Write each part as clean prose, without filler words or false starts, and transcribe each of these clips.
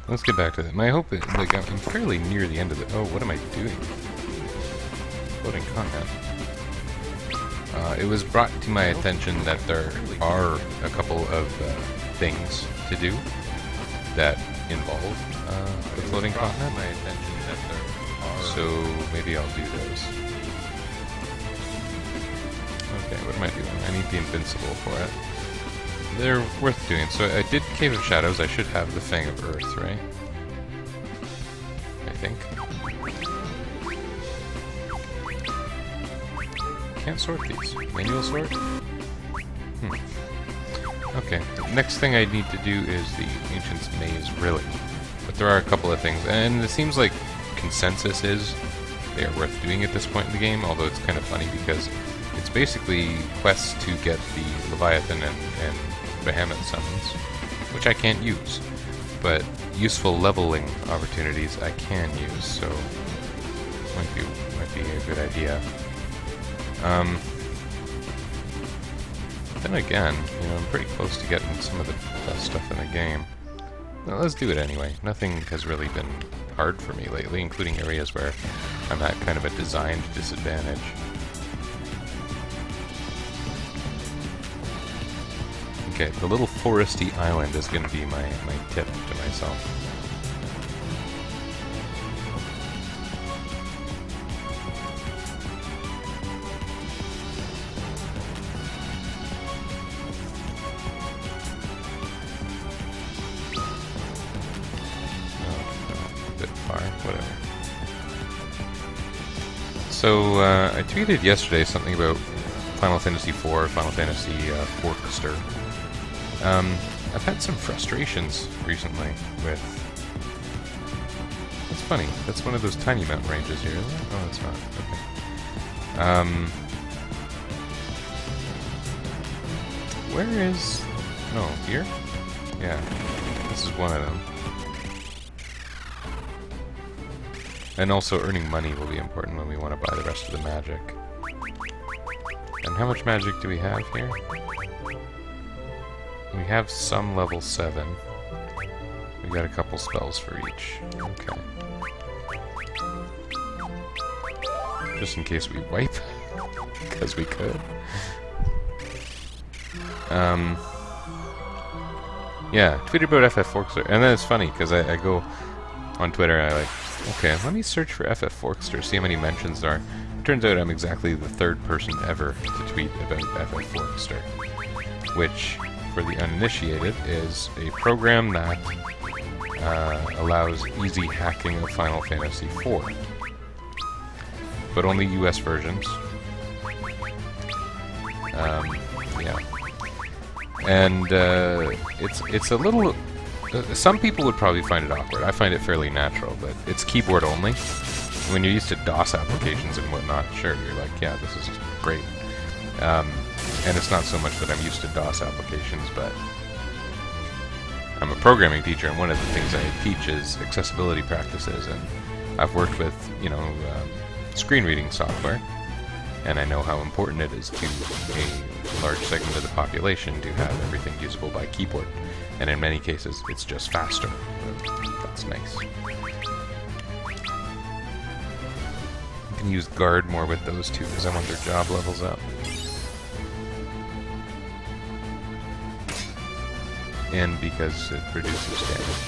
let's get back to that. My hope is, like, I'm fairly near the end of it. Oh, what am I doing? Loading content. It was brought to my attention that there are a couple of things to do that involve floating content. My attention that there are. So maybe I'll do those. Okay, what am I doing? I need the Invincible for it. They're worth doing. So I did Cave of Shadows. I should have the Fang of Earth, right? I think. Can't sort these. Manual sort? Okay. The next thing I need to do is the Ancient's Maze, really. But there are a couple of things. And it seems like consensus is they are worth doing at this point in the game, although it's kind of funny because it's basically quests to get the Leviathan and Behemoth summons, which I can't use. But useful leveling opportunities I can use, so might be a good idea. Then again, you know, I'm pretty close to getting some of the best stuff in the game. Well, let's do it anyway. Nothing has really been hard for me lately, including areas where I'm at kind of a designed disadvantage. Okay, the little foresty island is going to be my tip to myself. Whatever. So, I tweeted yesterday something about Final Fantasy IV, Final Fantasy Forkster. I've had some frustrations recently with... That's funny. That's one of those tiny mountain ranges here, isn't it? Oh, it's not. Okay. Where is... Oh, here? Yeah. This is one of them. And also earning money will be important when we want to buy the rest of the magic. And how much magic do we have here? We have some level 7. We got a couple spells for each. Okay. Just in case we wipe. Because we could. Yeah, tweeted about FF Forkster. And then it's funny, because I go on Twitter and I like... Okay, let me search for FF Forkster, see how many mentions there are. Turns out I'm exactly the third person ever to tweet about FF Forkster, which, for the uninitiated, is a program that allows easy hacking of Final Fantasy IV, but only US versions. Yeah, and it's a little. Some people would probably find it awkward. I find it fairly natural, but it's keyboard only. When you're used to DOS applications and whatnot, sure, you're like, yeah, this is great. And it's not so much that I'm used to DOS applications, but I'm a programming teacher, and one of the things I teach is accessibility practices, and I've worked with, you know, screen reading software, and I know how important it is to a large segment of the population to have everything usable by keyboard. And in many cases, it's just faster. That's nice. You can use guard more with those two, because I want their job levels up. And because it reduces damage.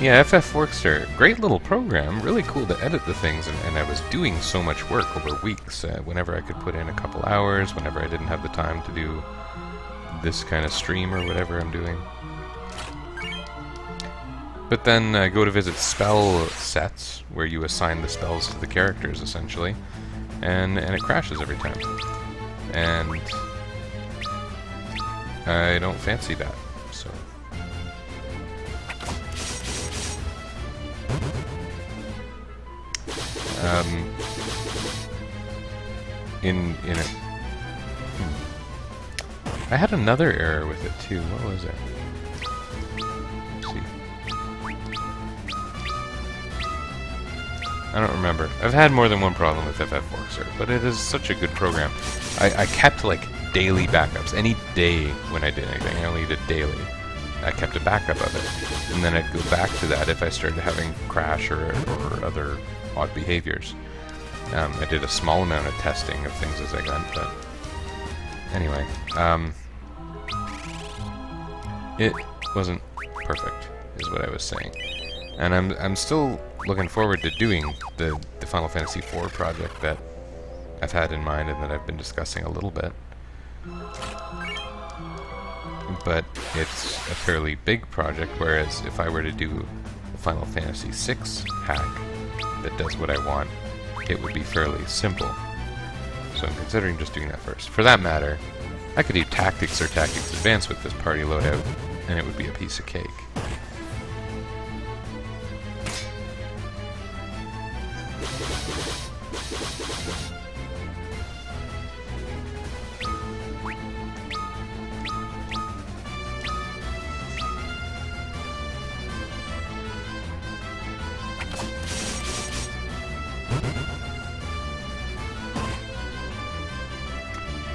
Yeah, FF Forkster, great little program, really cool to edit the things, and I was doing so much work over weeks. Whenever I could put in a couple hours, whenever I didn't have the time to do this kind of stream or whatever I'm doing. But then I go to visit spell sets, where you assign the spells to the characters, essentially, and it crashes every time. And I don't fancy that, so... in it... I had another error with it too. What was it? Let's see. I don't remember. I've had more than one problem with FF Forkster, but it is such a good program. I kept like daily backups. Any day when I did anything, I only did daily. I kept a backup of it. And then I'd go back to that if I started having crash or other odd behaviors. I did a small amount of testing of things as I went, but anyway, it wasn't perfect, is what I was saying. And I'm still looking forward to doing the Final Fantasy IV project that I've had in mind and that I've been discussing a little bit. But it's a fairly big project, whereas if I were to do a Final Fantasy VI hack that does what I want, it would be fairly simple. So I'm considering just doing that first. For that matter, I could do Tactics or Tactics Advanced with this party loadout, and it would be a piece of cake.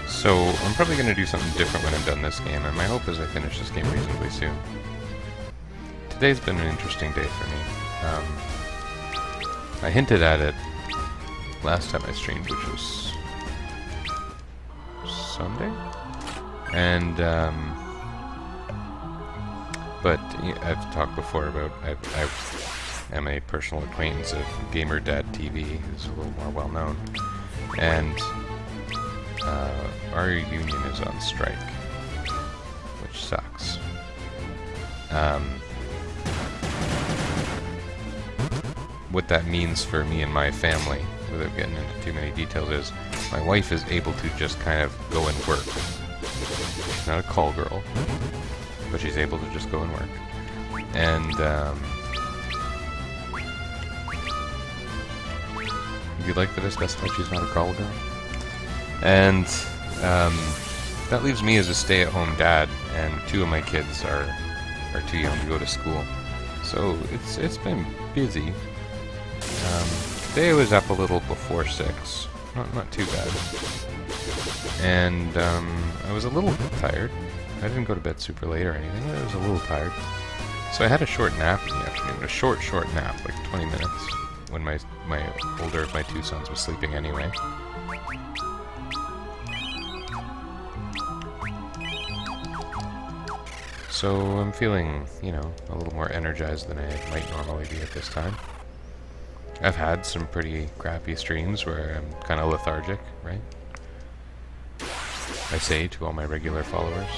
So, I'm probably going to do something different when I'm done this game, and my hope is I finish this game reasonably soon. Today's been an interesting day for me. I hinted at it last time I streamed, which was Sunday? And, but I've talked before about, I am a personal acquaintance of GamerDad TV, who's a little more well-known, and our union is on strike, which sucks. What that means for me and my family, without getting into too many details, is my wife is able to just kind of go and work. She's not a call girl, but she's able to just go and work. And would you like to discuss why she's not a call girl? And that leaves me as a stay-at-home dad, and 2 of my kids are too young to go to school. So it's been busy. Today I was up a little before 6, not too bad. And I was a little tired. I didn't go to bed super late or anything, but I was a little tired. So I had a short nap in the afternoon, a short nap, like 20 minutes, when my older of my 2 sons was sleeping anyway. So I'm feeling, a little more energized than I might normally be at this time. I've had some pretty crappy streams where I'm kind of lethargic, right? I say to all my regular followers.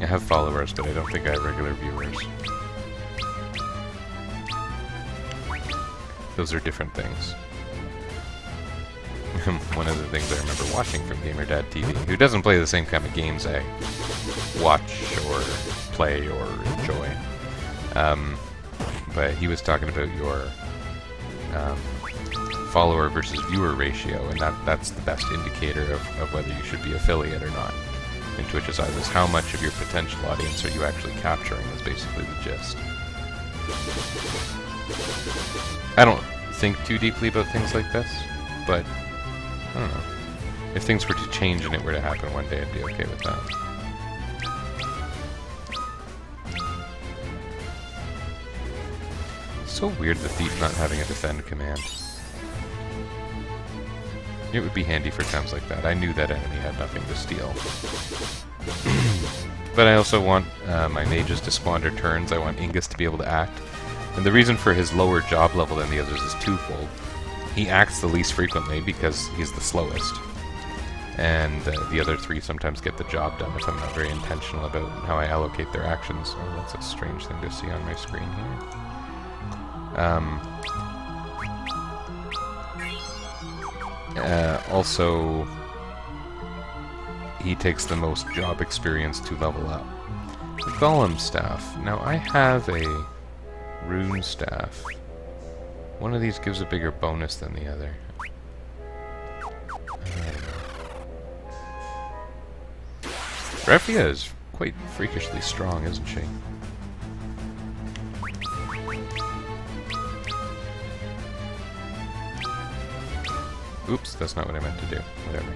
I have followers, but I don't think I have regular viewers. Those are different things. One of the things I remember watching from GamerDad TV, who doesn't play the same kind of games I watch or play or enjoy. But he was talking about your follower versus viewer ratio, and that's the best indicator of whether you should be affiliate or not. In Twitch's eyes, is how much of your potential audience are you actually capturing is basically the gist. I don't think too deeply about things like this, but I don't know. If things were to change and it were to happen one day, I'd be okay with that. So weird the Thief not having a defend command. It would be handy for times like that. I knew that enemy had nothing to steal. But I also want my mages to squander turns. I want Ingus to be able to act. And the reason for his lower job level than the others is twofold. He acts the least frequently because he's the slowest. And the other 3 sometimes get the job done if I'm not very intentional about how I allocate their actions. Oh, that's a strange thing to see on my screen here. Also, he takes the most job experience to level up. The Golem Staff. Now, I have a Rune Staff. One of these gives a bigger bonus than the other. Refia is quite freakishly strong, isn't she? Oops, that's not what I meant to do. Whatever.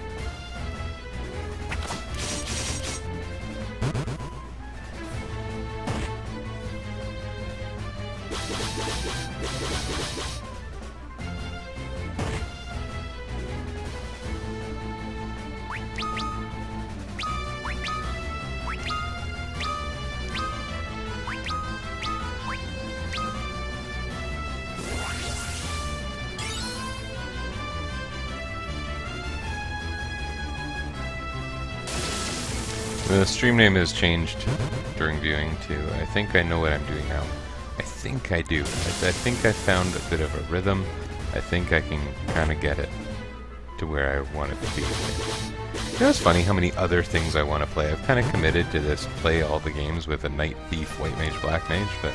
The stream name has changed during viewing too. I think I know what I'm doing now. I think I do. I think I found a bit of a rhythm. I think I can kind of get it to where I want it to be. You know, it's funny how many other things I want to play. I've kind of committed to this play all the games with a Knight, Thief, White Mage, Black Mage, but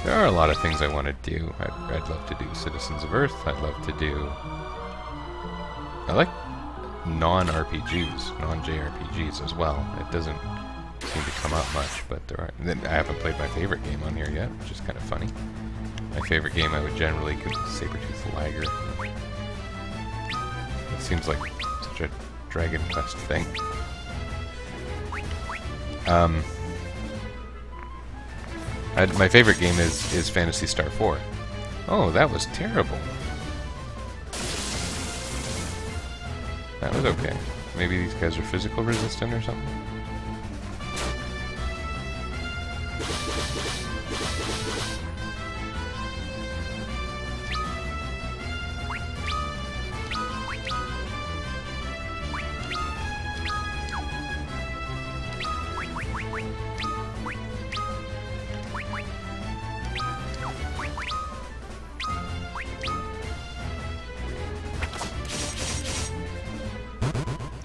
there are a lot of things I want to do. I'd love to do Citizens of Earth. I'd love to do... I like non-RPGs, non-JRPGs as well. It doesn't seem to come up much, but there are... I haven't played my favorite game on here yet, which is kind of funny. My favorite game I would generally consider Sabertooth Lager. It seems like such a Dragon Quest thing. My favorite game is Phantasy Star 4. Oh, that was terrible. That was okay. Maybe these guys are physical resistant or something?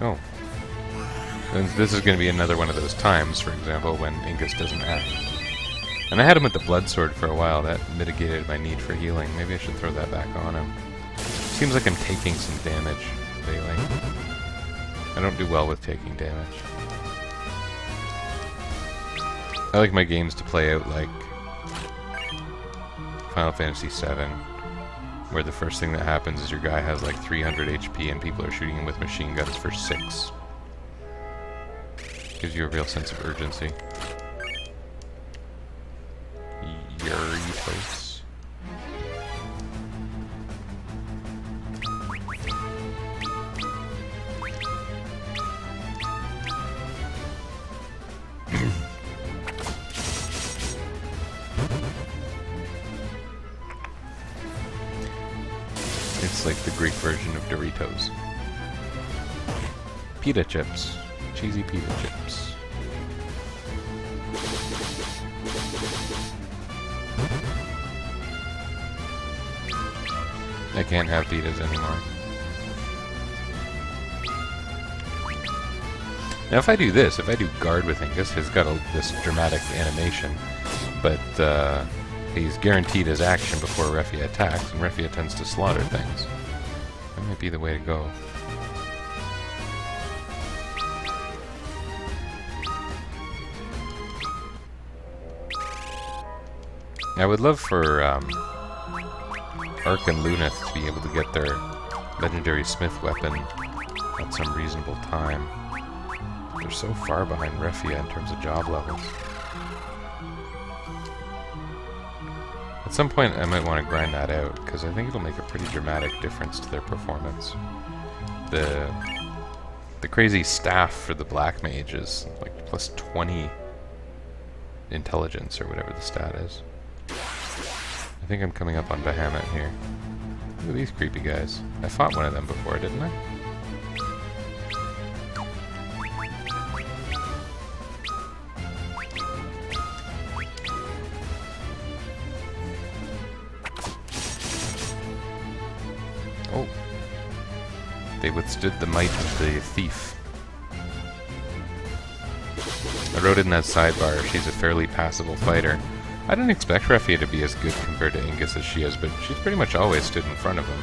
Oh. And this is going to be another one of those times, for example, when Ingus doesn't act. And I had him with the Blood Sword for a while. That mitigated my need for healing. Maybe I should throw that back on him. Seems like I'm taking some damage lately. I don't do well with taking damage. I like my games to play out like Final Fantasy VII, where the first thing that happens is your guy has like 300 HP and people are shooting him with machine guns for 6. Gives you a real sense of urgency. Yuritos. It's like the Greek version of Doritos. Pita chips. Cheesy pita chips. I can't have pitas anymore. Now if I do this, if I do guard with Ingus, he's got this dramatic animation, but he's guaranteed his action before Refia attacks, and Refia tends to slaughter things. That might be the way to go. I would love for Ark and Luneth to be able to get their legendary smith weapon at some reasonable time. They're so far behind Refia in terms of job levels. At some point I might want to grind that out, because I think it'll make a pretty dramatic difference to their performance. The crazy staff for the Black Mage is like plus 20 intelligence, or whatever the stat is. I think I'm coming up on Bahamut here. Look at these creepy guys. I fought one of them before, didn't I? Oh. They withstood the might of the thief. I wrote in that sidebar, she's a fairly passable fighter. I didn't expect Refia to be as good compared to Ingus as she is, but she's pretty much always stood in front of him.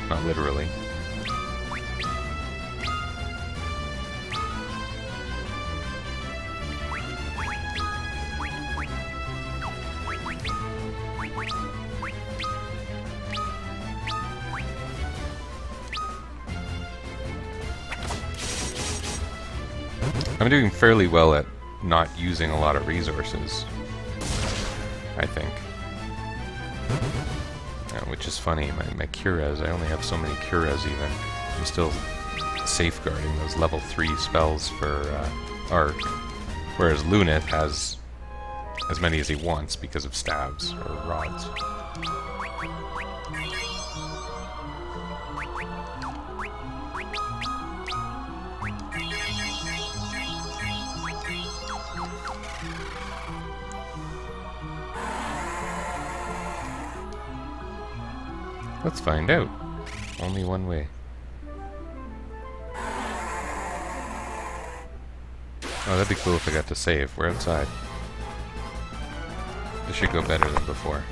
Not literally. I'm doing fairly well at not using a lot of resources, I think. Which is funny, my Cures, I only have so many Cures even. I'm still safeguarding those level 3 spells for Ark, whereas Luneth has as many as he wants because of stabs or rods. Let's find out. Only one way. Oh, that'd be cool if I got to save. We're outside. This should go better than before.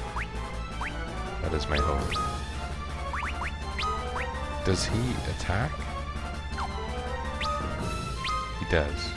That is my hope. Does he attack? He does.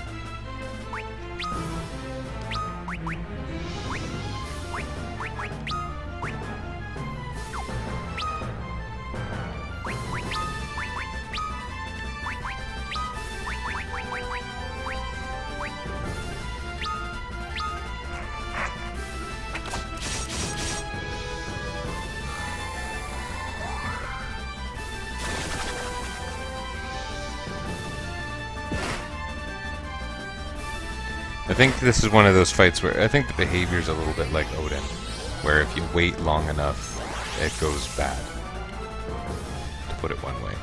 I think this is one of those fights where I think the behavior's a little bit like Odin, where if you wait long enough, it goes bad, to put it one way.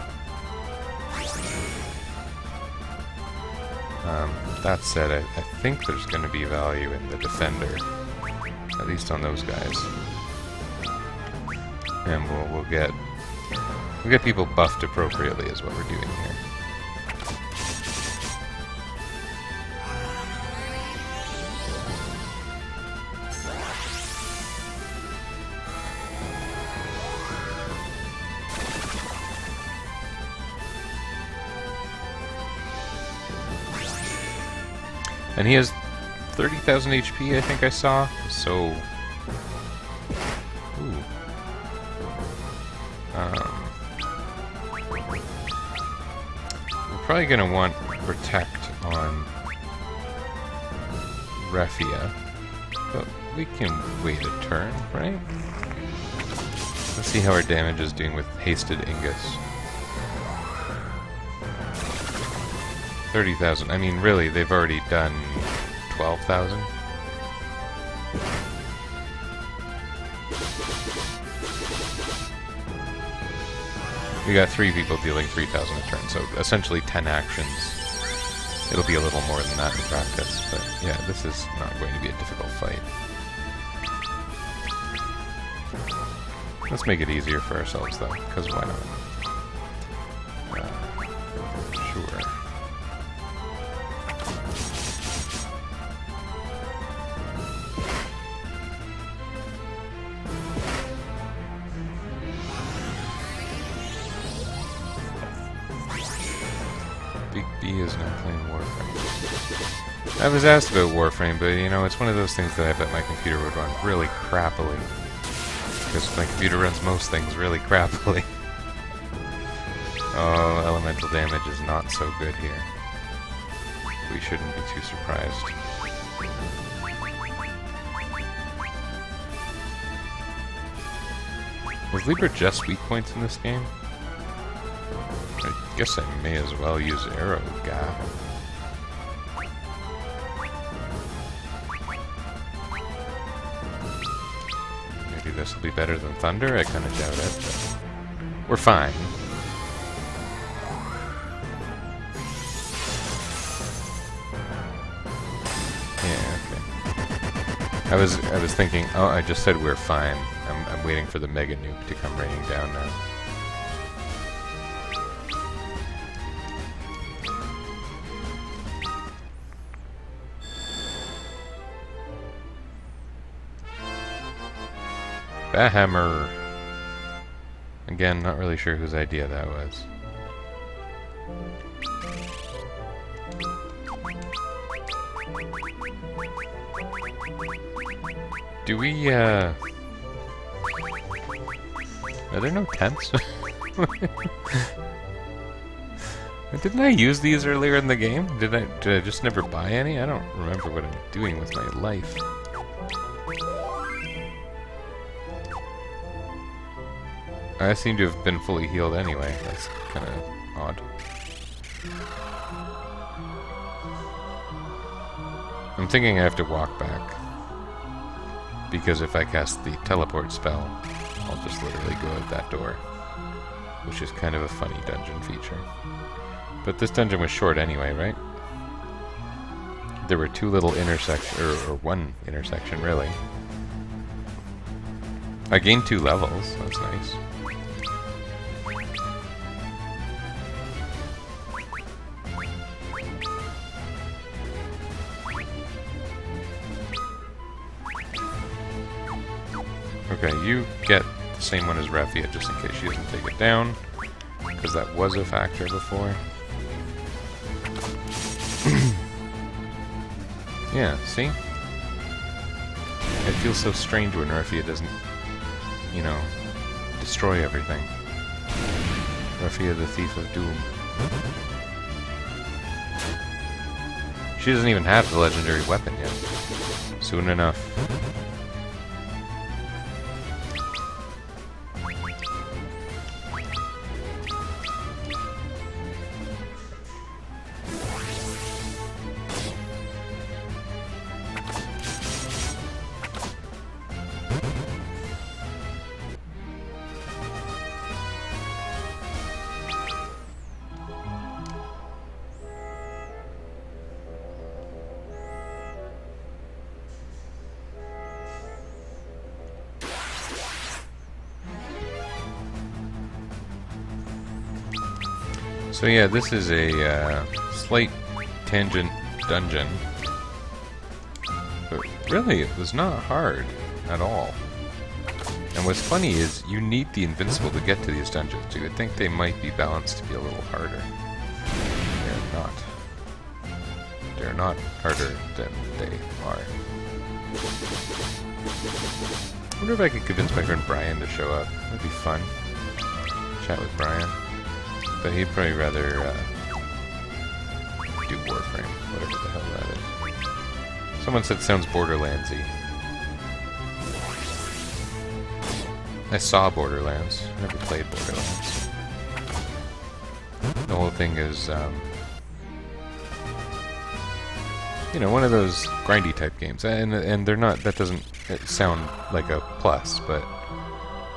That said, I think there's going to be value in the defender, at least on those guys, and we'll get people buffed appropriately is what we're doing here. And he has 30,000 HP, I think I saw, so... Ooh. We're probably going to want Protect on Refia, but we can wait a turn, right? Let's see how our damage is doing with Hasted Ingus. 30,000. I mean, really, they've already done 12,000. We got 3 people dealing 3,000 a turn, so essentially 10 actions. It'll be a little more than that in practice, but yeah, this is not going to be a difficult fight. Let's make it easier for ourselves, though, because why not? Sure. Big B is not playing Warframe. I was asked about Warframe, but you know, it's one of those things that I bet my computer would run really crappily. Because my computer runs most things really crappily. Oh, elemental damage is not so good here. We shouldn't be too surprised. Was Libra just weak points in this game? I guess I may as well use Arrow Gap. Maybe this will be better than Thunder? I kind of doubt it, but we're fine. Yeah, okay. I was thinking, oh, I just said we're fine. I'm waiting for the Mega Nuke to come raining down now. Bahammer! Again, not really sure whose idea that was. Do we, are there no tents? Didn't I use these earlier in the game? Did I just never buy any? I don't remember what I'm doing with my life. I seem to have been fully healed anyway. That's kind of odd. I'm thinking I have to walk back. Because if I cast the teleport spell, I'll just literally go out that door. Which is kind of a funny dungeon feature. But this dungeon was short anyway, right? There were 2 little intersections, or 1 intersection, really. I gained 2 levels, that's nice. Okay, you get the same one as Raffia just in case she doesn't take it down, because that was a factor before. Yeah, see? It feels so strange when Raffia doesn't, you know, destroy everything. Raffia, the Thief of Doom. She doesn't even have the legendary weapon yet. Soon enough. So yeah, this is a slight tangent dungeon, but really it was not hard at all. And what's funny is you need the invincible to get to these dungeons. You would think they might be balanced to be a little harder. They're not. They're not harder than they are. I wonder if I could convince my friend Brian to show up. That'd be fun. Chat with Brian. But he'd probably rather do Warframe, whatever the hell that is. Someone said sounds Borderlands-y. I saw Borderlands. I never played Borderlands. The whole thing is, you know, one of those grindy type games, and they're not. That doesn't sound like a plus, but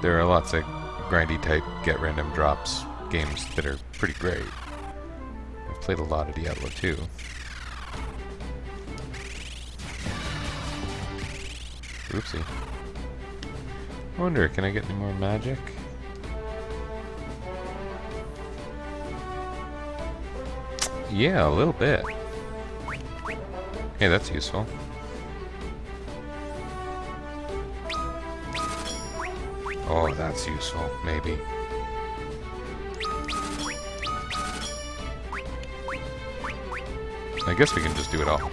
there are lots of grindy type get random drops games that are pretty great. I've played a lot of Diablo 2. Oopsie. I wonder, can I get any more magic? Yeah, a little bit. Hey, that's useful. Oh, that's useful, maybe. I guess we can just do it all.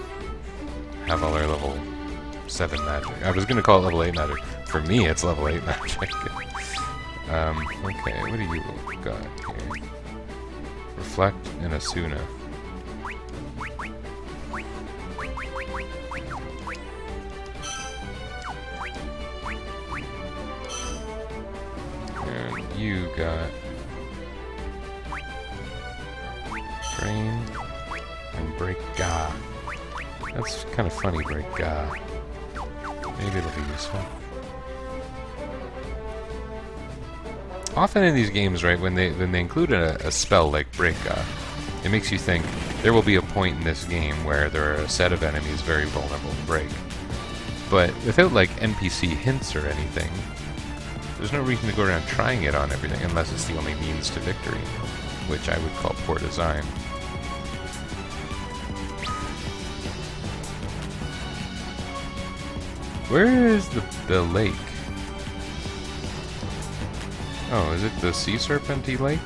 Have all our level 7 magic. I was gonna call it level 8 magic. For me, it's level 8 magic. Okay, what do you got here? Reflect and Asuna. And you got Drain and Break Ga. That's kind of funny, Break Ga. Maybe it'll be useful. Often in these games, right, when they include a spell like Break Ga, it makes you think there will be a point in this game where there are a set of enemies very vulnerable to break. But without like NPC hints or anything, there's no reason to go around trying it on everything unless it's the only means to victory, which I would call poor design. Where is the lake? Oh, is it the Sea Serpenty Lake?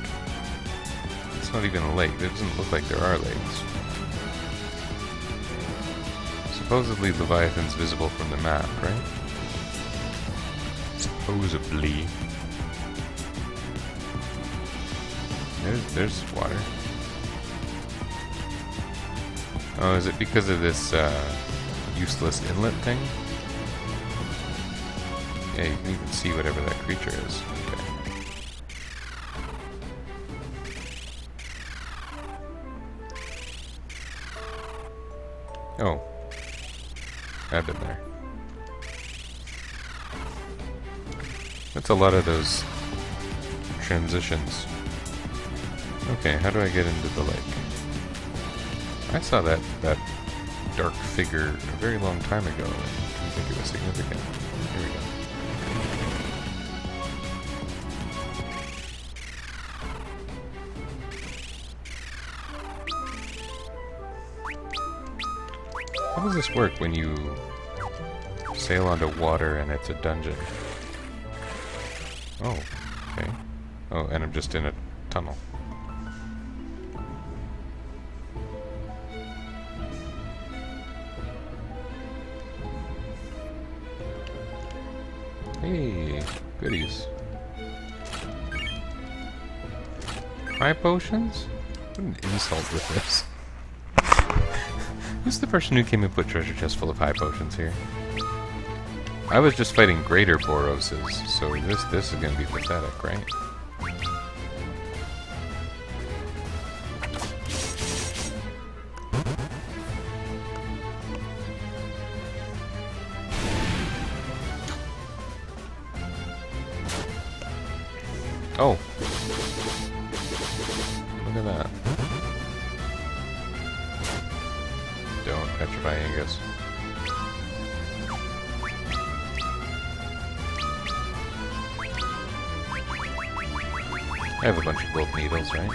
It's not even a lake. It doesn't look like there are lakes. Supposedly Leviathan's visible from the map, right? Supposedly. There's water. Oh, is it because of this useless inlet thing? Yeah, you can even see whatever that creature is. Okay. Oh. I've been there. That's a lot of those transitions. Okay, how do I get into the lake? I saw that dark figure a very long time ago and didn't think it was significant. Here we go. How does this work when you sail onto water and it's a dungeon? Oh, okay. Oh, and I'm just in a tunnel. Hey, goodies. High potions? What an insult with this. Who's the person who came and put treasure chests full of high potions here? I was just fighting greater Boroses, so this is gonna be pathetic, right? Oh! Look at that. Don't petrify Angus. I have a bunch of gold needles, right?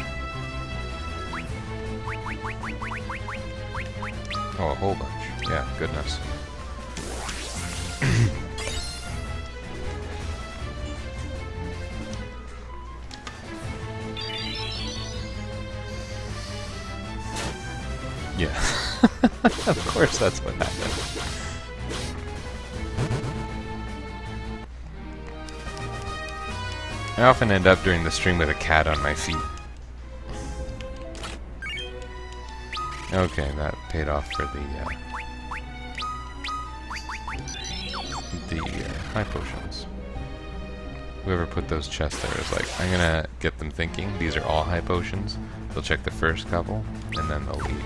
Oh, a whole bunch. Yeah, goodness. Yeah. Of course that's what happened. I often end up during the stream with a cat on my feet. Okay, that paid off for the high potions. Whoever put those chests there is like, I'm gonna get them thinking these are all high potions. They'll check the first couple, and then they'll leave.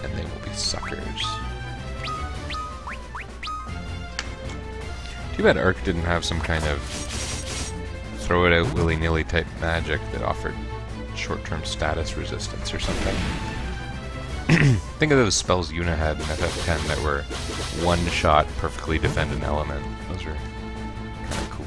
And they will be suckers. Too bad Ark didn't have some kind of throw it out willy-nilly type magic that offered short-term status resistance or something. Think of those spells Yuna had in FF10 that were one-shot, perfectly defend an element. Those are kind of cool.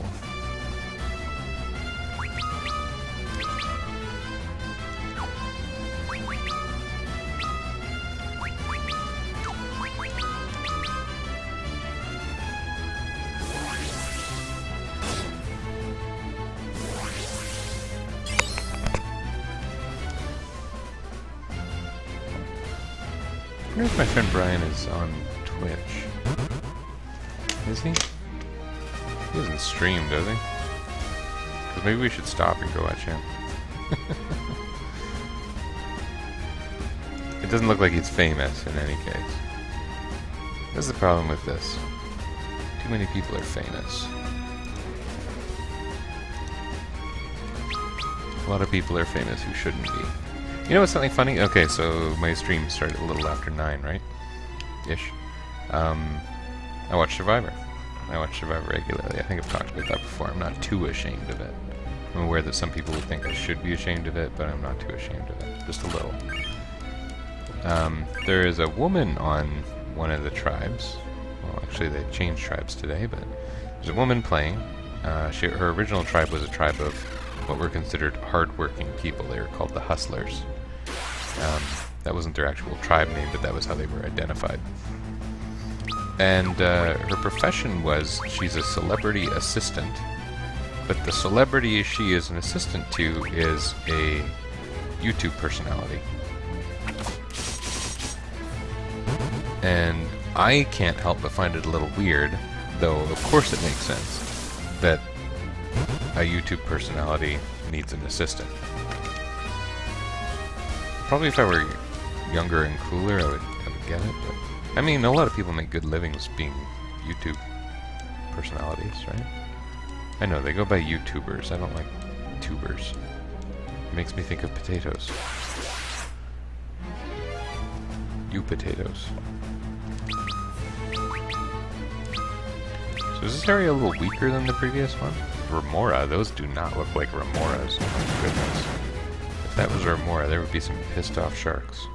I wonder if my friend Brian is on Twitch. Is he? He doesn't stream, does he? Because maybe we should stop and go watch him. It doesn't look like he's famous in any case. That's the problem with this. Too many people are famous. A lot of people are famous who shouldn't be. You know what's something funny? Okay, so my stream started a little after 9, right? Ish. I watch Survivor. I watch Survivor regularly. I think I've talked about that before. I'm not too ashamed of it. I'm aware that some people would think I should be ashamed of it, but I'm not too ashamed of it. Just a little. There is a woman on one of the tribes. Well, actually they changed tribes today, but there's a woman playing. Her original tribe was a tribe of what were considered hard-working people. They were called the Hustlers. That wasn't their actual tribe name, but that was how they were identified. And her profession was she's a celebrity assistant, but the celebrity she is an assistant to is a YouTube personality. And I can't help but find it a little weird, though of course it makes sense, that a YouTube personality needs an assistant. Probably if I were younger and cooler, I would get it, but I mean, a lot of people make good livings being YouTube personalities, right? I know, they go by YouTubers. I don't like tubers. It makes me think of potatoes. You potatoes. So is this area a little weaker than the previous one? Remora, those do not look like remoras. Oh my goodness. If that was a remora, there would be some pissed off sharks.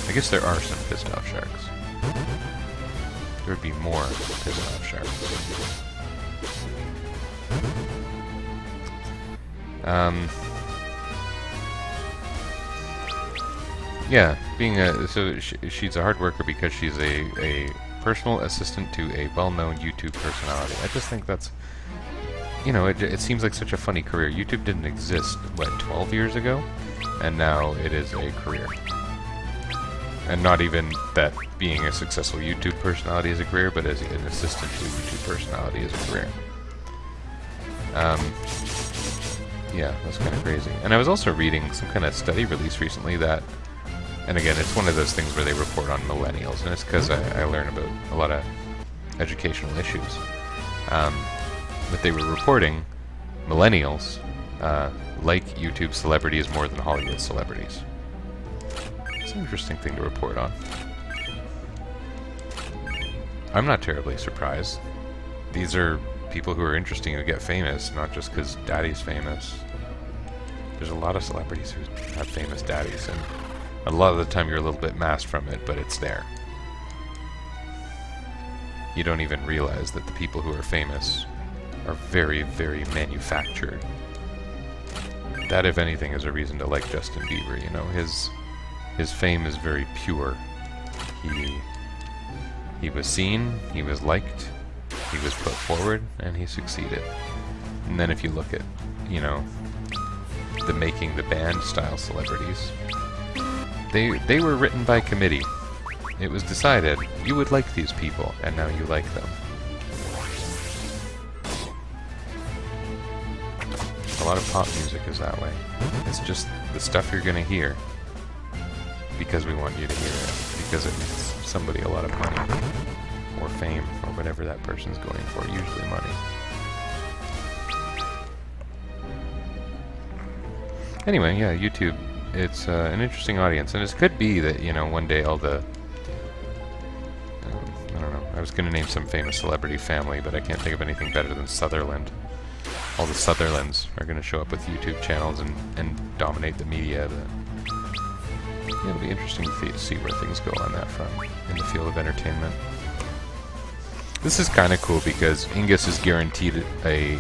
I guess there are some pissed off sharks. There would be more pissed off sharks. Yeah, being a... So she's a hard worker because she's a personal assistant to a well-known YouTube personality. I just think that's, you know, it seems like such a funny career. YouTube didn't exist, what, 12 years ago? And now it is a career. And not even that being a successful YouTube personality is a career, but as an assistant to a YouTube personality is a career. Yeah, that's kind of crazy. And I was also reading some kind of study release recently that, and again, it's one of those things where they report on millennials, and it's because I learn about a lot of educational issues. But they were reporting millennials like YouTube celebrities more than Hollywood celebrities. It's an interesting thing to report on. I'm not terribly surprised. These are people who are interesting who get famous, not just because daddy's famous. There's a lot of celebrities who have famous daddies, and a lot of the time you're a little bit masked from it, but it's there. You don't even realize that the people who are famous are very, very manufactured. That, if anything, is a reason to like Justin Bieber. You know, his fame is very pure. He was seen, he was liked, he was put forward, and he succeeded. And then if you look at, you know, the Making the Band style celebrities, they were written by committee. It was decided you would like these people, and now you like them. A lot of pop music is that way. It's just the stuff you're gonna hear because we want you to hear it, because it makes somebody a lot of money, or fame, or whatever that person's going for, usually money. Anyway, yeah, YouTube, it's an interesting audience, and it could be that, you know, one day all the, I don't know, I was going to name some famous celebrity family, but I can't think of anything better than Sutherland. All the Sutherlands are going to show up with YouTube channels and dominate the media. Yeah, it'll be interesting to see where things go on that front in the field of entertainment. This is kind of cool because Ingus is guaranteed a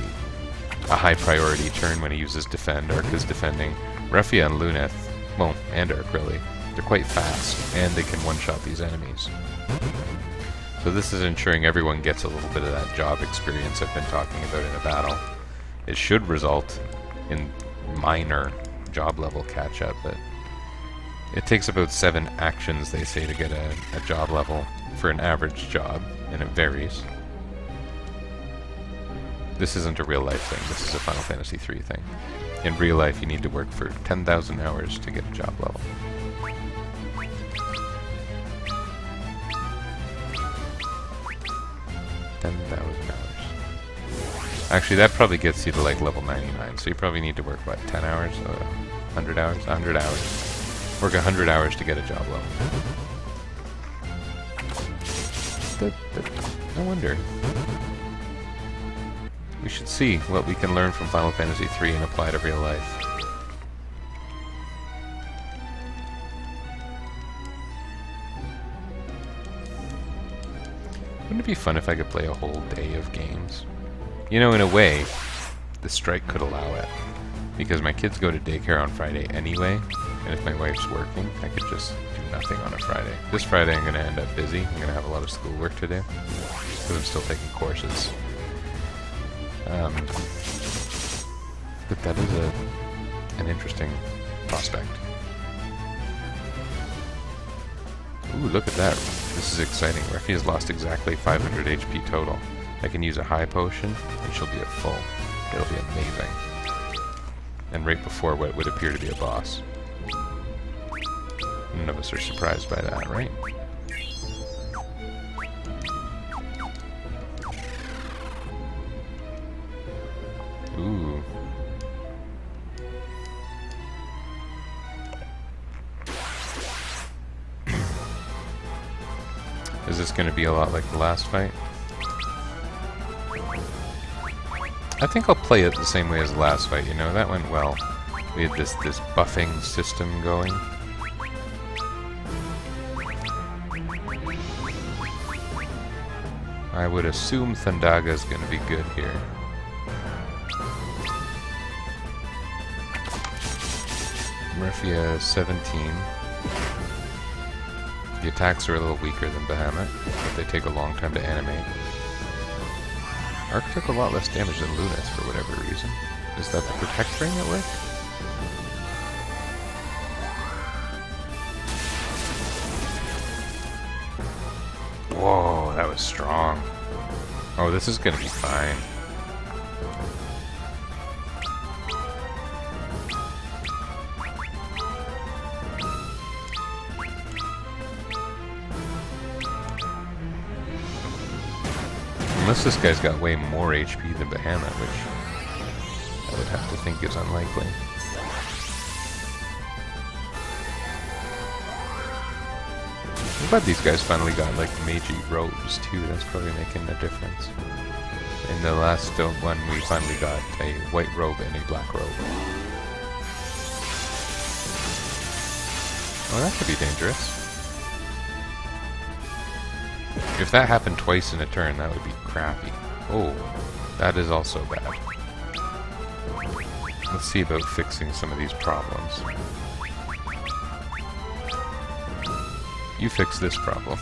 high priority turn when he uses Defend. Arc is defending. Refia and Luneth, well, and Arc really, they're quite fast, and they can one-shot these enemies. So this is ensuring everyone gets a little bit of that job experience I've been talking about in a battle. It should result in minor job level catch-up, but it takes about 7 actions, they say, to get a job level for an average job, and it varies. This isn't a real-life thing, this is a Final Fantasy III thing. In real life, you need to work for 10,000 hours to get a job level. Actually, that probably gets you to like level 99, so you probably need to work, what, 10 hours? 100 hours? 100 hours. Work 100 hours to get a job level. No wonder. We should see what we can learn from Final Fantasy III and apply to real life. Wouldn't it be fun if I could play a whole day of games? You know, in a way, the strike could allow it. Because my kids go to daycare on Friday anyway, and if my wife's working, I could just do nothing on a Friday. This Friday I'm going to end up busy. I'm going to have a lot of schoolwork to do, because I'm still taking courses. But that is an interesting prospect. Ooh, look at that. This is exciting. Refie has lost exactly 500 HP total. I can use a high potion, and she'll be at full. It'll be amazing. And right before what would appear to be a boss. None of us are surprised by that, right? Ooh. Is this going to be a lot like the last fight? I think I'll play it the same way as the last fight, you know, that went well. We had this buffing system going. I would assume Thundaga's gonna be good here. Refia 17. The attacks are a little weaker than Bahamut, but they take a long time to animate. Arc took a lot less damage than Lunas for whatever reason. Is that the Protect Ring at work? Whoa, that was strong. Oh, this is gonna be fine. Unless this guy's got way more HP than Bahamut, which I would have to think is unlikely. I'm glad these guys finally got like Meiji robes too. That's probably making a difference. In the last one, we finally got a white robe and a black robe. Oh, that could be dangerous. If that happened twice in a turn, that would be crappy. Oh, that is also bad. Let's see about fixing some of these problems. You fix this problem.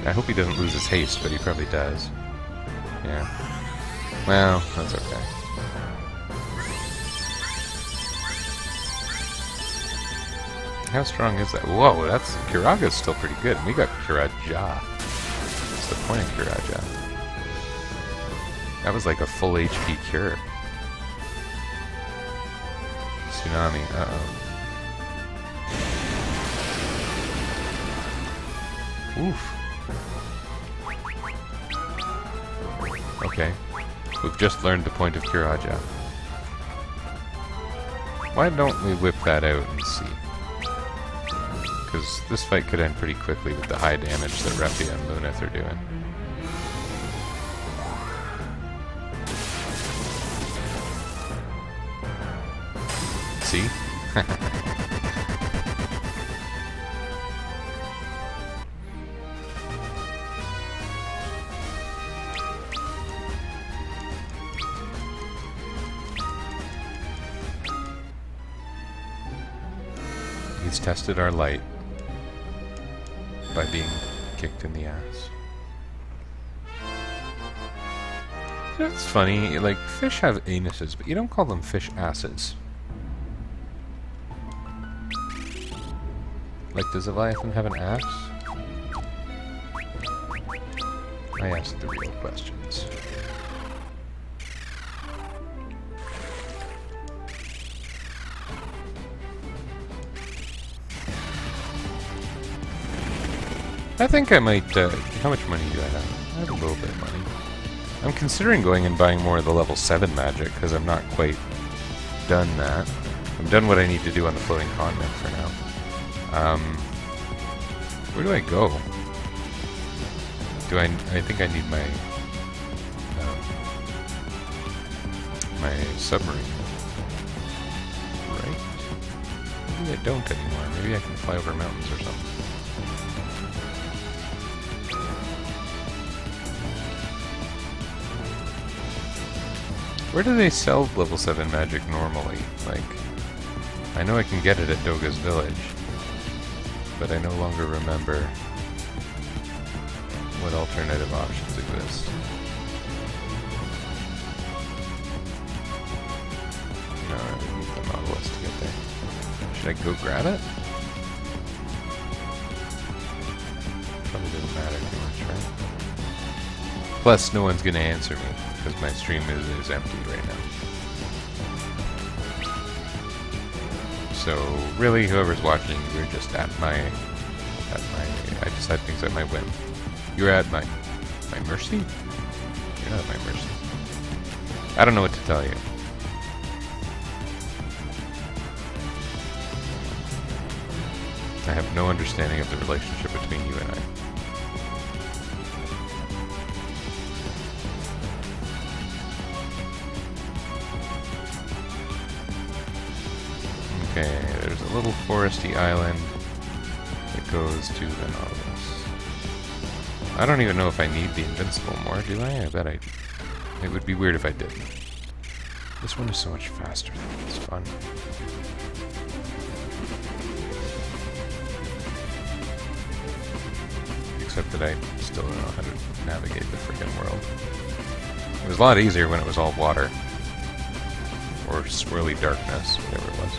I hope he doesn't lose his haste, but he probably does. Yeah. Well, that's okay. How strong is that? Whoa, that's... Kiraga's still pretty good. We got Kiraja. What's the point of Kiraja? That was like a full HP cure. Tsunami, uh-oh. Oof. Okay. We've just learned the point of Kiraja. Why don't we whip that out and see? Because this fight could end pretty quickly with the high damage that Refia and Luneth are doing. See? He's tested our light by being kicked in the ass. That's funny, like, fish have anuses, but you don't call them fish asses. Like, does a Leviathan have an ass? I asked the real questions. I think I might, how much money do I have? I have a little bit of money. I'm considering going and buying more of the level 7 magic, because I'm not quite done that. I'm done what I need to do on the floating continent for now. Where do I go? I think I need my, my submarine. Right? Maybe I don't anymore. Maybe I can fly over mountains or something. Where do they sell level 7 magic normally? Like, I know I can get it at Doga's village, but I no longer remember what alternative options exist. No, I need the Nautilus to get there. Should I go grab it? Probably doesn't matter too much, right? Plus, no one's gonna answer me, because my stream is empty right now. So, really, whoever's watching, you're just at my... I decide things at my whim. You're at my mercy? You're not at my mercy. I don't know what to tell you. I have no understanding of the relationship between you and I. Okay, there's a little foresty island that goes to the Nautilus. I don't even know if I need the invincible more, do I? I bet I do. It would be weird if I didn't. This one is so much faster though, it's fun. except that I still don't know how to navigate the friggin' world. It was a lot easier when it was all water. Or swirly darkness, whatever it was.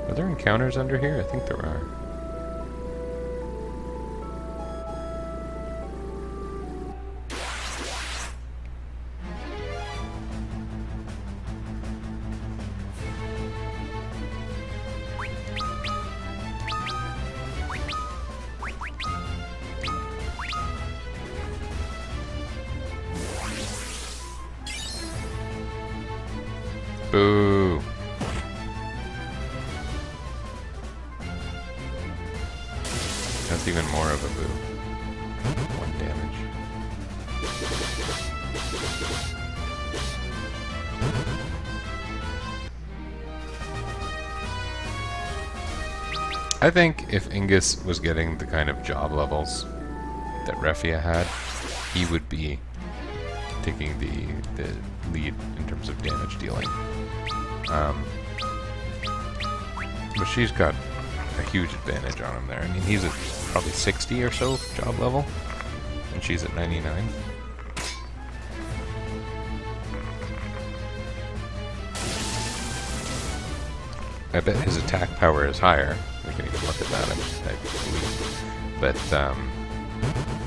Are there encounters under here? I think there are. Boo! That's even more of a boo. 1 damage. I think if Ingus was getting the kind of job levels that Refia had, he would be taking the lead in terms of damage dealing. But she's got a huge advantage on him there. I mean, he's at probably 60 or so job level, and she's at 99. I bet his attack power is higher. We can even look at that, I believe. But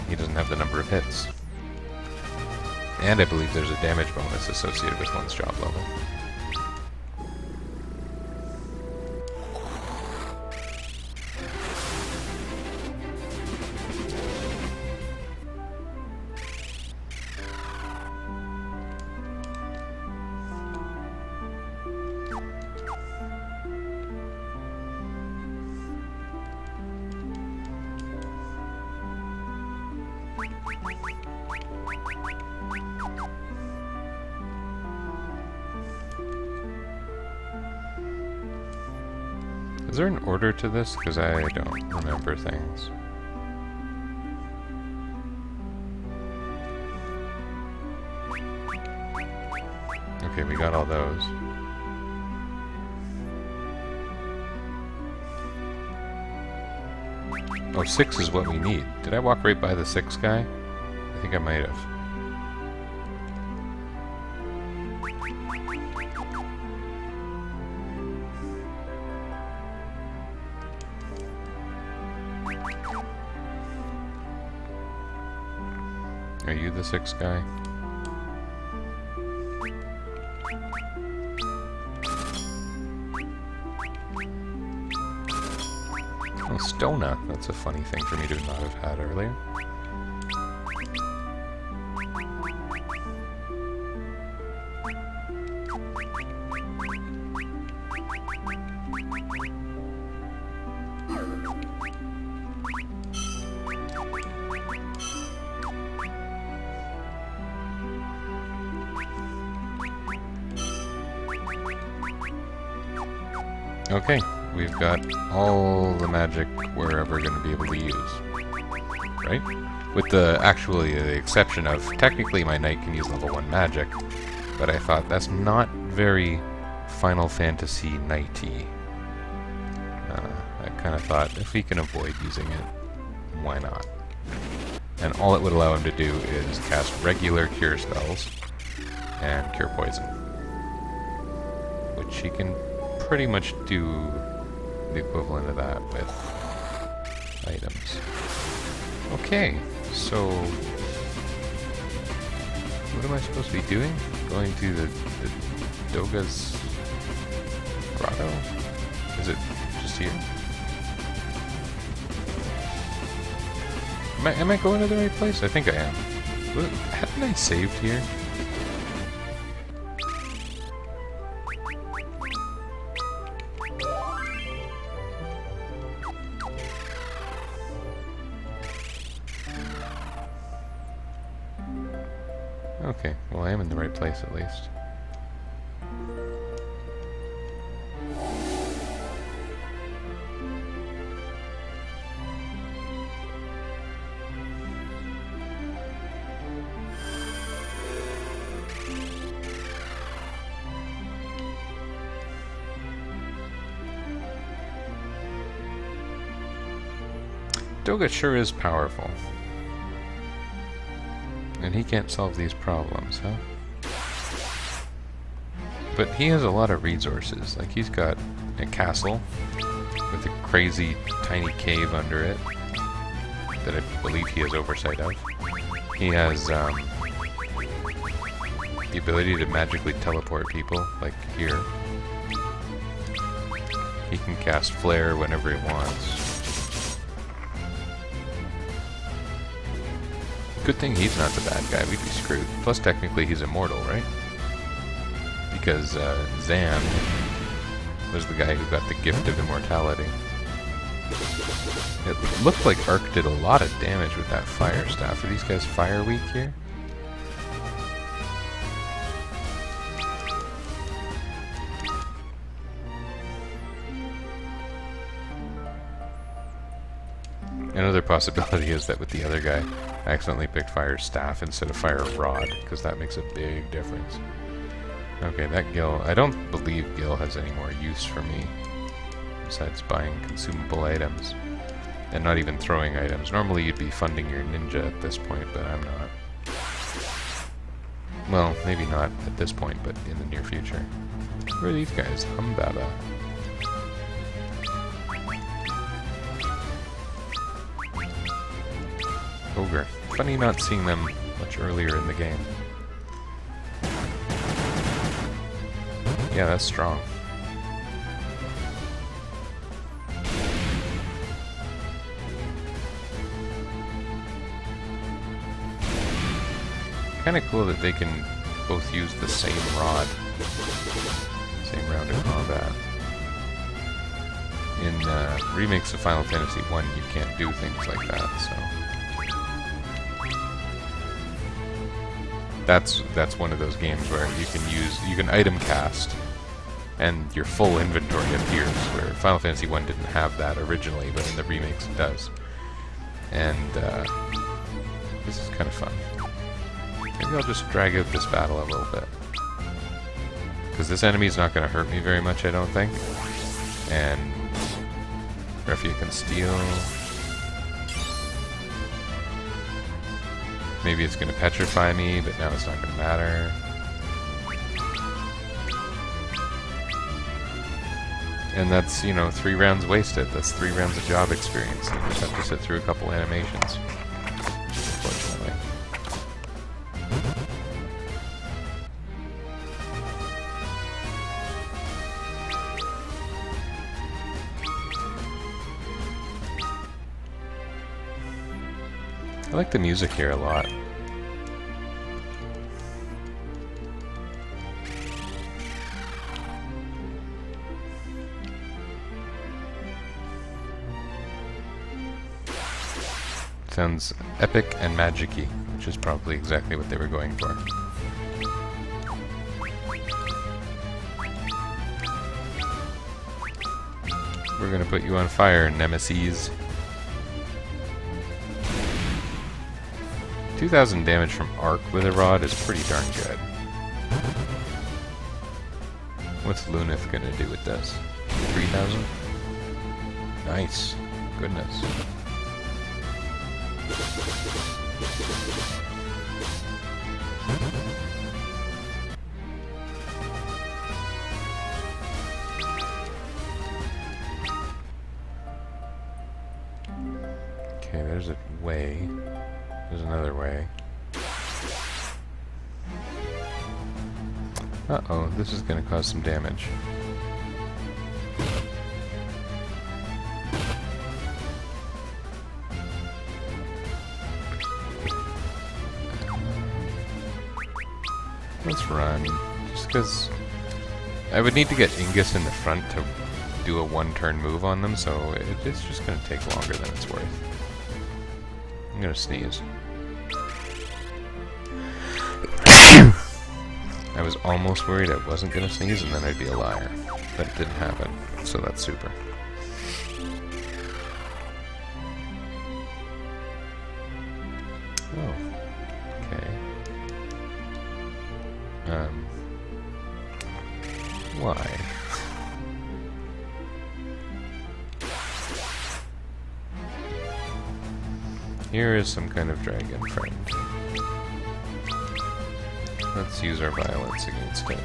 he doesn't have the number of hits. And I believe there's a damage bonus associated with one's job level. Is there an order to this? Because I don't remember things. Okay, we got all those. Oh, 6 is what we need. Did I walk right by the 6 guy? I think I might have. Are you the 6 guy? Oh, Stona. That's a funny thing for me to not have had earlier. Okay, we've got all the magic we're ever going to be able to use, right? With the exception of, technically my knight can use level 1 magic, but I thought that's not very Final Fantasy knighty. I kind of thought if he can avoid using it, why not? And all it would allow him to do is cast regular cure spells and cure poison, which he can pretty much do the equivalent of that with items. Okay, so what am I supposed to be doing? Going to the Doga's grotto? Is it just here? Am I going to the right place? I think I am. Hadn't I saved here? Okay, well I am in the right place at least. Doga sure is powerful. And he can't solve these problems, huh? But he has a lot of resources. Like, he's got a castle with a crazy tiny cave under it that I believe he has oversight of. He has the ability to magically teleport people, like here. He can cast Flare whenever he wants. Good thing he's not the bad guy, we'd be screwed. Plus, technically, he's immortal, right? Because Zan was the guy who got the gift of immortality. It looked like Ark did a lot of damage with that fire staff. Are these guys fire weak here? Another possibility is that with the other guy, I accidentally picked fire staff instead of fire rod, because that makes a big difference. Okay, that Gil, I don't believe Gil has any more use for me, besides buying consumable items, and not even throwing items. Normally you'd be funding your ninja at this point, but I'm not. Well, maybe not at this point, but in the near future. Who are these guys? Humbaba. Ogre. Funny not seeing them much earlier in the game. Yeah, that's strong. Kinda cool that they can both use the same rod. Same round of combat. In remakes of Final Fantasy 1, you can't do things like that, so... That's one of those games where you can item cast, and your full inventory appears, where Final Fantasy 1 didn't have that originally, but in the remakes it does. And this is kind of fun. Maybe I'll just drag out this battle a little bit. Because this enemy's not going to hurt me very much, I don't think. And Refia can steal. Maybe it's going to petrify me, but now it's not going to matter. And that's, you know, 3 rounds wasted. That's 3 rounds of job experience. You just have to sit through a couple animations. Unfortunately. I like the music here a lot. Sounds epic and magic-y, which is probably exactly what they were going for. We're gonna put you on fire, Nemesis. 2,000 damage from Arc with a rod is pretty darn good. What's Lunith gonna do with this? 3,000? Nice. Goodness. Okay, there's a way. There's another way. Uh-oh, this is gonna cause some damage. Let's run. Just because I would need to get Ingus in the front to do a one-turn move on them, so it's just gonna take longer than it's worth. I'm gonna sneeze. I was almost worried I wasn't gonna sneeze and then I'd be a liar. But it didn't happen, so that's super. Oh. Okay. Why? Here is some kind of dragon friend. Let's use our violence against it.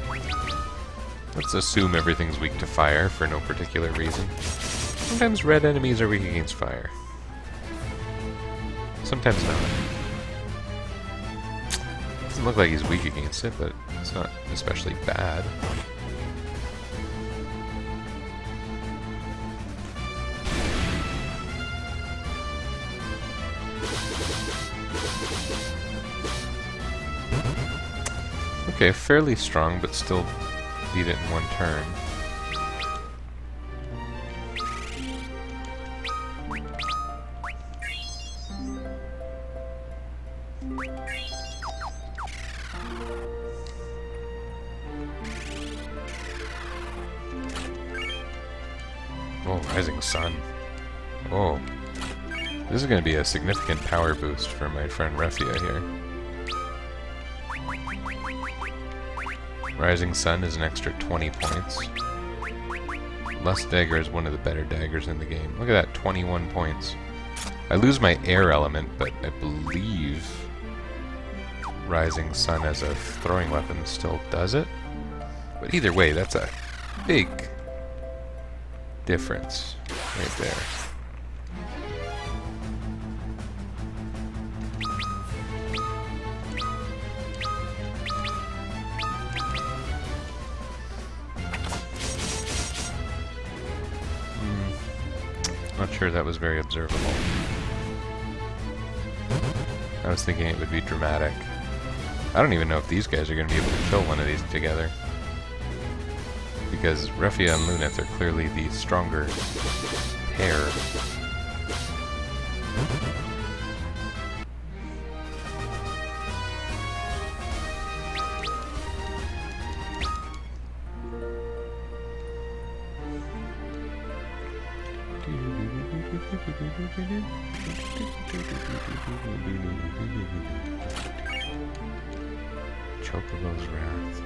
Let's assume everything's weak to fire for no particular reason. Sometimes red enemies are weak against fire. Sometimes not. Doesn't look like he's weak against it, but it's not especially bad. Okay, fairly strong, but still beat it in one turn. Oh, Rising Sun. Oh. This is going to be a significant power boost for my friend Refia here. Rising Sun is an extra 20 points. Lust Dagger is one of the better daggers in the game. Look at that, 21 points. I lose my air element, but I believe Rising Sun as a throwing weapon still does it. But either way, that's a big difference right there. Not sure that was very observable. I was thinking it would be dramatic. I don't even know if these guys are going to be able to kill one of these together. Because Refia and Luneth are clearly the stronger pair. Chocobo's Wrath.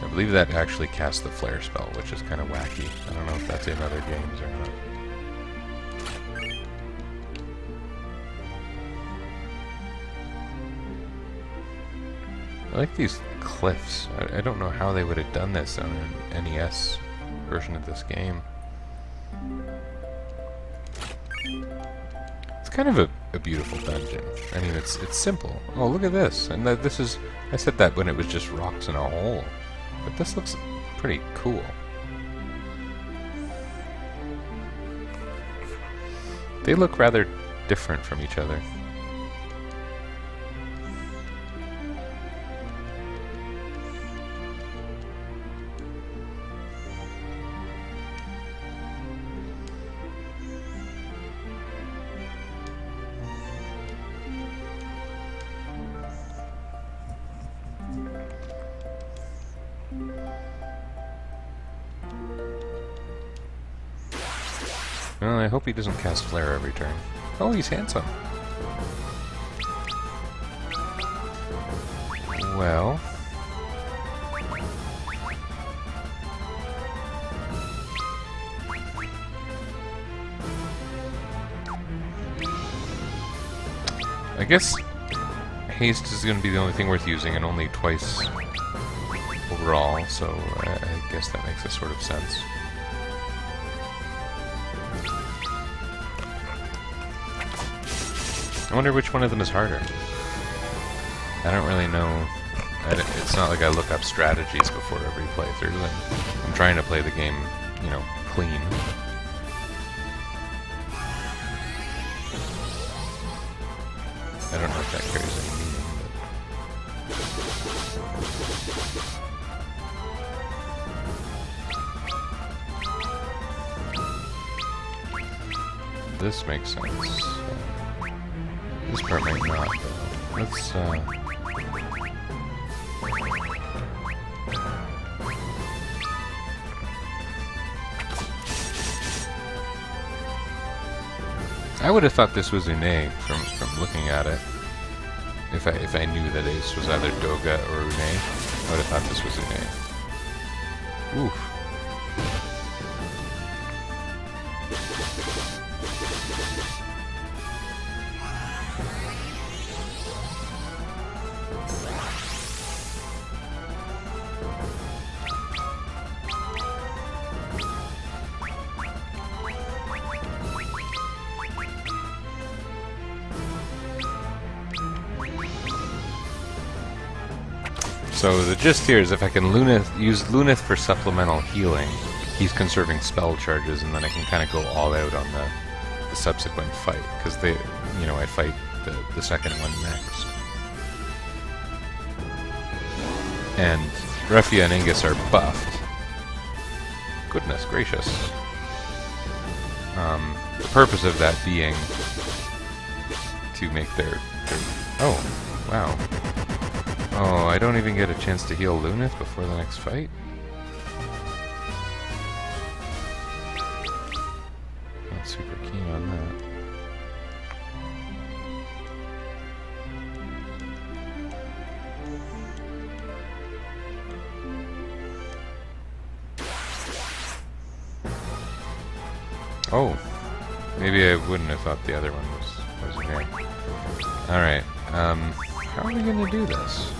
I believe that actually casts the flare spell, which is kind of wacky. I don't know if that's in other games or not. I like these cliffs. I don't know how they would have done this on an NES version of this game. It's kind of a beautiful dungeon. I mean, it's simple. Oh, look at this. And this is... I said that when it was just rocks in a hole. But this looks pretty cool. They look rather different from each other. Well, I hope he doesn't cast Flare every turn. Oh, he's handsome. Well... I guess haste is going to be the only thing worth using, and only twice overall, so I guess that makes a sort of sense. I wonder which one of them is harder. I don't really know. It's not like I look up strategies before every playthrough. I'm trying to play the game, you know, clean. I don't know if that carries any meaning, but... This makes sense. This part might not, though. Let's, I would have thought this was Une from looking at it. If I knew that this was either Doga or Une, I would have thought this was Une. Oof. So the gist here is if I can use Lunith for supplemental healing, he's conserving spell charges, and then I can kind of go all out on the subsequent fight, because I fight the second one next. And Refia and Ingus are buffed. Goodness gracious. The purpose of that being to make their... Oh, wow. Oh, I don't even get a chance to heal Lunith before the next fight? Not super keen on that. Oh, maybe I wouldn't have thought the other one was here. Alright, how are we gonna do this?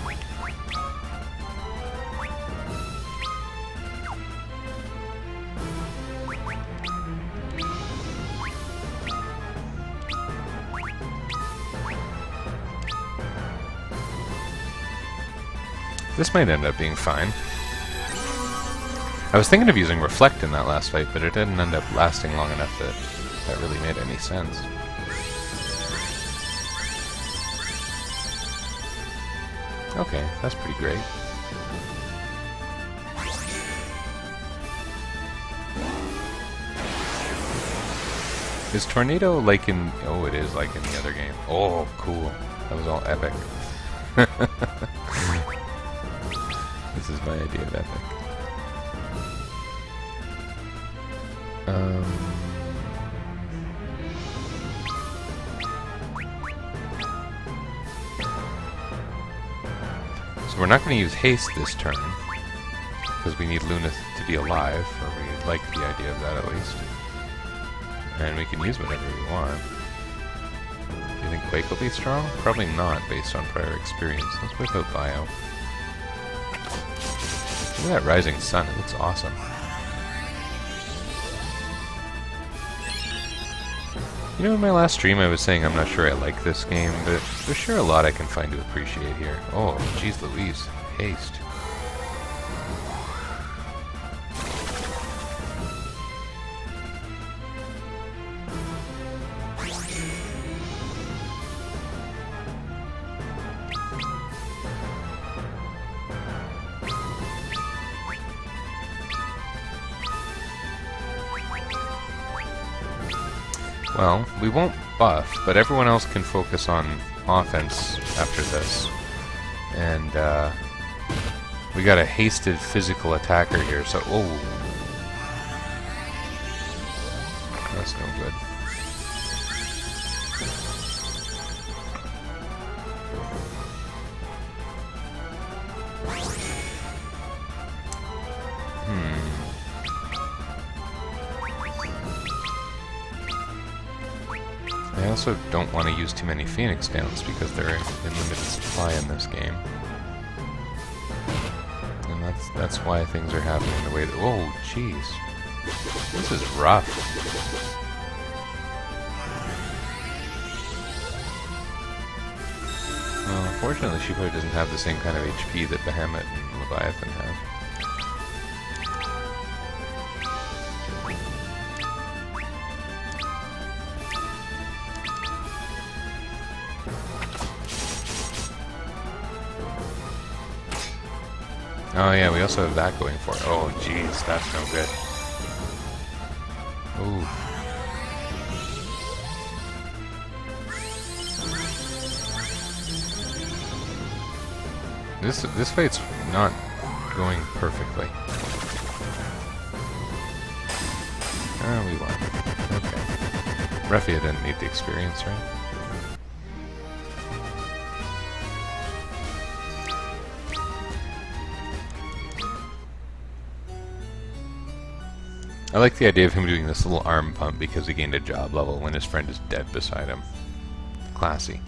This might end up being fine. I was thinking of using Reflect in that last fight, but it didn't end up lasting long enough that really made any sense. Okay, that's pretty great. Is Tornado like in... Oh, it is like in the other game. Oh, cool. That was all epic. This is my idea of epic. So we're not going to use haste this turn, because we need Lunith to be alive, or we like the idea of that at least. And we can use whatever we want. Do you think Quake will be strong? Probably not, based on prior experience. Let's whip out Bio. Look at that Rising Sun, it looks awesome. You know, in my last stream I was saying I'm not sure I like this game, but there's sure a lot I can find to appreciate here. Oh, jeez Louise. Haste. Well, we won't buff, but everyone else can focus on offense after this. And, we got a hasted physical attacker here, so... Oh! That's no good. I also don't want to use too many Phoenix Downs because they're in limited supply in this game. And that's why things are happening the way that... Oh, jeez. This is rough. Well, unfortunately, she probably doesn't have the same kind of HP that Bahamut and Leviathan have. Oh yeah, we also have that going for it. Oh jeez, that's no good. Ooh. This fight's not going perfectly. Oh, we won. Okay. Refia didn't need the experience, right? I like the idea of him doing this little arm pump because he gained a job level when his friend is dead beside him. Classy.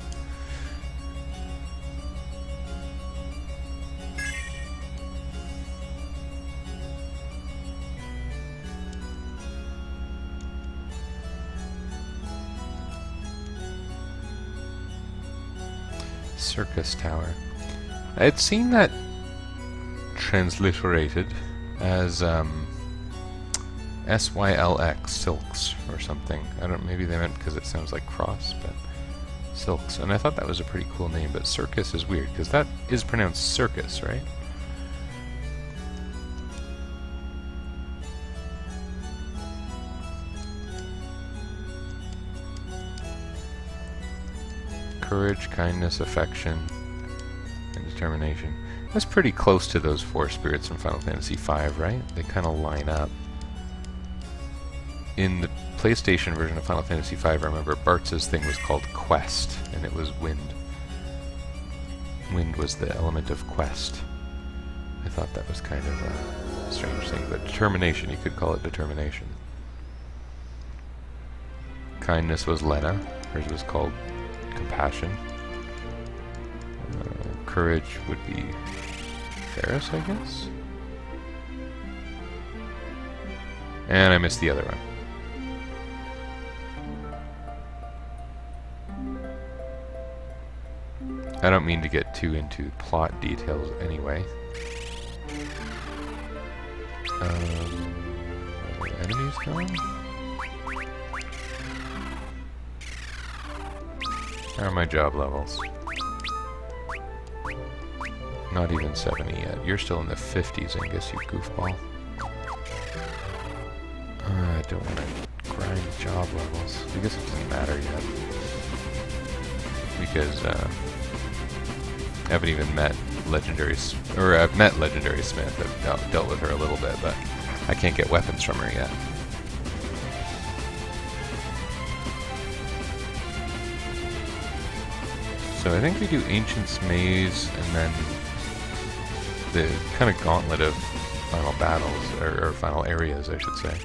Circus Tower. I had seen that transliterated as SYLX, Silks, or something. I don't. Maybe they meant because it sounds like cross, but Silks. And I thought that was a pretty cool name. But Circus is weird because that is pronounced circus, right? Courage, kindness, affection, and determination. That's pretty close to those 4 spirits from Final Fantasy V, right? They kind of line up. In the PlayStation version of Final Fantasy V, I remember Bartz's thing was called Quest, and it was wind. Wind was the element of quest. I thought that was kind of a strange thing, but determination, you could call it determination. Kindness was Lena. Hers was called Compassion. Courage would be Ferris, I guess? And I missed the other one. I don't mean to get too into plot details anyway. Are the enemies gone? How are my job levels? Not even 70 yet. You're still in the 50s, I guess, you goofball. I don't want to grind job levels. I guess it doesn't matter yet. Because, I haven't even met I've met Legendary Smith. I've dealt with her a little bit, but I can't get weapons from her yet. So I think we do Ancient's Maze, and then the kind of gauntlet of final battles, or final areas, I should say.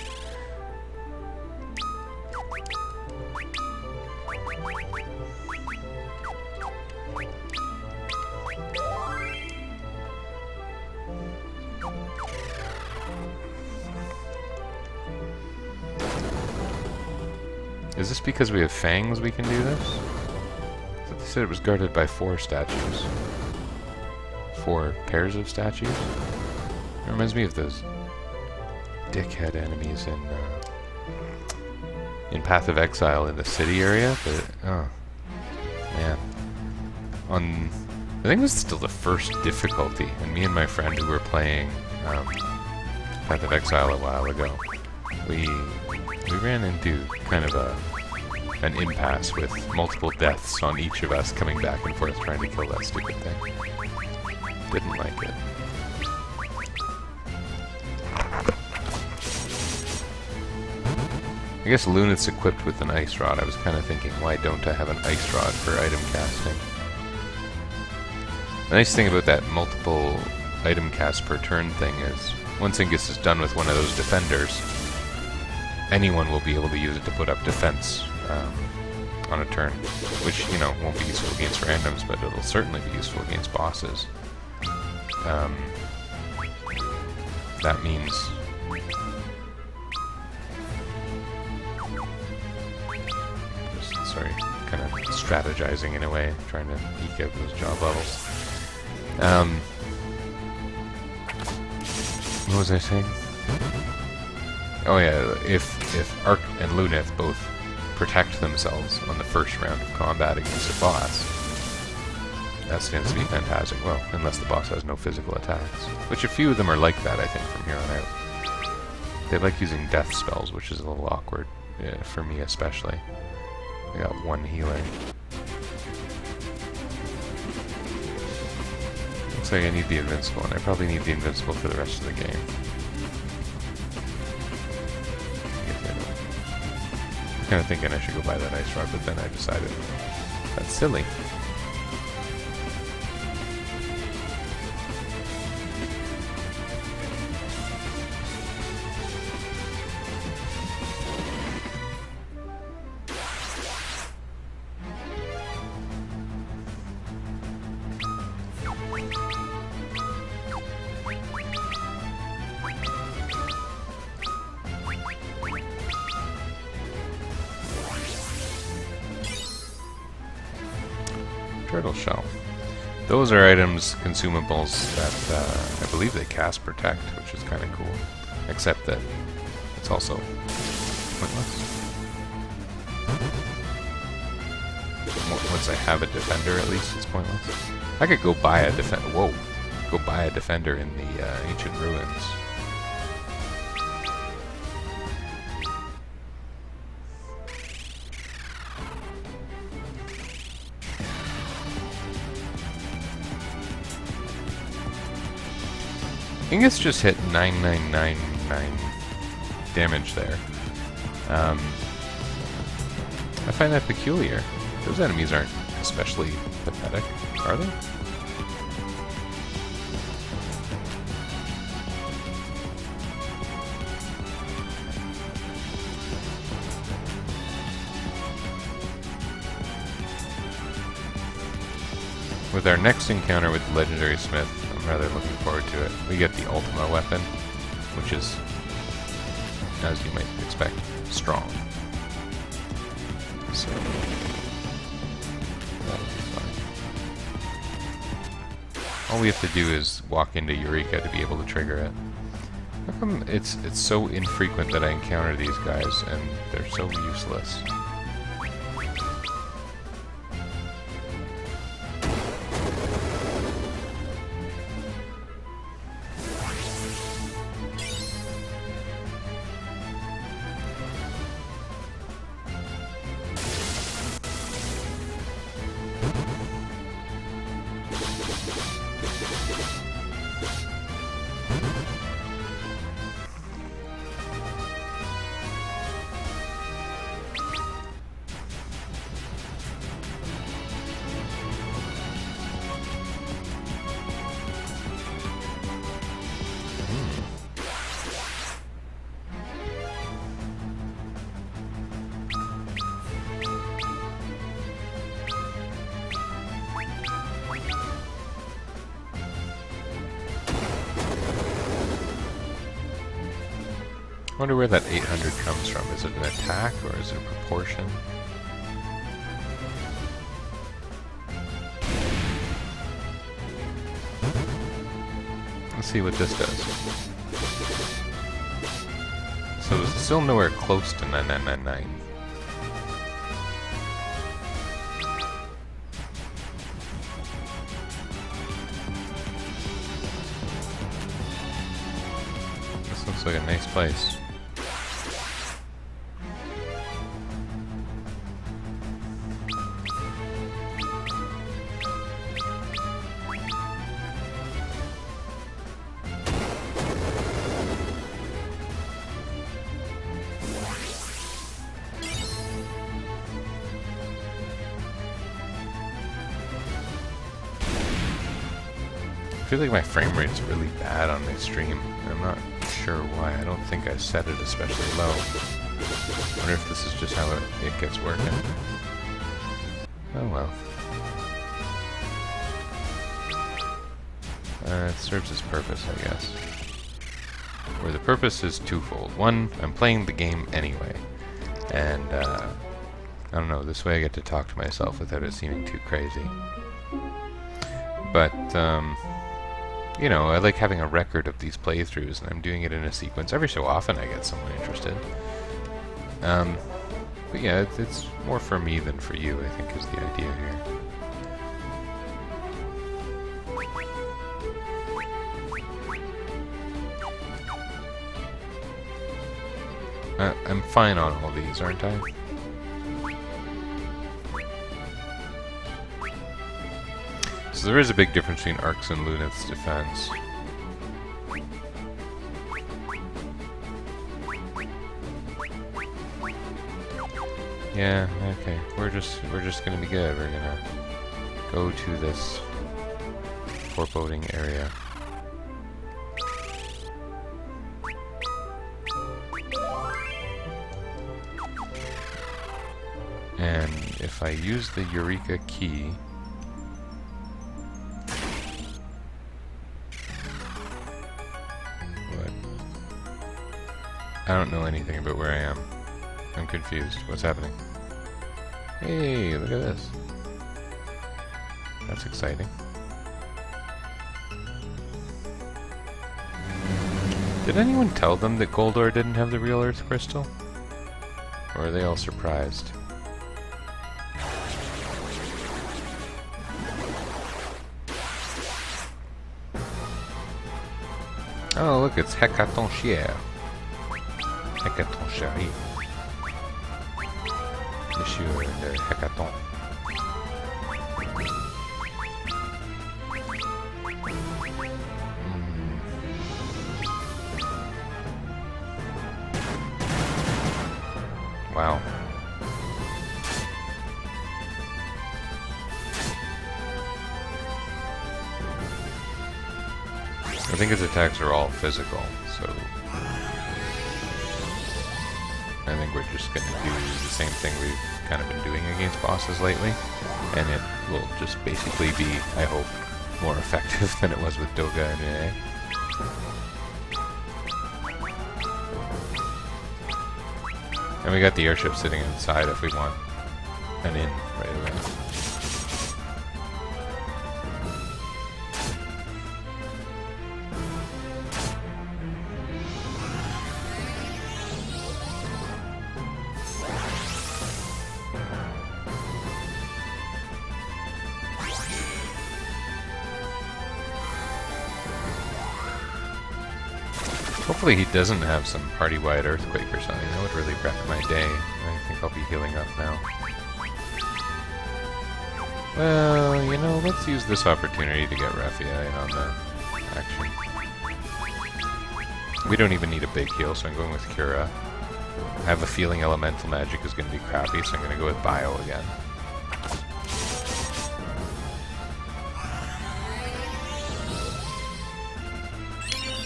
Is this because we have fangs we can do this? I thought they said it was guarded by 4 statues. 4 pairs of statues? It reminds me of those dickhead enemies in Path of Exile in the city area, but oh man. I think it was still the first difficulty, and me and my friend who were playing Path of Exile a while ago, we ran into kind of an impasse with multiple deaths on each of us coming back and forth trying to kill that stupid thing. Didn't like it. I guess Luneth's equipped with an ice rod. I was kind of thinking, why don't I have an ice rod for item casting? The nice thing about that multiple item cast per turn thing is, once Ingus is done with one of those defenders, anyone will be able to use it to put up defense on a turn, which, you know, won't be useful against randoms, but it'll certainly be useful against bosses. That means kind of strategizing in a way, trying to eke out those job levels. What was I saying? Oh yeah, if Ark and Luneth both protect themselves on the first round of combat against a boss, that stands to be fantastic. Well, unless the boss has no physical attacks, which a few of them are like that, I think, from here on out. They like using death spells, which is a little awkward, for me especially. I got 1 healer. Looks like I need the Invincible, and I probably need the Invincible for the rest of the game. I was kind of thinking I should go buy that ice rod, but then I decided that's silly. Turtle shell. Those are items, consumables, that I believe they cast Protect, which is kind of cool. Except that it's also pointless. Once I have a defender, at least it's pointless. I could go buy a defender. Whoa! Go buy a defender in the ancient ruins. Ingus just hit 9999 damage there. I find that peculiar. Those enemies aren't especially pathetic, are they? With our next encounter with the Legendary Smith, I'm rather looking forward to it. We get the Ultima weapon, which is, as you might expect, strong. So, that'll be fun. All we have to do is walk into Eureka to be able to trigger it. How come it's so infrequent that I encounter these guys and they're so useless? I wonder where that 800 comes from. Is it an attack or is it a proportion? Let's see what this does. So it's still nowhere close to 9999. This looks like a nice place. I feel like my frame rate's really bad on my stream. I'm not sure why. I don't think I set it especially low. I wonder if this is just how it gets working. Oh well. It serves its purpose, I guess. Where the purpose is twofold. One, I'm playing the game anyway. And, I don't know, this way I get to talk to myself without it seeming too crazy. But, you know, I like having a record of these playthroughs, and I'm doing it in a sequence. Every so often I get someone interested. But yeah, it's more for me than for you, I think, is the idea here. I'm fine on all these, aren't I? So there is a big difference between Arcs and Luneth's defense. Yeah, okay. We're just gonna be good. We're gonna go to this foreboding area. And if I use the Eureka key, I don't know anything about where I am. I'm confused. What's happening? Hey, look at this. That's exciting. Did anyone tell them that Goldor didn't have the real Earth crystal? Or are they all surprised? Oh, look, it's Hecaton Chier. Hecaton Chéri. Monsieur le Hecaton. Wow. I think his attacks are all physical, so I think we're just going to do the same thing we've kind of been doing against bosses lately, and it will just basically be, I hope, more effective than it was with Doga and Rie. And we got the airship sitting inside if we want an in right away. Hopefully he doesn't have some party-wide earthquake or something. That would really wreck my day. I think I'll be healing up now. Well, you know, let's use this opportunity to get Raphia in on the action. We don't even need a big heal, so I'm going with Cura. I have a feeling Elemental Magic is going to be crappy, so I'm going to go with Bio again.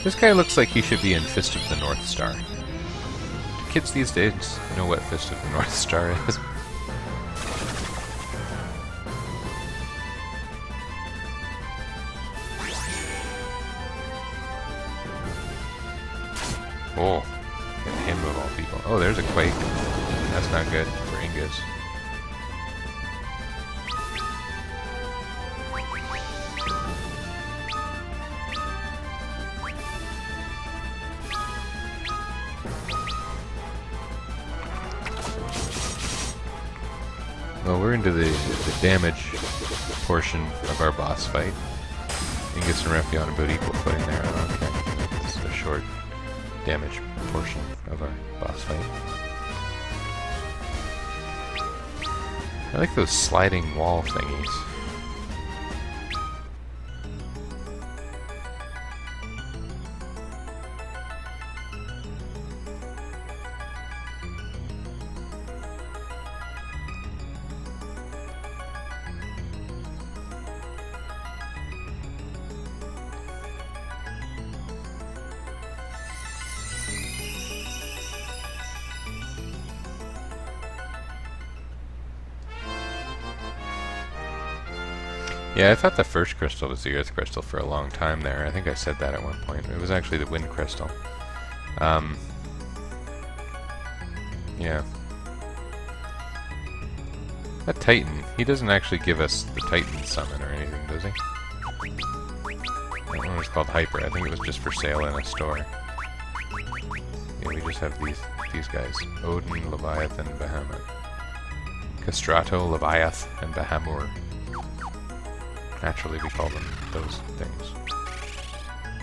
This guy looks like he should be in Fist of the North Star. Do kids these days know what Fist of the North Star is? Oh, him of all people. Oh, there's a Quake. That's not good for Ingus. Well, we're into the damage portion of our boss fight. Ingus and Raphia on about equal footing there. Okay, this is a short damage portion of our boss fight. I like those sliding wall thingies. Yeah, I thought the first crystal was the Earth Crystal for a long time there. I think I said that at one point. It was actually the Wind Crystal. Yeah. That Titan, he doesn't actually give us the Titan summon or anything, does he? That one was called Hyper. I think it was just for sale in a store. Yeah, we just have these guys. Odin, Leviathan, Bahamut. Castrato, Leviath, and Bahamur. Naturally, we call them those things.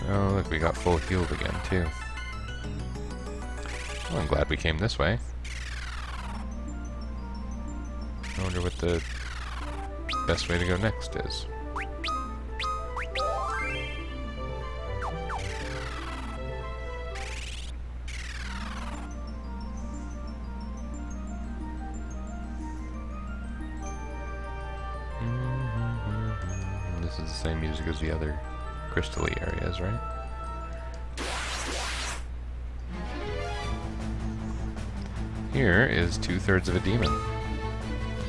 Oh, look, we got full healed again, too. Well, I'm glad we came this way. I wonder what the best way to go next is. This is the same music as the other crystal-y areas, right? Here is 2/3 of a demon.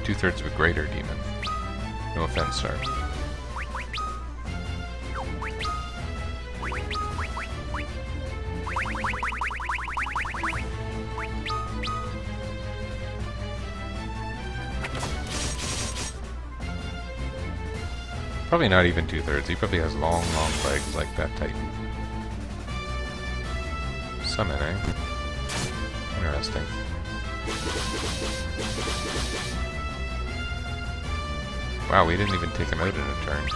2/3 of a greater demon. No offense, sir. Probably not even 2/3. He probably has long, long legs like that Titan. summon, eh? Interesting. Wow, we didn't even take him out in a turn.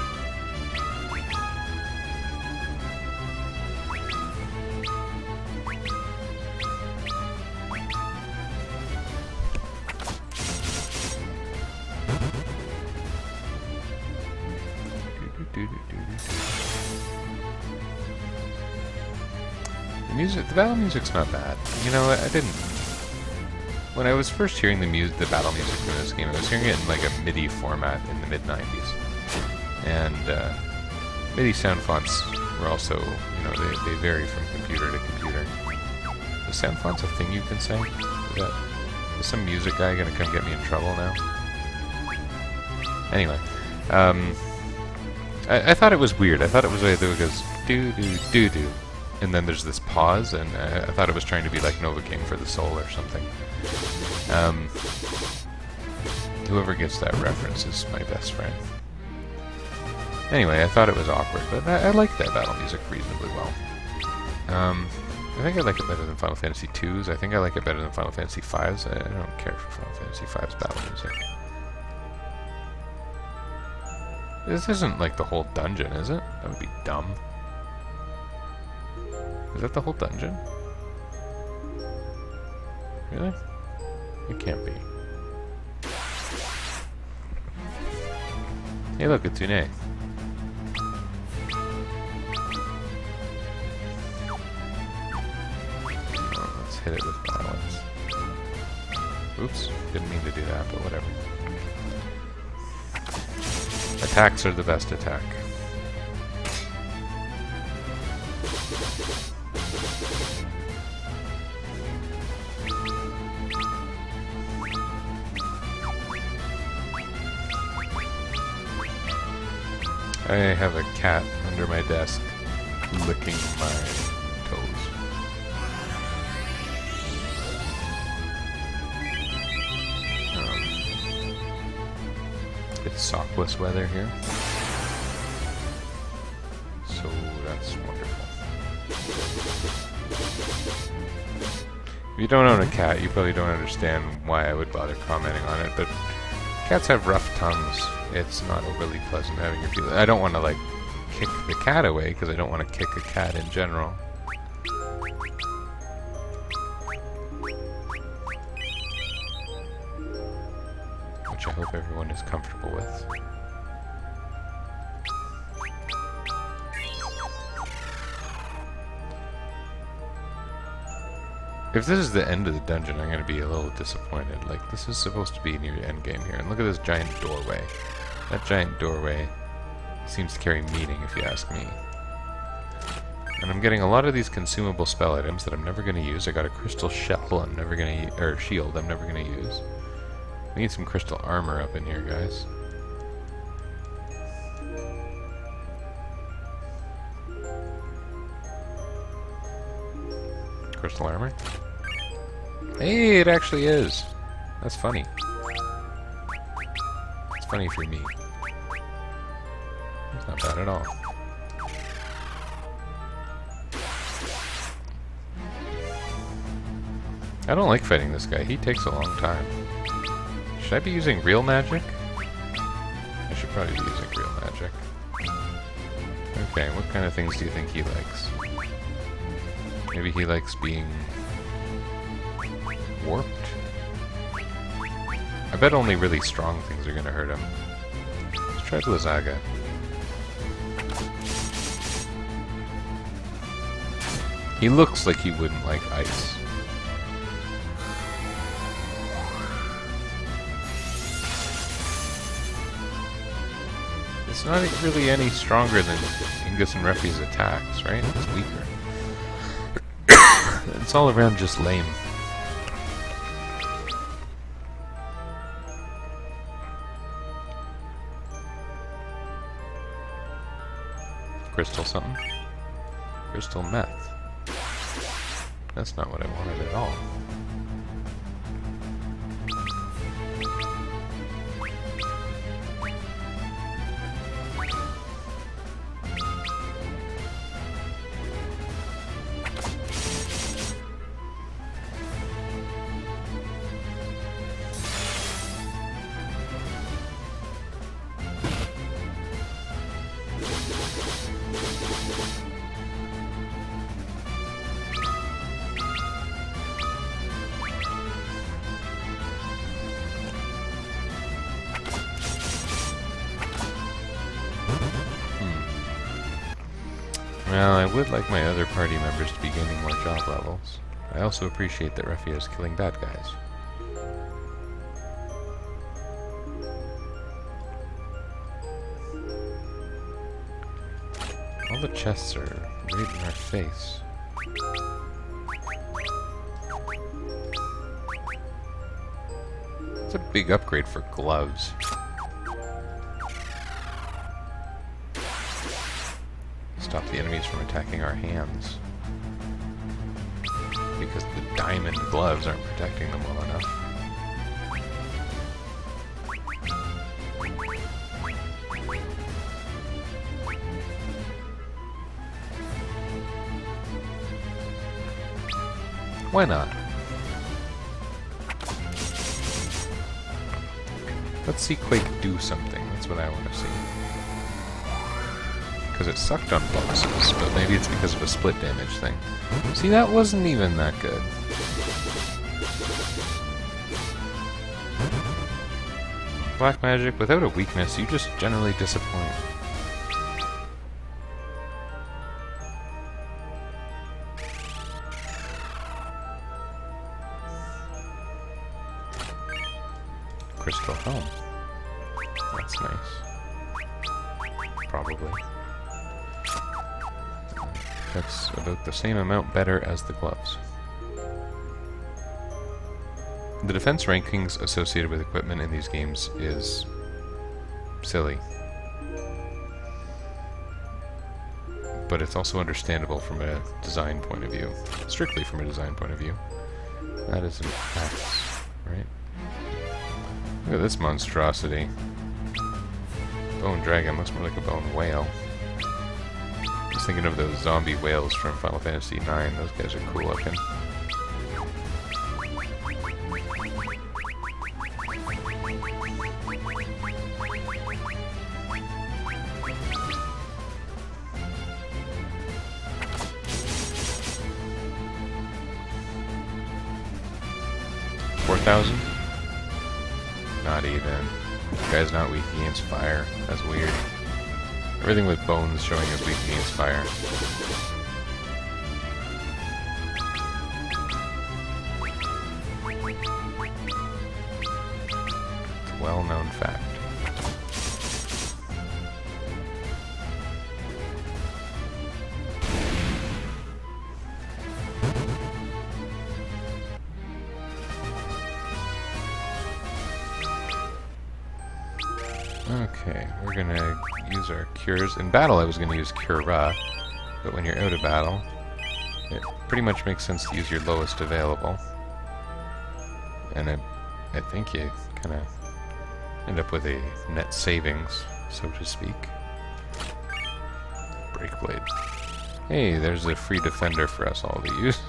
The battle music's not bad. You know, I didn't... When I was first hearing the battle music from this game, I was hearing it in like a MIDI format in the mid-90s. And MIDI sound fonts were also, you know, they vary from computer to computer. The sound font's a thing you can say? Is some music guy gonna come get me in trouble now? Anyway, I thought it was weird. I thought it was the way it goes do-do-do-do. And then there's this pause, and I thought it was trying to be like Novocaine for the Soul or something. Whoever gets that reference is my best friend. Anyway, I thought it was awkward, but I like that battle music reasonably well. I think I like it better than Final Fantasy II's. I think I like it better than Final Fantasy V's. I don't care for Final Fantasy V's battle music. This isn't like the whole dungeon, is it? That would be dumb. Is that the whole dungeon? Really? It can't be. Hey look, it's Une. Oh, let's hit it with violence. Oops, didn't mean to do that, but whatever. Attacks are the best attack. I have a cat under my desk licking my toes. It's sockless weather here, so that's wonderful. If you don't own a cat, you probably don't understand why I would bother commenting on it, but cats have rough tongues. It's not overly pleasant having your feelings. I don't want to, like, kick the cat away, because I don't want to kick a cat in general. Which I hope everyone is comfortable with. If this is the end of the dungeon, I'm going to be a little disappointed. Like, this is supposed to be near the end game here. And look at this giant doorway. That giant doorway seems to carry meaning, if you ask me. And I'm getting a lot of these consumable spell items that I'm never going to use. I got a crystal shell I'm never going to or shield I'm never going to use. We need some crystal armor up in here, guys. Crystal armor? Hey, it actually is. That's funny. It's funny for me. It's not bad at all. I don't like fighting this guy. He takes a long time. Should I be using real magic? I should probably be using real magic. Okay, what kind of things do you think he likes? Maybe he likes being warped? I bet only really strong things are gonna hurt him. Let's try Blizzaga. He looks like he wouldn't like ice. It's not really any stronger than Ingus and Refi's attacks, right? It's weaker. It's all around just lame. Crystal something? Crystal meth. That's not what I wanted at all. Well, I would like my other party members to be gaining more job levels. I also appreciate that Refia is killing bad guys. All the chests are right in our face. It's a big upgrade for gloves. Stop the enemies from attacking our hands. Because the diamond gloves aren't protecting them well enough. Why not? Let's see Quake do something. That's what I want to see. Because it sucked on boxes, but maybe it's because of a split damage thing. See, that wasn't even that good. Black magic, without a weakness, you just generally disappoint. Crystal helm. That's nice. Probably. That's about the same amount better as the gloves. The defense rankings associated with equipment in these games is silly. But it's also understandable from a design point of view. Strictly from a design point of view. That is an axe, right? Look at this monstrosity. Bone dragon looks more like a bone whale. Just thinking of those zombie whales from Final Fantasy IX. Those guys are cool looking. $4,000? Not even. This guy's not weak against fire. That's weird. Everything with bones showing is weak against fire. It's a well-known fact. Okay, we're gonna use our cures. In battle I was gonna use Cura, but when you're out of battle, it pretty much makes sense to use your lowest available. And I think you kinda end up with a net savings, so to speak. Breakblade. Hey, there's a free defender for us all to use.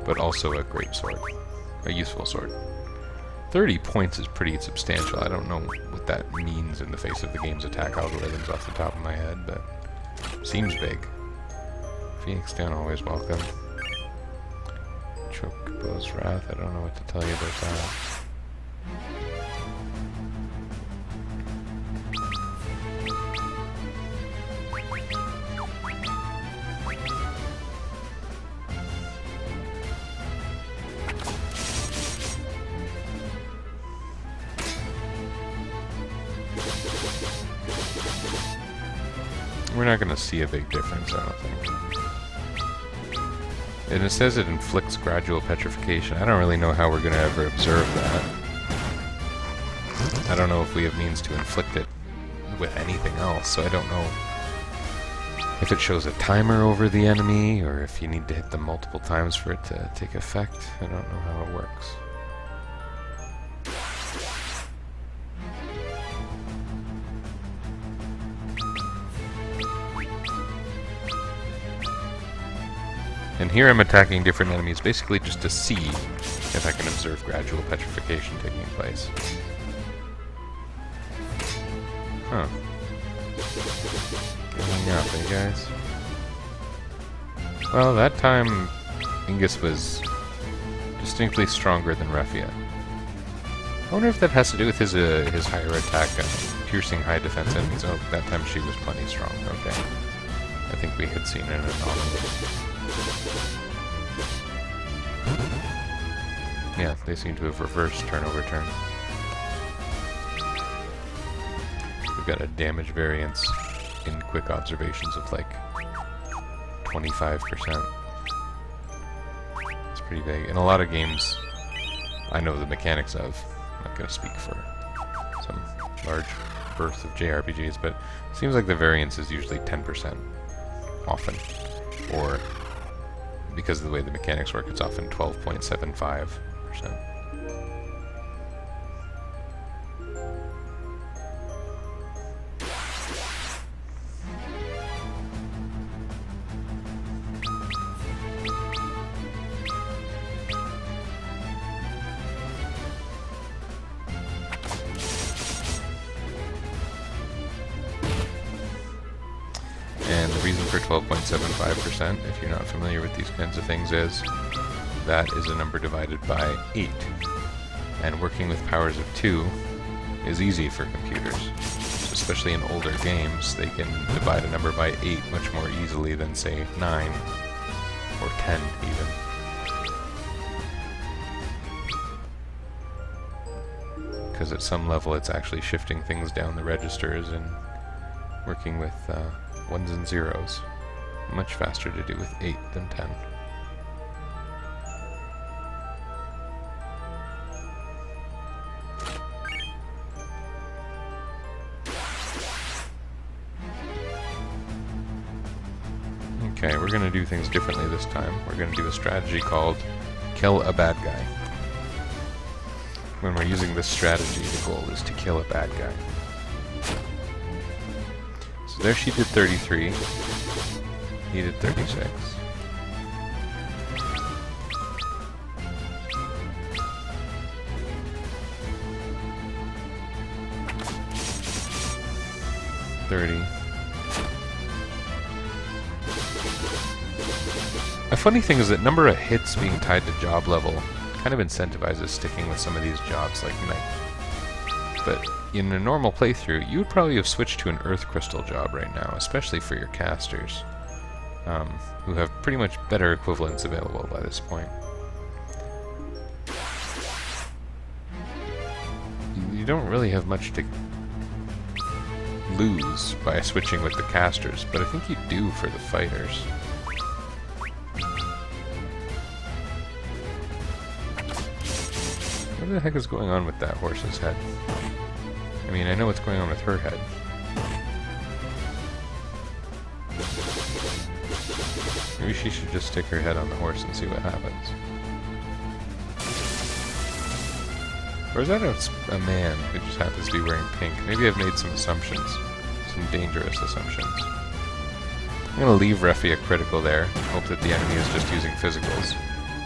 But also a great sword. A useful sword. 30 points is pretty substantial. I don't know what that means in the face of the game's attack algorithms off the top of my head, but seems big. Phoenix down, always welcome. Chocobo's Wrath, I don't know what to tell you about that. We're not going to see a big difference, I don't think. And it says it inflicts gradual petrification. I don't really know how we're going to ever observe that. I don't know if we have means to inflict it with anything else, so I don't know if it shows a timer over the enemy, or if you need to hit them multiple times for it to take effect. I don't know how it works. And here I'm attacking different enemies, basically just to see if I can observe gradual petrification taking place. Huh. Getting up, eh, guys? Well, that time Ingus was distinctly stronger than Refia. I wonder if that has to do with his higher attack and piercing high defense enemies. Oh, that time she was plenty strong. Okay. I think we had seen an anomaly. Yeah, they seem to have reversed turnover turn. We've got a damage variance in quick observations of like 25%. It's pretty big. In a lot of games, I know the mechanics of. I'm not going to speak for some large birth of JRPGs, but it seems like the variance is usually 10% often. Or, because of the way the mechanics work, it's often 12.75%. And the reason for 12.75%, if you're not familiar with these kinds of things, is that is a number divided by 8. And working with powers of 2 is easy for computers. Especially in older games, they can divide a number by 8 much more easily than, say, 9 or 10 even. Because at some level it's actually shifting things down the registers and working with ones and zeros. Much faster to do with 8 than 10. Okay, we're going to do things differently this time. We're going to do a strategy called Kill a Bad Guy. When we're using this strategy, the goal is to kill a bad guy. So there she did 33. He did 36. A funny thing is that number of hits being tied to job level kind of incentivizes sticking with some of these jobs like Knight. But in a normal playthrough, you would probably have switched to an Earth Crystal job right now, especially for your casters, who have pretty much better equivalents available by this point. You don't really have much to lose by switching with the casters, but I think you do for the fighters. What the heck is going on with that horse's head? I mean, I know what's going on with her head. Maybe she should just stick her head on the horse and see what happens. Or is that a man who just happens to be wearing pink? Maybe I've made some assumptions. Some dangerous assumptions. I'm going to leave Rephia critical there, and hope that the enemy is just using physicals,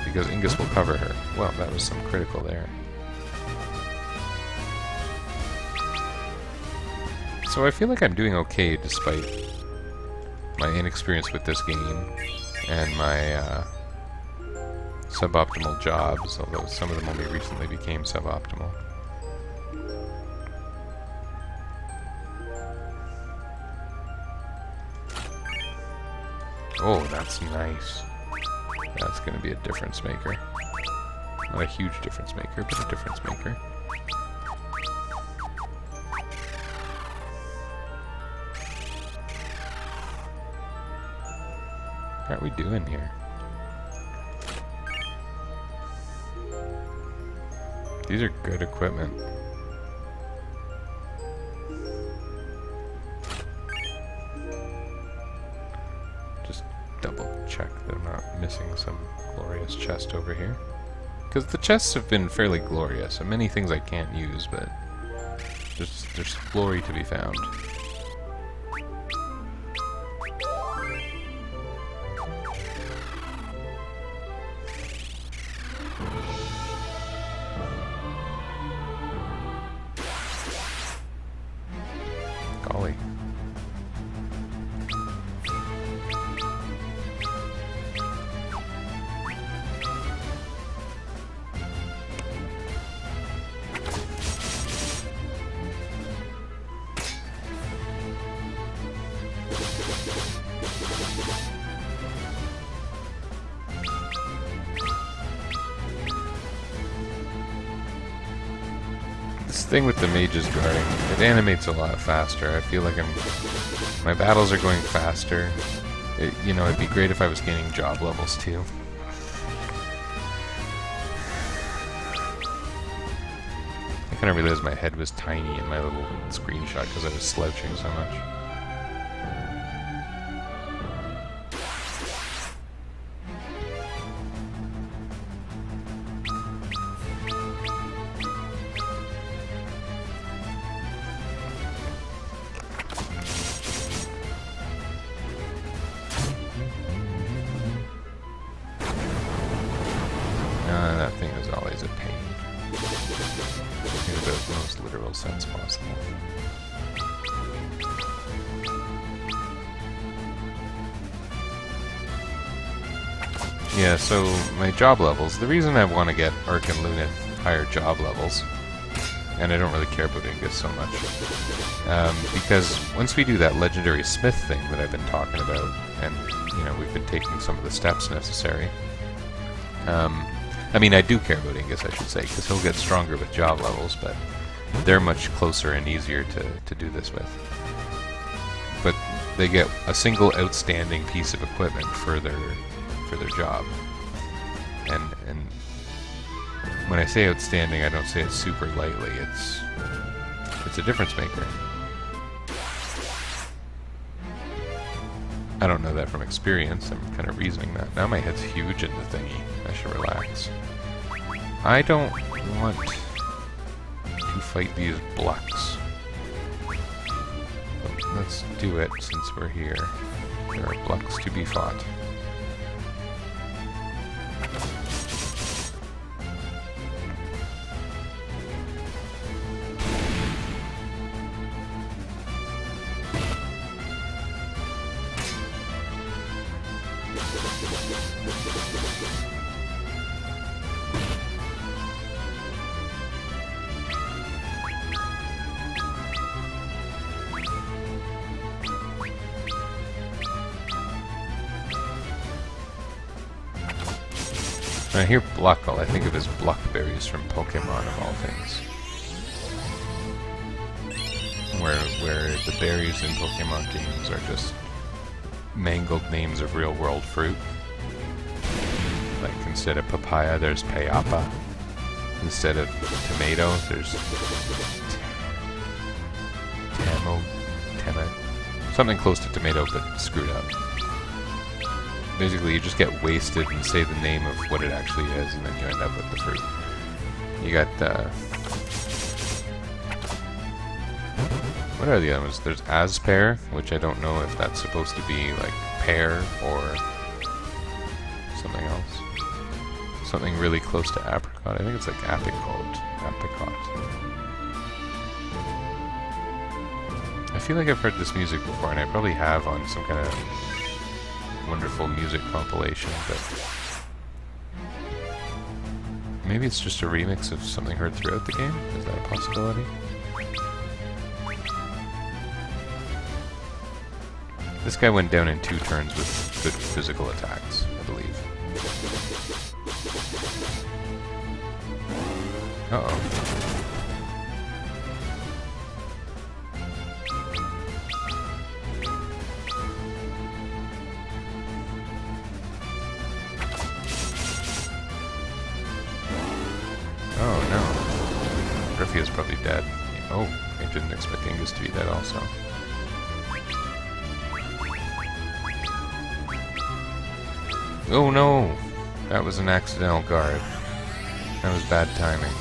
because Ingus will cover her. Well, that was some critical there. So I feel like I'm doing okay despite my inexperience with this game and my suboptimal jobs, although some of them only recently became suboptimal. Oh, that's nice. That's going to be a difference maker. Not a huge difference maker, but a difference maker. What are we doing here? These are good equipment. Just double check that I'm not missing some glorious chest over here. Because the chests have been fairly glorious, and many things I can't use, but there's glory to be found. Golly. This thing with the mage's guarding, it animates a lot faster. I feel like my battles are going faster. You know, it'd be great if I was gaining job levels too. I kind of realized my head was tiny in my little screenshot because I was slouching so much. That thing is always a pain. In the most literal sense possible. Yeah, so my job levels, the reason I want to get Ark and Lunith higher job levels, and I don't really care about Ingus so much, because once we do that legendary smith thing that I've been talking about, and, you know, we've been taking some of the steps necessary, I mean, I do care about Ingus, I should say, because he'll get stronger with job levels, but they're much closer and easier to do this with. But they get a single outstanding piece of equipment for their job. And when I say outstanding, I don't say it super lightly. It's a difference maker. I don't know that from experience. I'm kind of reasoning that. Now my head's huge in the thingy. I should relax. I don't want to fight these blocks. But let's do it since we're here. There are blocks to be fought. When I hear Bluckle, I think of his Bluckberries from Pokemon of all things. Where the berries in Pokemon games are just mangled names of real-world fruit. Like, instead of papaya, there's payapa. Instead of tomato, there's something close to tomato, but screwed up. Basically, you just get wasted and say the name of what it actually is, and then you end up with the fruit. You got, what are the other ones? There's Aspear, which I don't know if that's supposed to be, like, pear or something else. Something really close to apricot. I think it's like apricot. I feel like I've heard this music before, and I probably have on some kind of wonderful music compilation, but maybe it's just a remix of something heard throughout the game? Is that a possibility? This guy went down in 2 turns with good physical attacks, I believe. Uh-oh. Oh no. Griffia's probably dead. Oh, I didn't expect Ingus to be dead also. Oh no! That was an accidental guard. That was bad timing.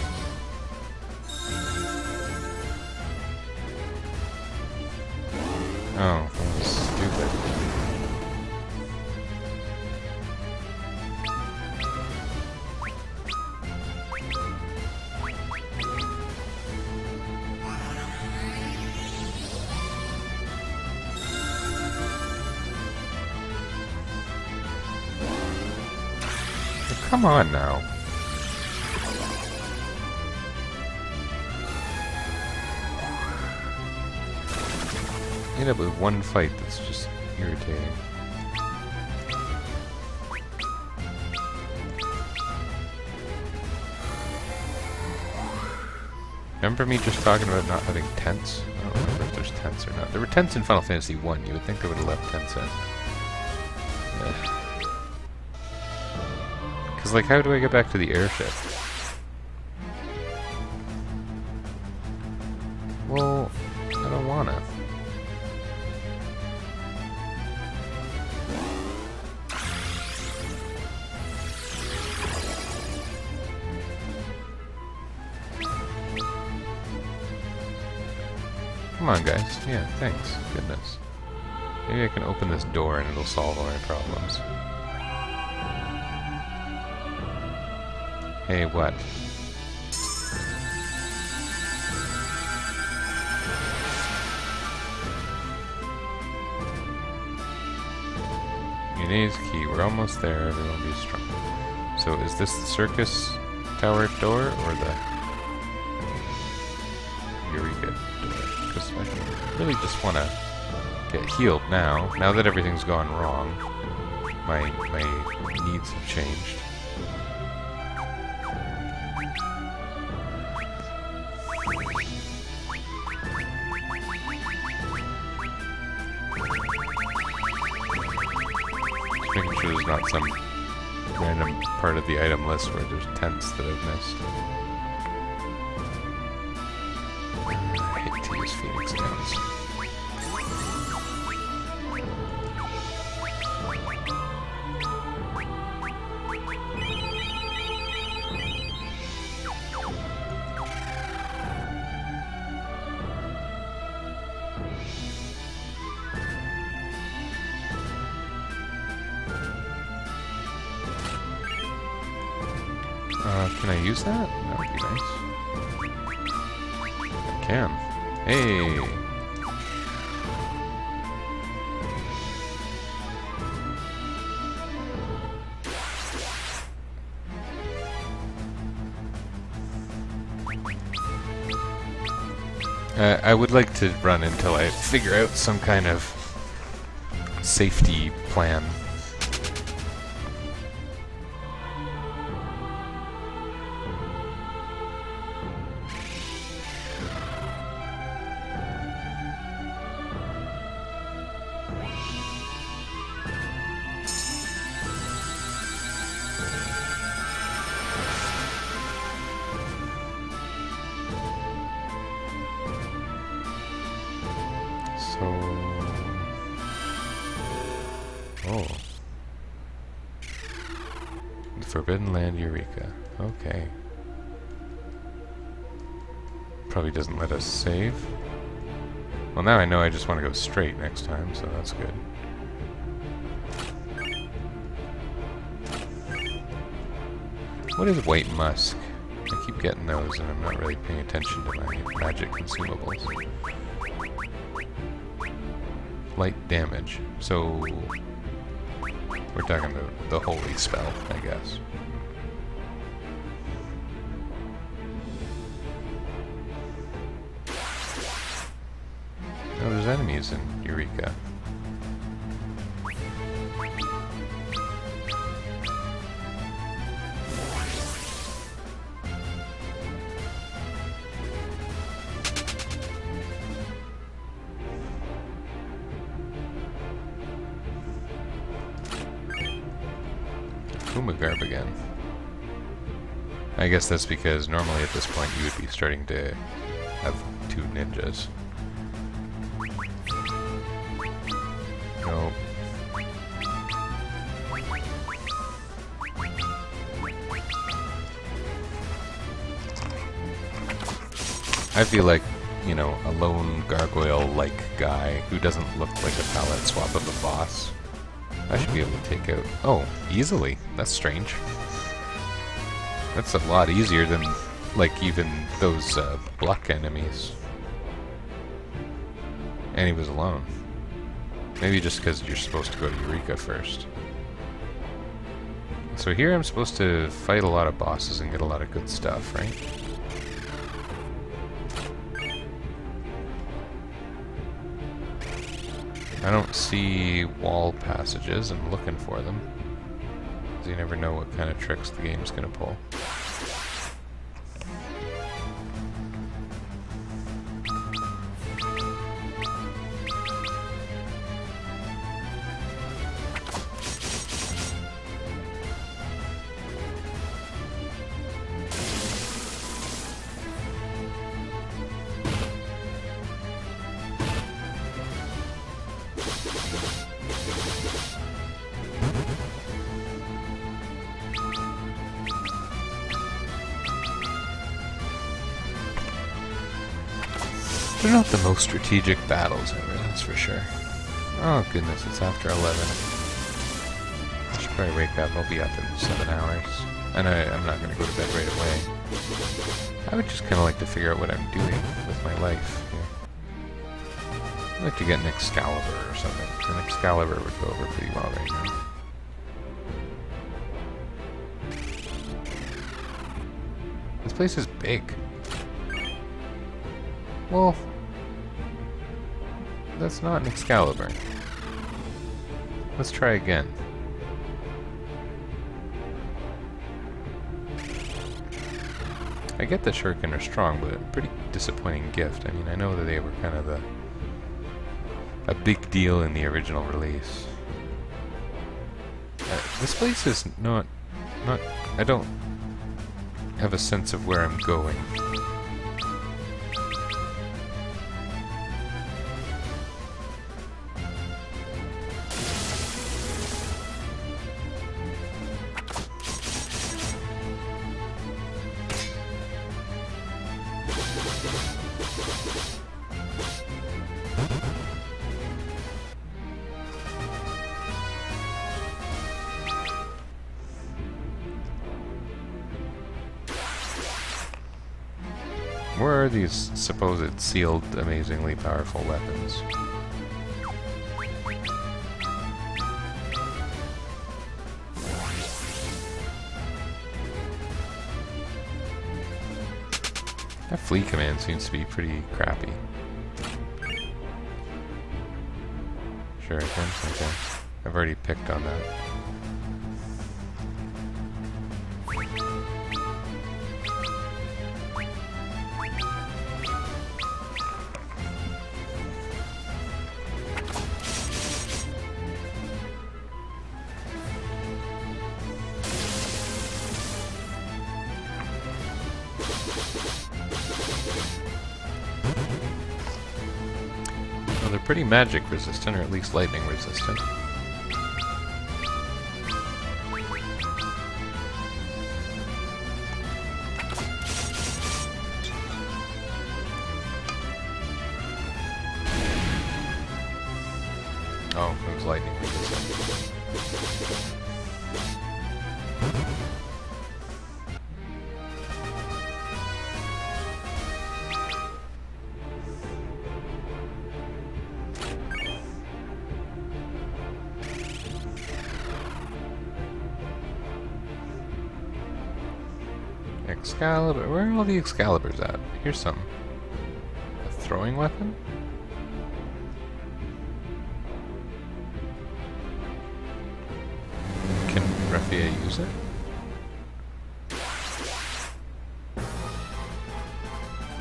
Oh, that was stupid. Come on now. You end up with one fight that's just irritating. Remember me just talking about not having tents? I don't remember if there's tents or not. There were tents in Final Fantasy 1. You would think they would have left tents in. Because, like, how do I get back to the airship? Well, I don't wanna. Come on, guys. Yeah, thanks. Goodness. Maybe I can open this door and it'll solve all my problems. Hey, what? Yune's key. We're almost there. Everyone be strong. So, is this the circus tower door or the Eureka door? Because I really just want to get healed now. Now that everything's gone wrong, my needs have changed. Just making sure there's not some random part of the item list where there's tents that I've missed. I hate to use Phoenix Downs. Can I use that? That would be nice. I can. Hey! I would like to run until I figure out some kind of safety plan. Oh. The Forbidden Land Eureka. Okay. Probably doesn't let us save. Well, now I know I just want to go straight next time, so that's good. What is White Musk? I keep getting those and I'm not really paying attention to my magic consumables. Light damage. So we're talking about the holy spell, I guess. Oh, there's enemies in Eureka. Kumagarb again. I guess that's because normally at this point you would be starting to have two ninjas. No. I feel like, you know, a lone gargoyle-like guy who doesn't look like a palette swap of a boss, I should be able to take out. Oh, easily. That's strange. That's a lot easier than, like, even those Bluck enemies. And he was alone. Maybe just because you're supposed to go to Eureka first. So here I'm supposed to fight a lot of bosses and get a lot of good stuff, right? I don't see wall passages. I'm looking for them. Because you never know what kind of tricks the game's gonna pull. They're not the most strategic battles ever, that's for sure. Oh goodness, it's after 11. I should probably wake up. I'll be up in 7 hours. And I'm not going to go to bed right away. I would just kind of like to figure out what I'm doing with my life here. I'd like to get an Excalibur or something. An Excalibur would go over pretty well right now. This place is big. Well, that's not an Excalibur. Let's try again. I get that Shuriken are strong, but a pretty disappointing gift. I mean, I know that they were kind of a big deal in the original release. This place is not... I don't have a sense of where I'm going. Where are these supposed sealed, amazingly powerful weapons? That flee command seems to be pretty crappy. Sure, I can. Okay. I've already picked on that. They're pretty magic resistant, or at least lightning resistant. Oh, it was lightning resistant. Excalibur. Where are all the Excaliburs at? Here's some. A throwing weapon? Can Raphia use it?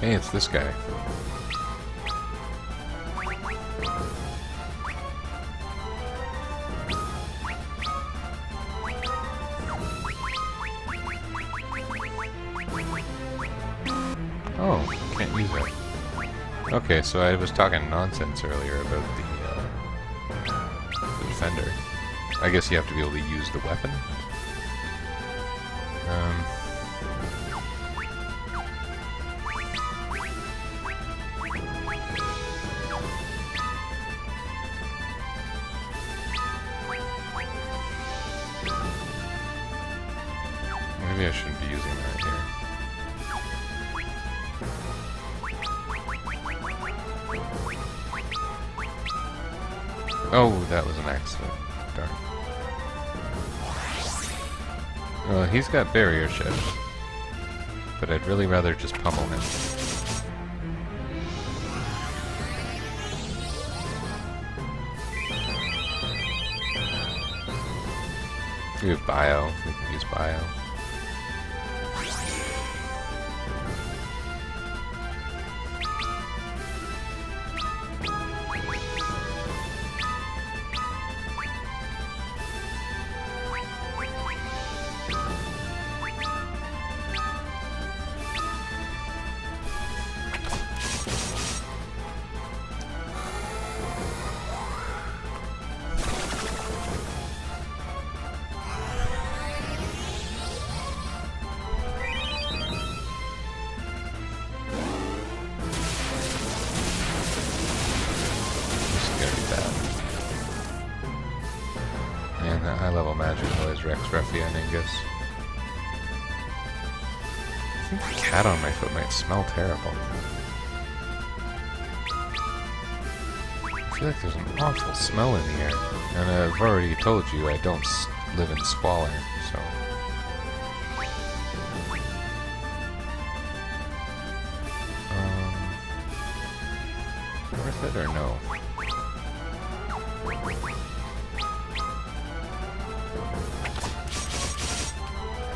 Hey, it's this guy. Oh, can't use it. Okay, so I was talking nonsense earlier about the defender. I guess you have to be able to use the weapon. Maybe I shouldn't be using that here. Oh, that was an accident. Darn. Well, he's got barrier shift, but I'd really rather just pummel him. We have bio. We can use bio. scruffy on Ingus. I think the cat on my foot might smell terrible. I feel like there's an awful smell in the air. And I've already told you I don't live in squalor, so... Worth it or no?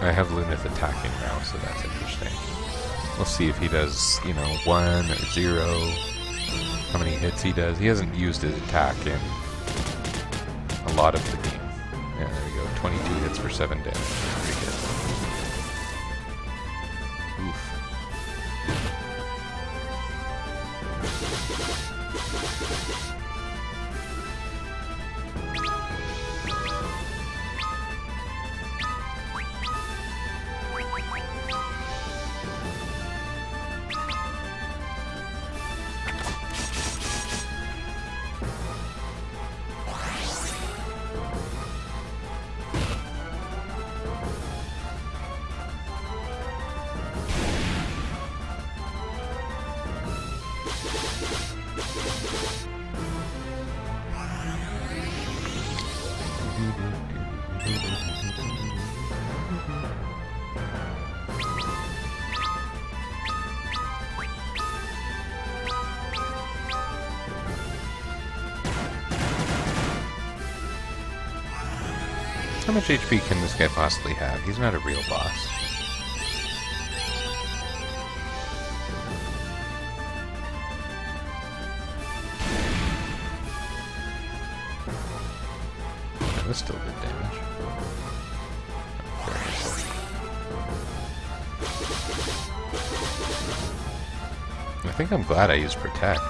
I have Lunith attacking now, so that's interesting. We'll see if he does, you know, 1 or 0. How many hits he does. He hasn't used his attack in a lot of the game. Yeah, there we go. 22 hits for 7 damage. Pretty good. Oof. How much HP can this guy possibly have? He's not a real boss. That was still good damage. I think I'm glad I used Protect.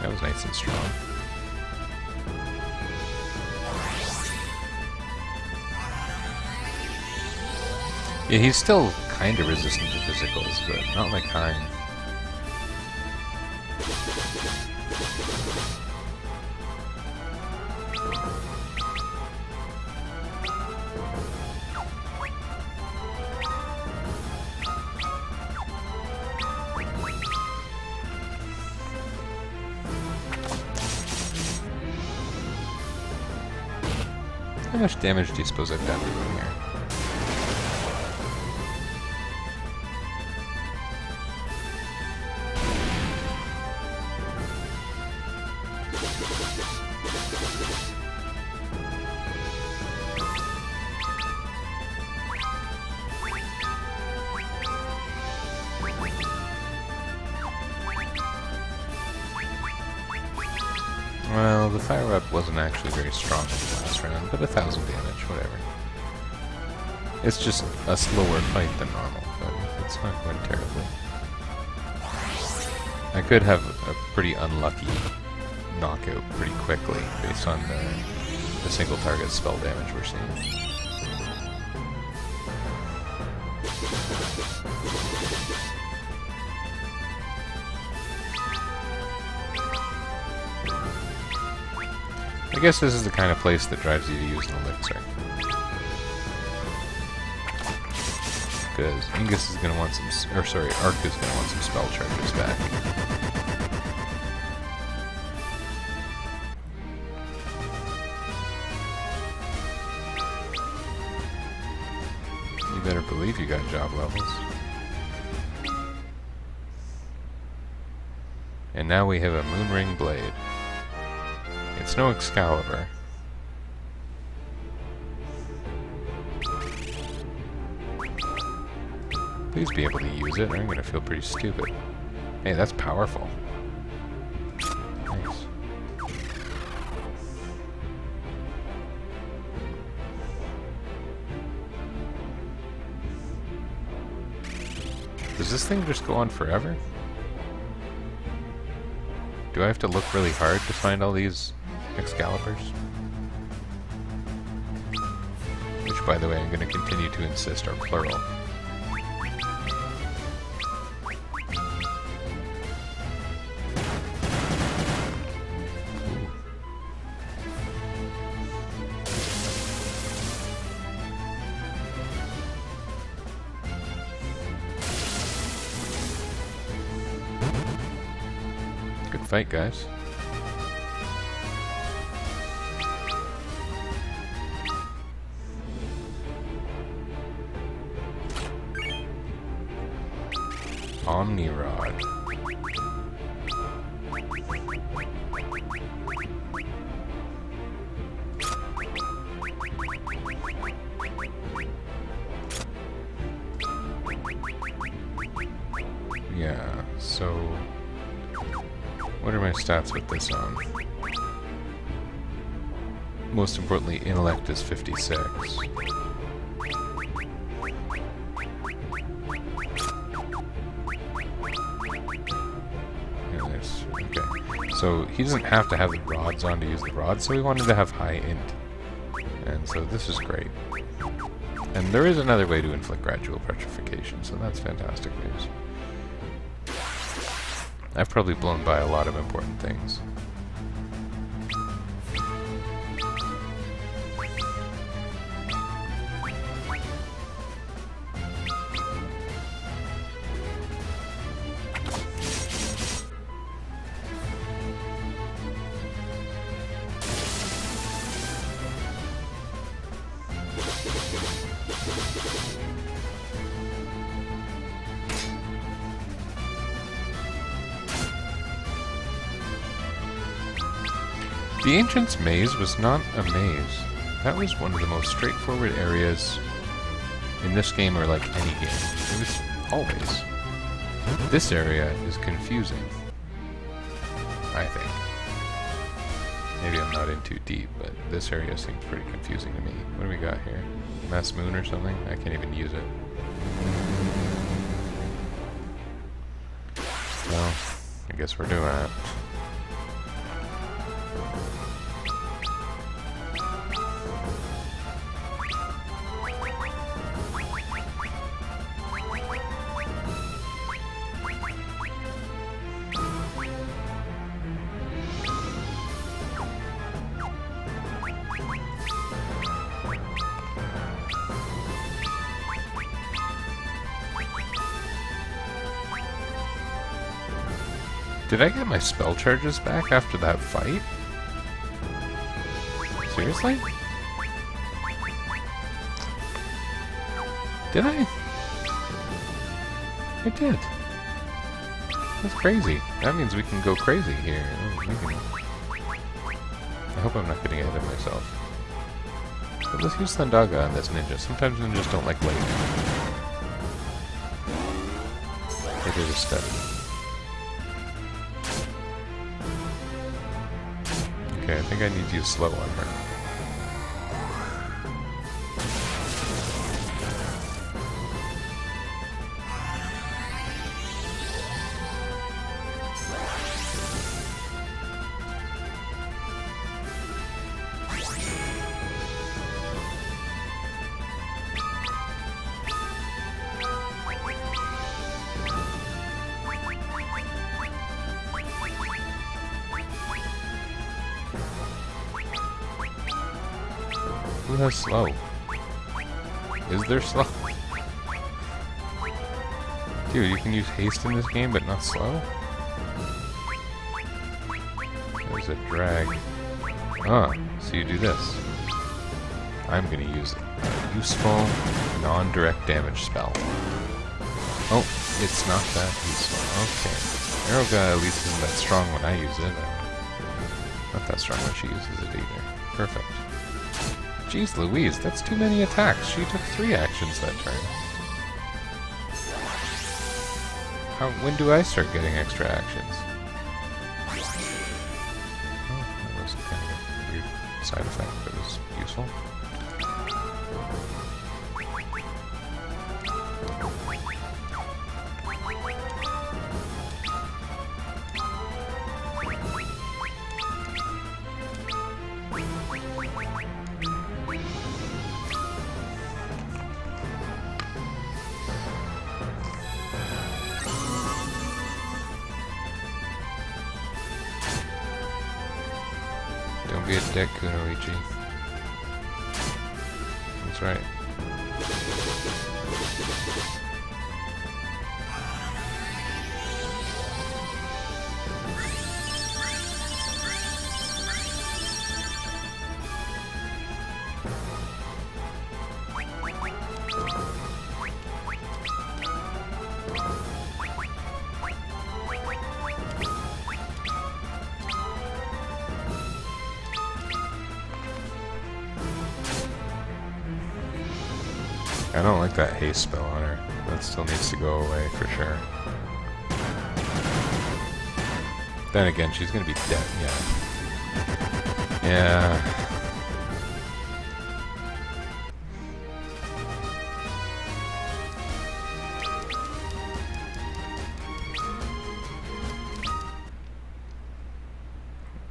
That was nice and strong. Yeah, he's still kind of resistant to physicals, but not like Hein. How much damage do you suppose I've done to him here? Well, the fire up wasn't actually very strong in the last round, but 1,000 damage, whatever. It's just a slower fight than normal, but it's not going terribly. I could have a pretty unlucky knockout pretty quickly based on the single target spell damage we're seeing. I guess this is the kind of place that drives you to use an elixir. Because Ingus is going to want some, or sorry, Arc is going to want some spell charges back. You better believe you got job levels. And now we have a Moonring Blade. It's no Excalibur. Please be able to use it, or I'm going to feel pretty stupid. Hey, that's powerful. Nice. Does this thing just go on forever? Do I have to look really hard to find all these Excaliburs? Which, by the way, I'm going to continue to insist are plural. Good fight, guys. Omni Rod. Yeah, so what are my stats with this on? Most importantly, intellect is 56. Okay. So he doesn't have to have the rods on to use the rods, so we wanted to have high int. And so this is great. And there is another way to inflict gradual petrification, so that's fantastic news. I've probably blown by a lot of important things. The Ancient's Maze was not a maze. That was one of the most straightforward areas in this game, or like any game. It was always. This area is confusing, I think. Maybe I'm not in too deep, but this area seems pretty confusing to me. What do we got here? Mass Moon or something? I can't even use it. Well, I guess we're doing it. Did I get my spell charges back after that fight? Seriously? Did I? I did. That's crazy. That means we can go crazy here. I hope I'm not getting ahead of myself. But let's use Thundaga on this ninja. Sometimes ninjas don't like lightning. They did a study. Okay, I think I need to use slow on her. Who has slow? Is there slow? Dude, you can use haste in this game, but not slow? There's a drag. Ah, so you do this. I'm gonna use a useful, non-direct damage spell. Oh, it's not that useful. Okay. Aeroga at least isn't that strong when I use it. Not that strong when she uses it either. Perfect. Jeez Louise, that's too many attacks. She took 3 actions that turn. When do I start getting extra actions? Oh, that was kind of a weird side effect, but it was useful. be a deck Kunoichi. That's right. I don't like that haste spell on her. That still needs to go away for sure. Then again, she's gonna be dead. Yeah. Yeah.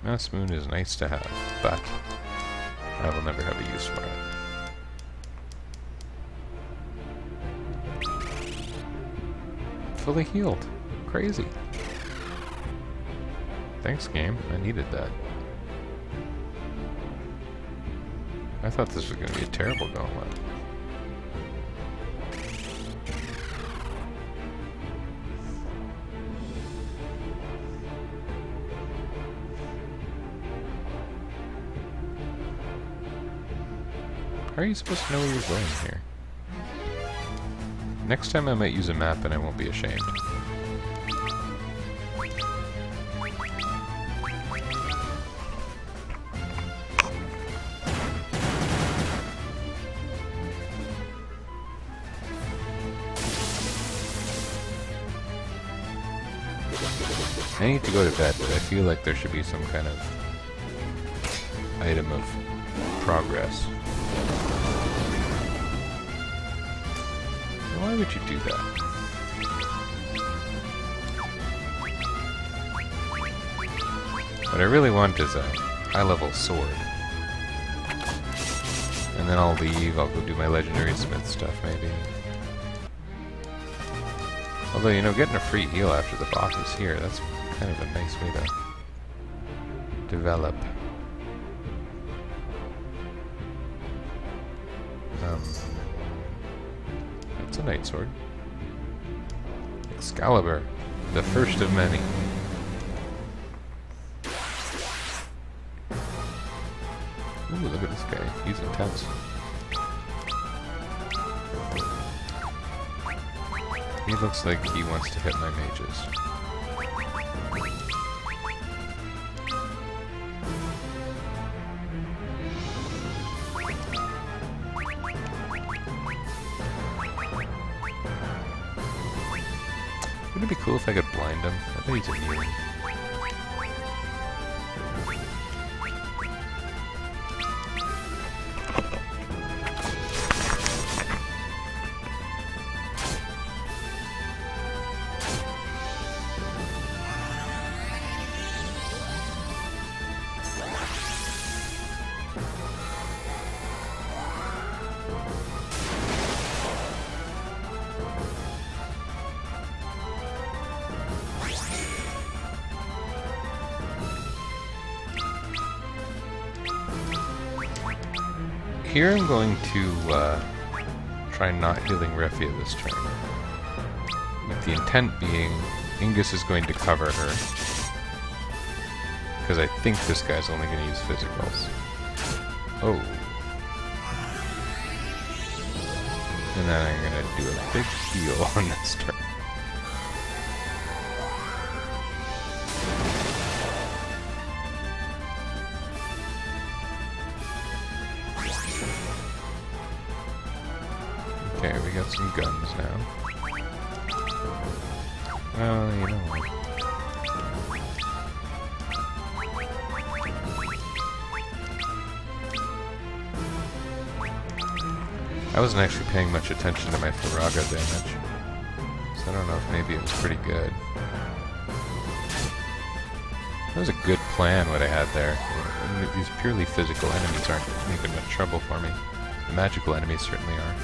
Mass Moon is nice to have, but I will never have a use for it. Fully healed. Crazy. Thanks, game. I needed that. I thought this was going to be a terrible gauntlet. How are you supposed to know where you're going here? Next time I might use a map and I won't be ashamed. I need to go to bed, but I feel like there should be some kind of item of progress. Why would you do that? What I really want is a high-level sword. And then I'll leave, I'll go do my Legendary Smith stuff, maybe. Although, you know, getting a free heal after the boss is here, that's kind of a nice way to develop. That's a Night Sword. Excalibur, the first of many. Ooh, look at this guy. He's intense. He looks like he wants to hit my mages. Wouldn't it be cool if I could blind him? I bet he's immune. Here I'm going to try not healing Refia this turn. With the intent being, Ingus is going to cover her. Because I think this guy's only going to use physicals. Oh. And then I'm going to do a big heal on this turn. Okay, we got some guns now. Well, you know what. I wasn't actually paying much attention to my Faraga damage, so I don't know if maybe it was pretty good. That was a good plan, what I had there. These purely physical enemies aren't making much trouble for me. The magical enemies certainly are.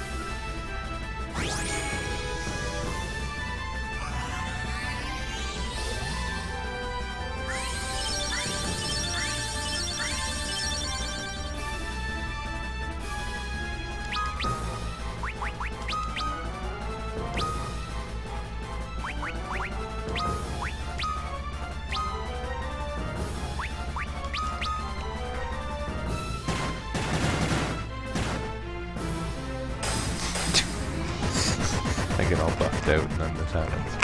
out and then this happens.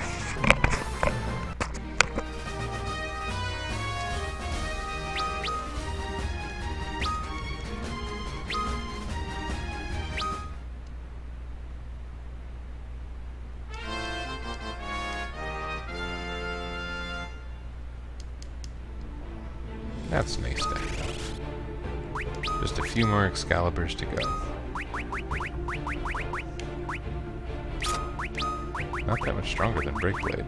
That's nice to have. Just a few more Excaliburs to go. Not that much stronger than Breakblade.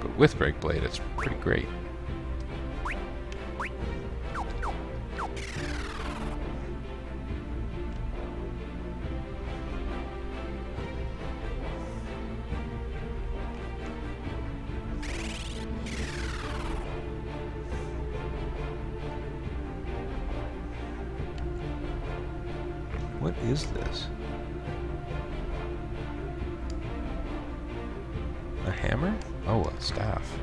But with Breakblade, it's pretty great. What is this? A hammer? Oh, a staff.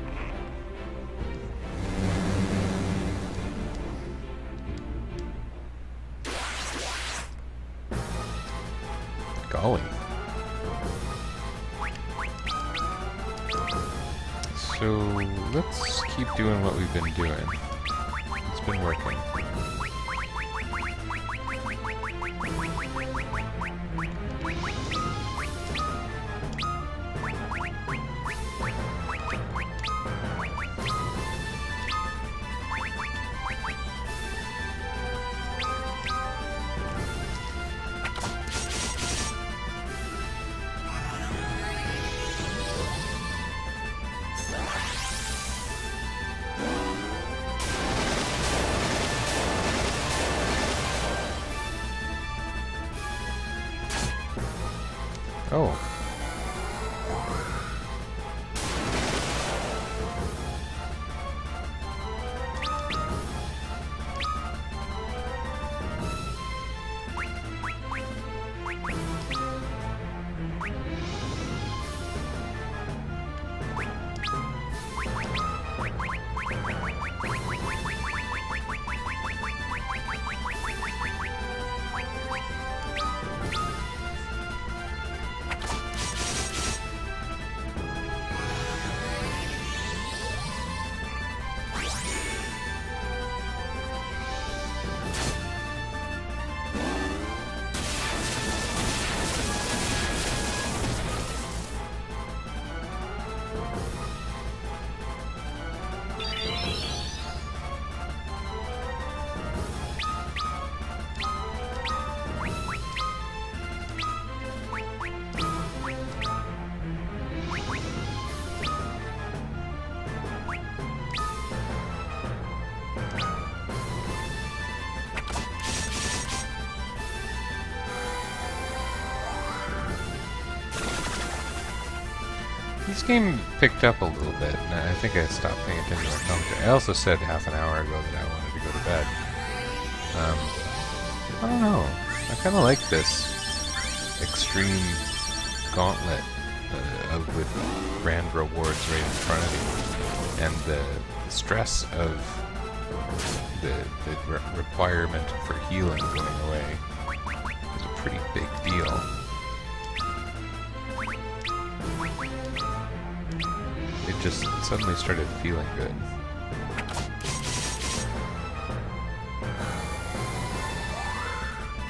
Golly. So, let's keep doing what we've been doing. It's been working. Oh. This game picked up a little bit, and I think I stopped paying attention to my commentary. I also said half an hour ago that I wanted to go to bed. I don't know. I kind of like this extreme gauntlet with grand rewards right in front of you, and the stress of the requirement for healing going away is a pretty big deal. It just suddenly started feeling good.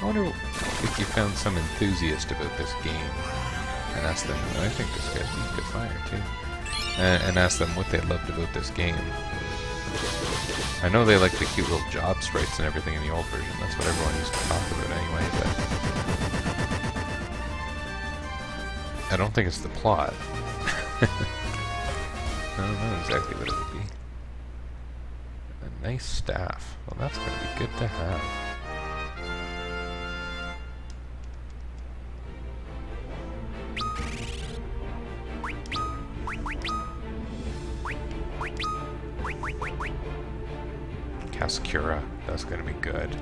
I wonder if you found some enthusiast about this game and asked them, I think this guy's weak to fire too, and asked them what they loved about this game. I know they like the cute little job sprites and everything in the old version. That's what everyone used to talk about anyway, but I don't think it's the plot. I don't know exactly what it would be. A nice staff. Well, that's going to be good to have. Cascura. That's going to be good.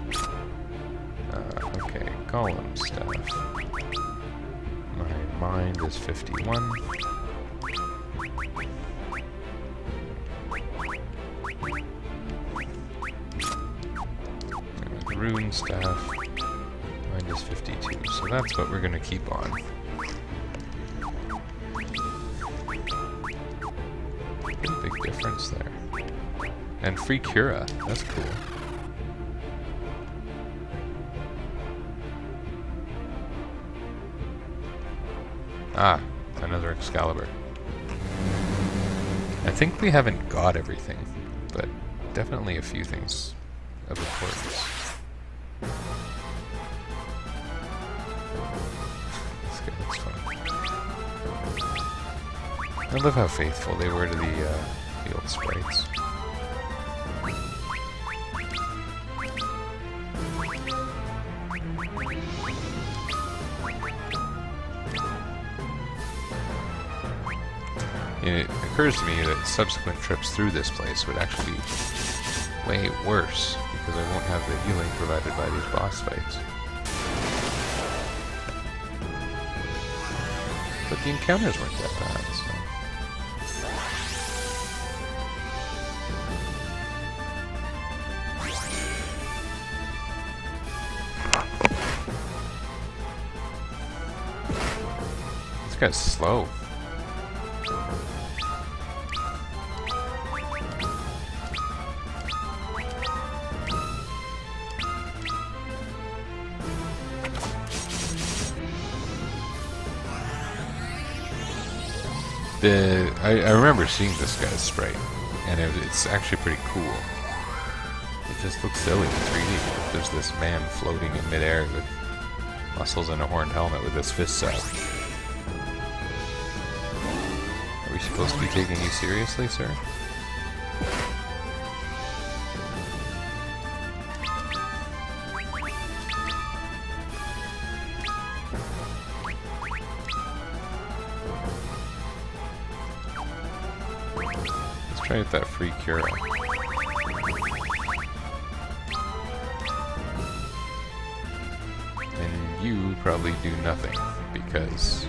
Okay, golem stuff. My mind is 51. Rune staff, mine is 52, so that's what we're going to keep on. big difference there. And free Cura. That's cool. Ah, another Excalibur. I think we haven't got everything, but definitely a few things of importance. This guy looks fun. I love how faithful they were to the old sprites. It occurs to me that subsequent trips through this place would actually be way worse, because I won't have the healing provided by these boss fights. But the encounters weren't that bad, so... This guy's slow. I remember seeing this guy's sprite, and it's actually pretty cool. It just looks silly in 3D. There's this man floating in midair with muscles and a horned helmet with his fists out. Are we supposed to be taking you seriously, sir? Try with that free Cura. And you probably do nothing, because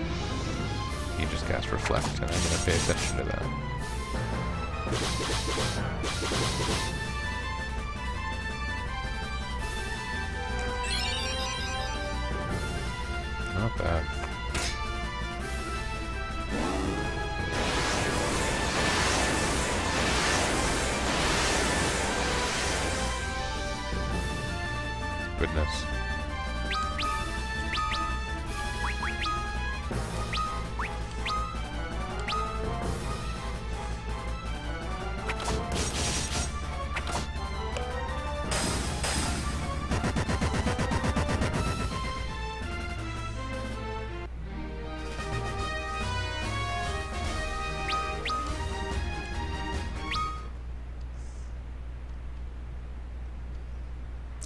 you just cast Reflect, and I'm going to pay attention to that. Not bad. Goodness.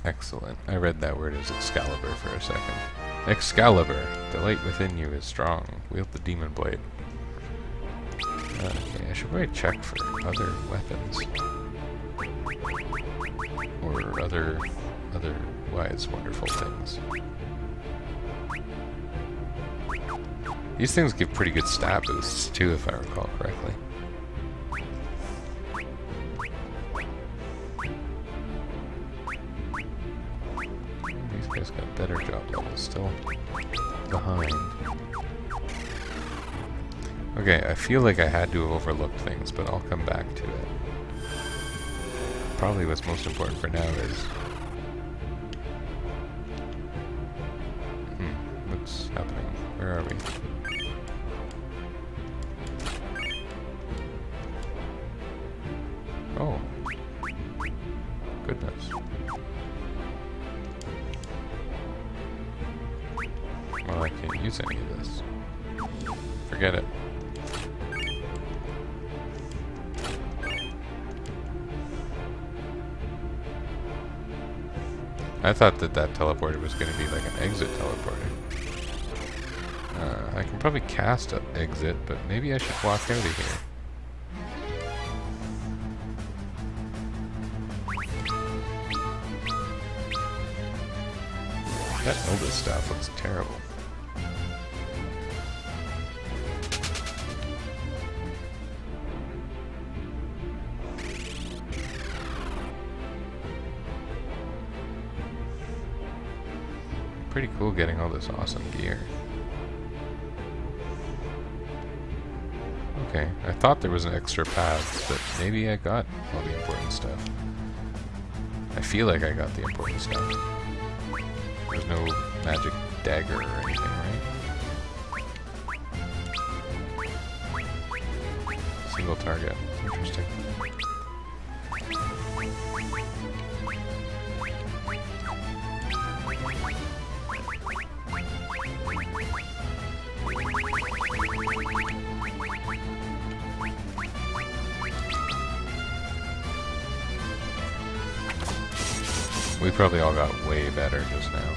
Excellent. I read that word as Excalibur for a second. Excalibur! The light within you is strong. Wield the demon blade. Okay, I should probably check for other weapons. Or otherwise wonderful things. These things give pretty good stat boosts too, if I recall correctly. He's got better job levels, still behind. Okay, I feel like I had to have overlooked things, but I'll come back to it. Probably what's most important for now is... what's happening? Where are we? Oh. Goodness. Well, I can't use any of this. Forget it. I thought that teleporter was going to be like an exit teleporter. I can probably cast an exit, but maybe I should walk out of here. That Elder staff looks terrible. Pretty cool getting all this awesome gear. Oh, Okay, I thought there was an extra path, but maybe I got all the important stuff. I feel like I got the important stuff. There's no magic dagger or anything, right? Single target. Interesting. We probably all got way better just now.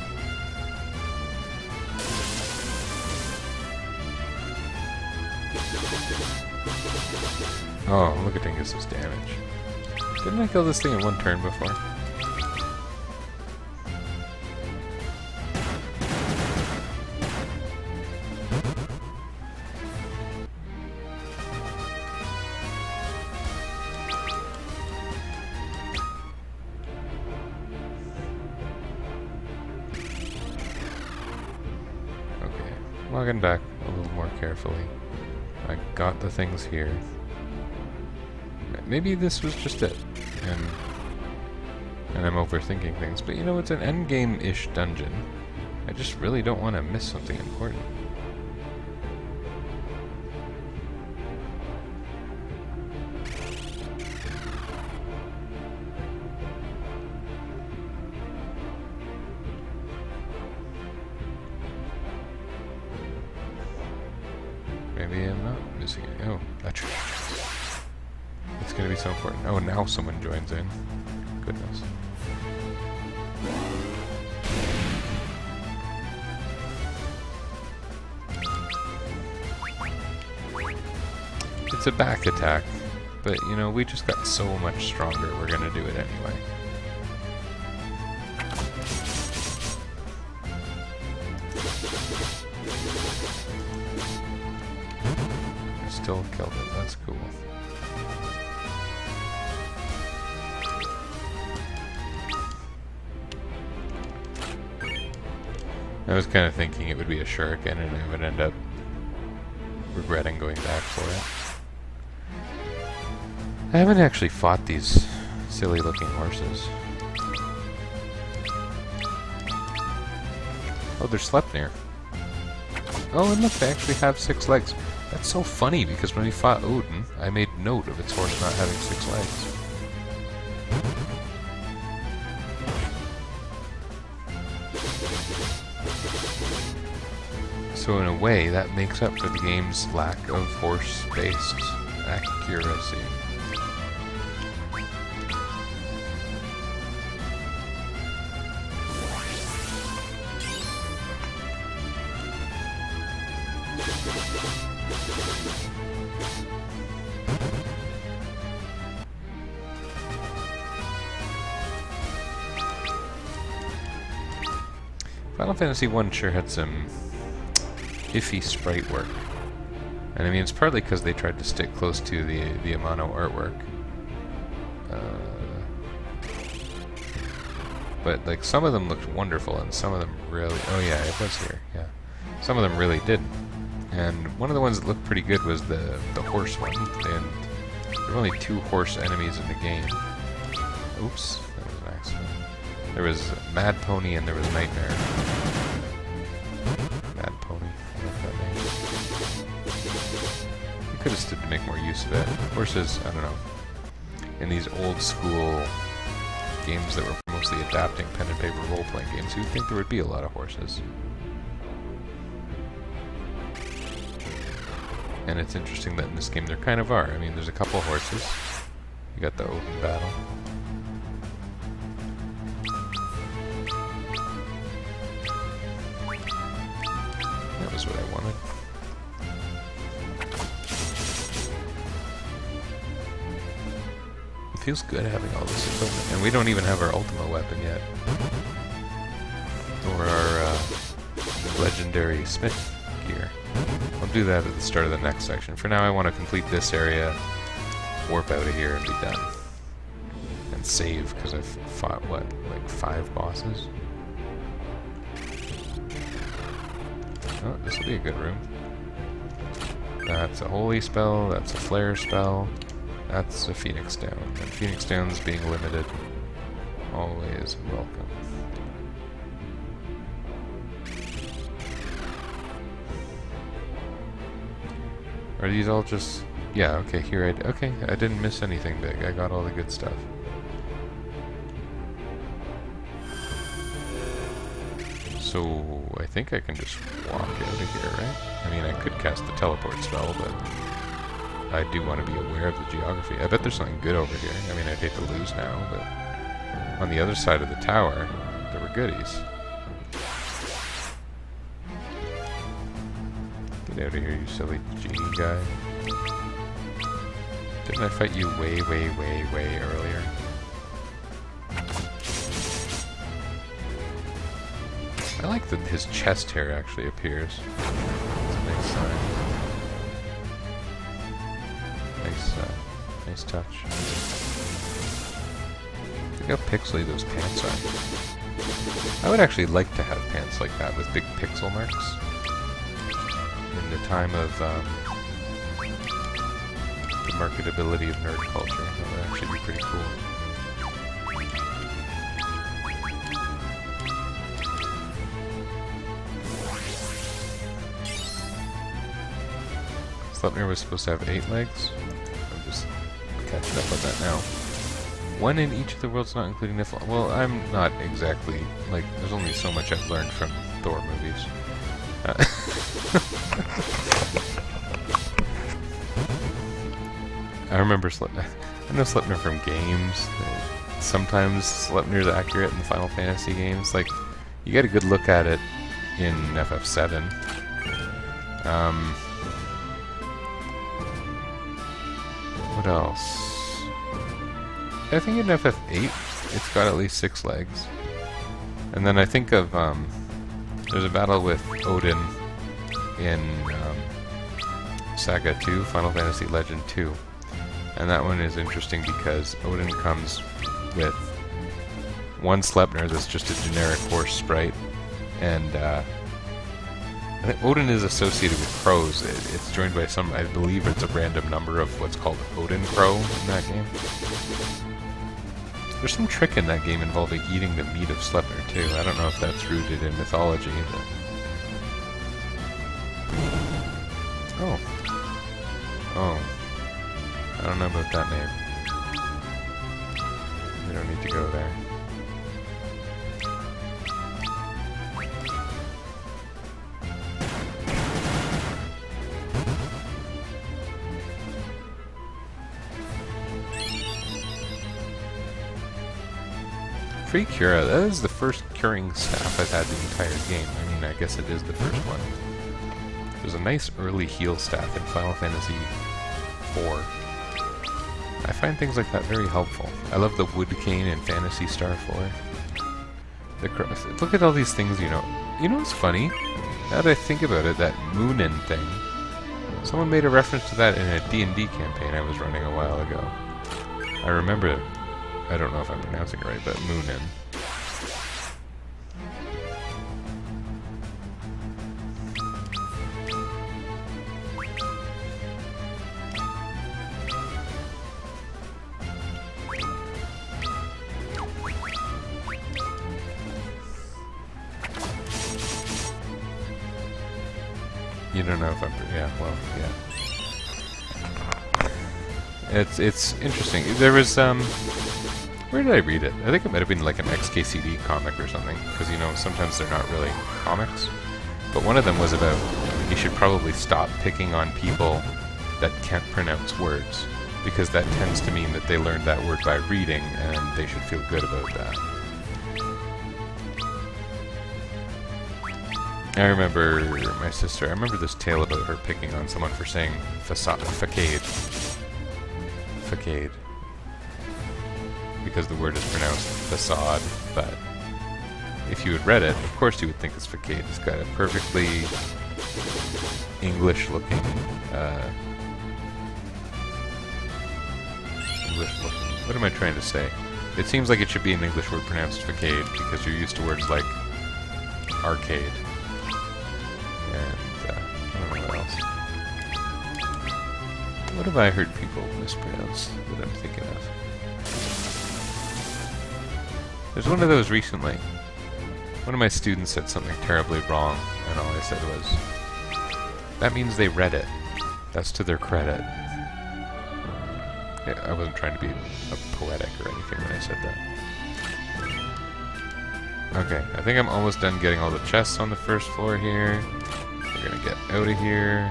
Oh, look at Dingus's damage. Didn't I kill this thing in one turn before? Okay, logging back a little more carefully. I got the things here. Maybe this was just it, and I'm overthinking things, but you know, it's an endgame-ish dungeon. I just really don't want to miss something important. Maybe I'm not missing it. Oh, that's right. It's gonna be so important. Oh, now someone joins in. Goodness. It's a back attack, but you know, we just got so much stronger, we're gonna do it anyway. Still killed it, that's cool. I was kind of thinking it would be a shuriken and I would end up regretting going back for it. I haven't actually fought these silly looking horses. Oh, they're Sleipnir. Oh, and look, they actually have 6 legs. That's so funny because when we fought Odin, I made note of its horse not having 6 legs. So in a way, that makes up for the game's lack of horse-based accuracy. Final Fantasy I sure had some iffy sprite work. And I mean, it's partly because they tried to stick close to the Amano artwork. But like, some of them looked wonderful and some of them really... Oh yeah, it was here, yeah. Some of them really didn't. And one of the ones that looked pretty good was the horse one. And there were only 2 horse enemies in the game. Oops, that was an accident. There was Mad Pony and there was Nightmare. Mad Pony, I like that name. You could have stood to make more use of it. Horses, I don't know. In these old school games that were mostly adapting pen and paper role-playing games, you'd think there would be a lot of horses. And it's interesting that in this game there kind of are. I mean, there's a couple horses. You got the Odin battle. That was what I wanted. It feels good having all this equipment. And we don't even have our ultimate weapon yet. Or our legendary smith gear. I'll do that at the start of the next section. For now I want to complete this area, warp out of here and be done. And save, because I've fought, what, like 5 bosses? Oh, this will be a good room. That's a holy spell, that's a flare spell, that's a Phoenix Down. And Phoenix Downs being limited, always welcome. Are these all just... Yeah, okay, here okay, I didn't miss anything big. I got all the good stuff. So, I think I can just walk out of here, right? I mean, I could cast the teleport spell, but I do want to be aware of the geography. I bet there's something good over here. I mean, I'd hate to lose now, but on the other side of the tower, there were goodies. Get out of here, you silly genie guy. Didn't I fight you way earlier? I like that his chest hair actually appears. It's a nice sign. Nice touch. Look how pixely those pants are. I would actually like to have pants like that with big pixel marks. In the time of the marketability of nerd culture, that would actually be pretty cool. Sleipnir was supposed to have 8 legs. I'm just catching up on that now. 1 in each of the worlds, not including Niflheim. Well, I'm not exactly, like, there's only so much I've learned from Thor movies. I remember I know Sleipnir from games. Sometimes Sleipnir's accurate in the Final Fantasy games. Like, you get a good look at it in FF7. What else? I think in FF8, it's got at least 6 legs. And then I think of, there's a battle with Odin in Saga 2, Final Fantasy Legend 2. And that one is interesting because Odin comes with one Sleipnir that's just a generic horse sprite, and I think Odin is associated with crows. It's joined by some, I believe it's a random number of what's called Odin Crow in that game. There's some trick in that game involving eating the meat of Sleipnir too. I don't know if that's rooted in mythology, but... Oh. I don't know about that name. We don't need to go there. Free Cura, that is the first curing staff I've had the entire game. I mean, I guess it is the first one. There's a nice early heal staff in Final Fantasy IV. I find things like that very helpful. I love the wood cane in Phantasy Star 4. Look at all these things, you know. You know what's funny? Now that I think about it, that Moonin thing. Someone made a reference to that in a D&D campaign I was running a while ago. I remember it. I don't know if I'm pronouncing it right, but Moonin. You don't know if I'm... Yeah, well, yeah. It's interesting. There was, where did I read it? I think it might have been like an XKCD comic or something, because, you know, sometimes they're not really comics. But one of them was about you should probably stop picking on people that can't pronounce words, because that tends to mean that they learned that word by reading, and they should feel good about that. I remember my sister, I remember this tale about her picking on someone for saying facade. Facade. Because the word is pronounced facade, but if you had read it, of course you would think it's facade. It's got a perfectly English-looking, what am I trying to say? It seems like it should be an English word pronounced facade, because you're used to words like arcade. And, I don't know what else. What have I heard people mispronounce that I'm thinking of? There's one of those recently. One of my students said something terribly wrong, and all I said was, that means they read it. That's to their credit. Yeah, I wasn't trying to be poetic or anything when I said that. Okay, I think I'm almost done getting all the chests on the first floor here. We're gonna get out of here.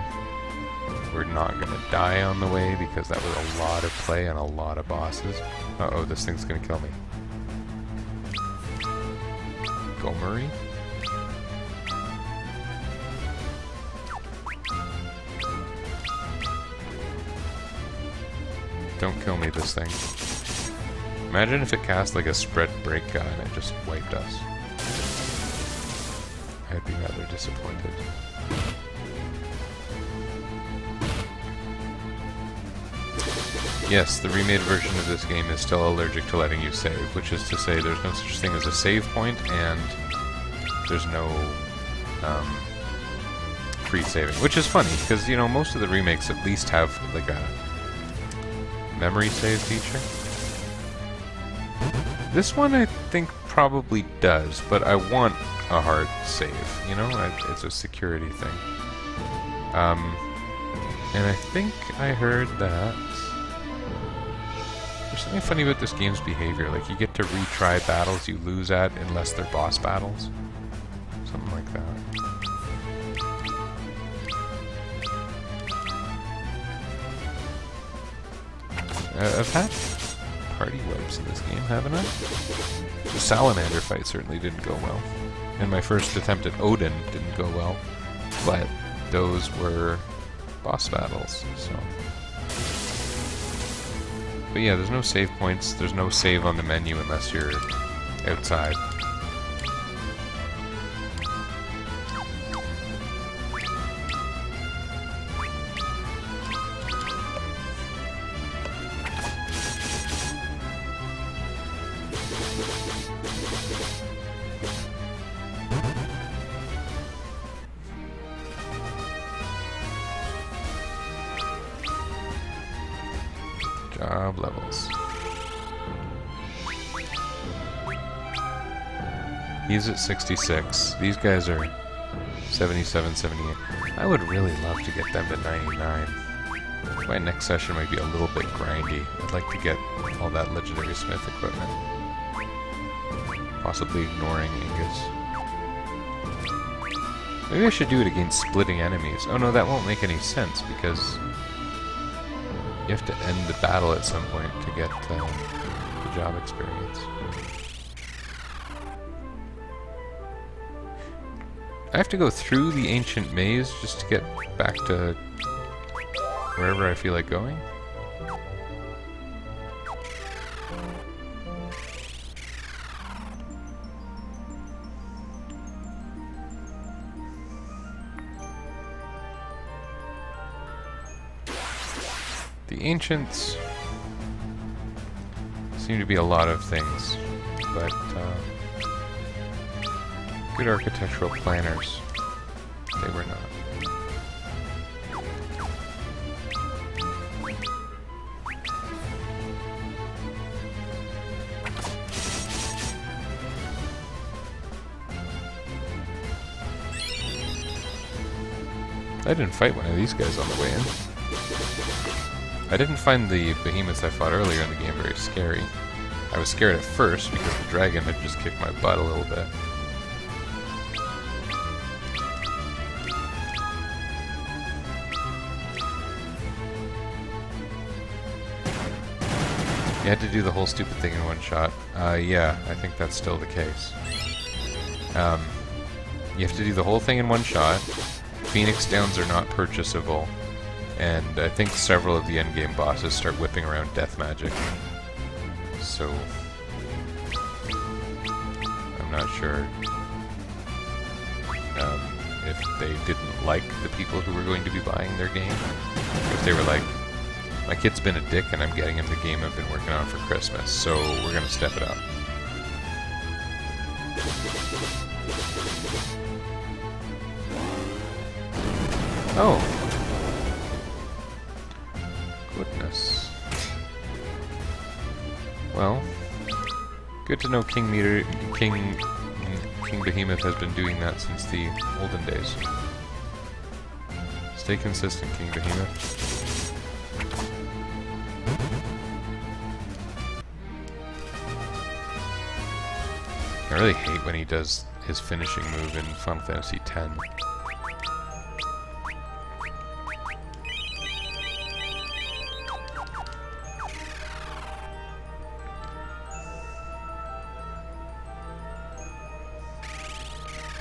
We're not gonna die on the way because that was a lot of play and a lot of bosses. Uh-oh, this thing's gonna kill me. Gomery? Don't kill me, this thing. Imagine if it cast like a spread break gun and it just wiped us. I'd be rather disappointed. Yes, the remade version of this game is still allergic to letting you save, which is to say there's no such thing as a save point, and there's no free saving, which is funny, because, you know, most of the remakes at least have, like, a memory save feature. This one, I think, probably does, but I want a hard save, you know? It's a security thing. And I think I heard that there's something funny about this game's behavior. Like, you get to retry battles you lose at unless they're boss battles. Something like that. I've had party wipes in this game, haven't I? The salamander fight certainly didn't go well. And my first attempt at Odin didn't go well. But those were boss battles, so... But yeah, there's no save points, there's no save on the menu unless you're outside. Job levels. He's at 66. These guys are 77, 78. I would really love to get them to 99. My next session might be a little bit grindy. I'd like to get all that Legendary Smith equipment. Possibly ignoring Ingus. Maybe I should do it against splitting enemies. Oh no, that won't make any sense because you have to end the battle at some point to get the job experience. I have to go through the ancient maze just to get back to wherever I feel like going? The ancients seem to be a lot of things, but good architectural planners, they were not. I didn't fight one of these guys on the way in. I didn't find the behemoths I fought earlier in the game very scary. I was scared at first because the dragon had just kicked my butt a little bit. You had to do the whole stupid thing in one shot. Yeah, I think that's still the case. You have to do the whole thing in one shot. Phoenix Downs are not purchasable. And I think several of the endgame bosses start whipping around death magic. So... I'm not sure if they didn't like the people who were going to be buying their game. If they were like, my kid's been a dick and I'm getting him the game I've been working on for Christmas, so we're gonna step it up. Oh! Good to know King Behemoth has been doing that since the olden days. Stay consistent, King Behemoth. I really hate when he does his finishing move in Final Fantasy X.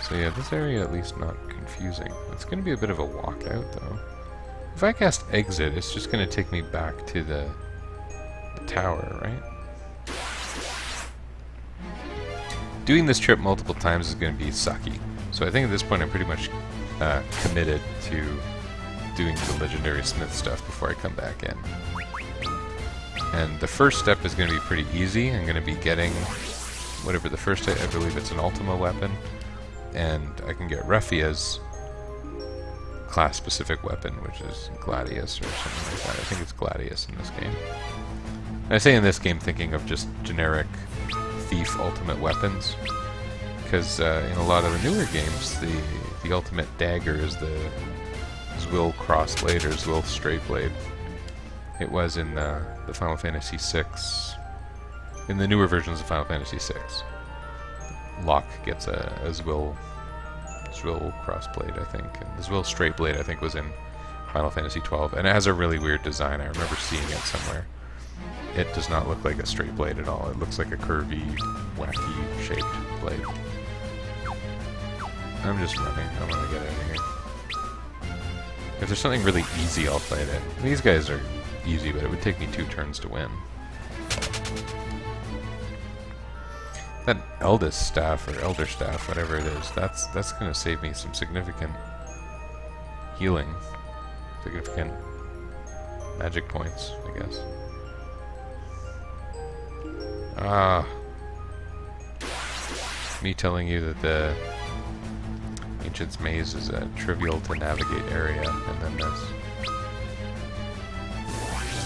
So yeah, this area at least not confusing. It's going to be a bit of a walkout though. If I cast exit, it's just going to take me back to the tower, right? Doing this trip multiple times is going to be sucky. So I think at this point I'm pretty much committed to doing the Legendary Smith stuff before I come back in. And the first step is going to be pretty easy. I'm going to be getting whatever the first, I believe it's an Ultima weapon. And I can get Refia's class-specific weapon, which is Gladius or something like that. I think it's Gladius in this game. And I say in this game thinking of just generic Thief ultimate weapons, because in a lot of the newer games, the ultimate dagger is the Zwill Crossblade or Zwill Straightblade. It was in the Final Fantasy VI, in the newer versions of Final Fantasy VI. Locke gets a Zwill Crossblade, I think, and the Zwill Straightblade I think was in Final Fantasy XII, and it has a really weird design. I remember seeing it somewhere. It does not look like a straight blade at all. It looks like a curvy, wacky shaped blade. I'm just running. I want to get out of here. If there's something really easy, I'll fight it. These guys are easy, but it would take me 2 turns to win. That eldest staff, or elder staff, whatever it is, that's going to save me some significant healing. Significant magic points, I guess. Ah. Me telling you that the Ancient's Maze is a trivial to navigate area, and then this.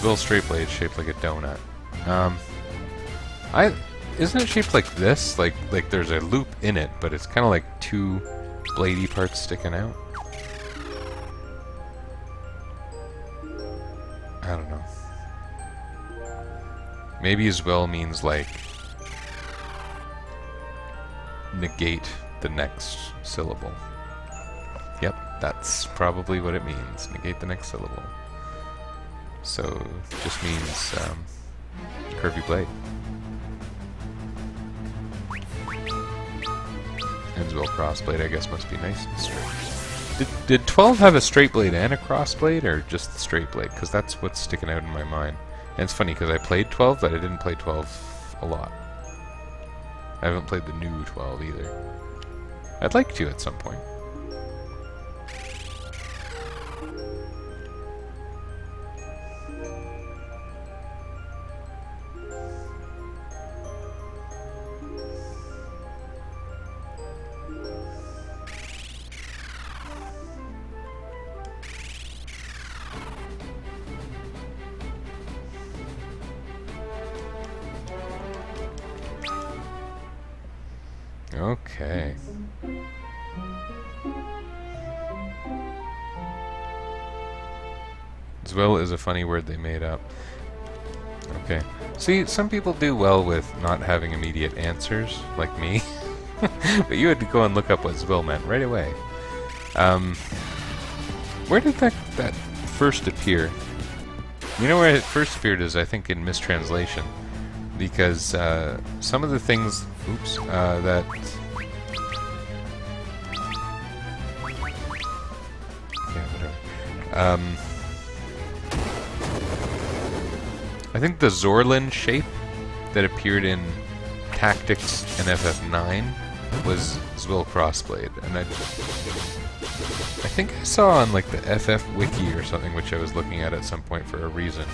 Zwill Straightblade shaped like a donut. Isn't it shaped like this? Like there's a loop in it, but it's kind of like 2 bladey parts sticking out? I don't know. Maybe Zwill means like negate the next syllable. Yep, that's probably what it means. Negate the next syllable. So it just means curvy blade. And Zwill Crossblade, I guess, must be nice and straight. Did 12 have a straight blade and a cross blade, or just the straight blade? Because that's what's sticking out in my mind. And it's funny because I played 12, but I didn't play 12 a lot. I haven't played the new 12 either. I'd like to at some point. Okay. Zwill is a funny word they made up. Okay. See, some people do well with not having immediate answers, like me. But you had to go and look up what Zwill meant right away. Where did that first appear? You know where it first appeared is, I think, in mistranslation. Because some of the things, that I think the Zorlin shape that appeared in Tactics and FF9 was Zwill Crossblade, and I think I saw on like the FF Wiki or something, which I was looking at some point for a reason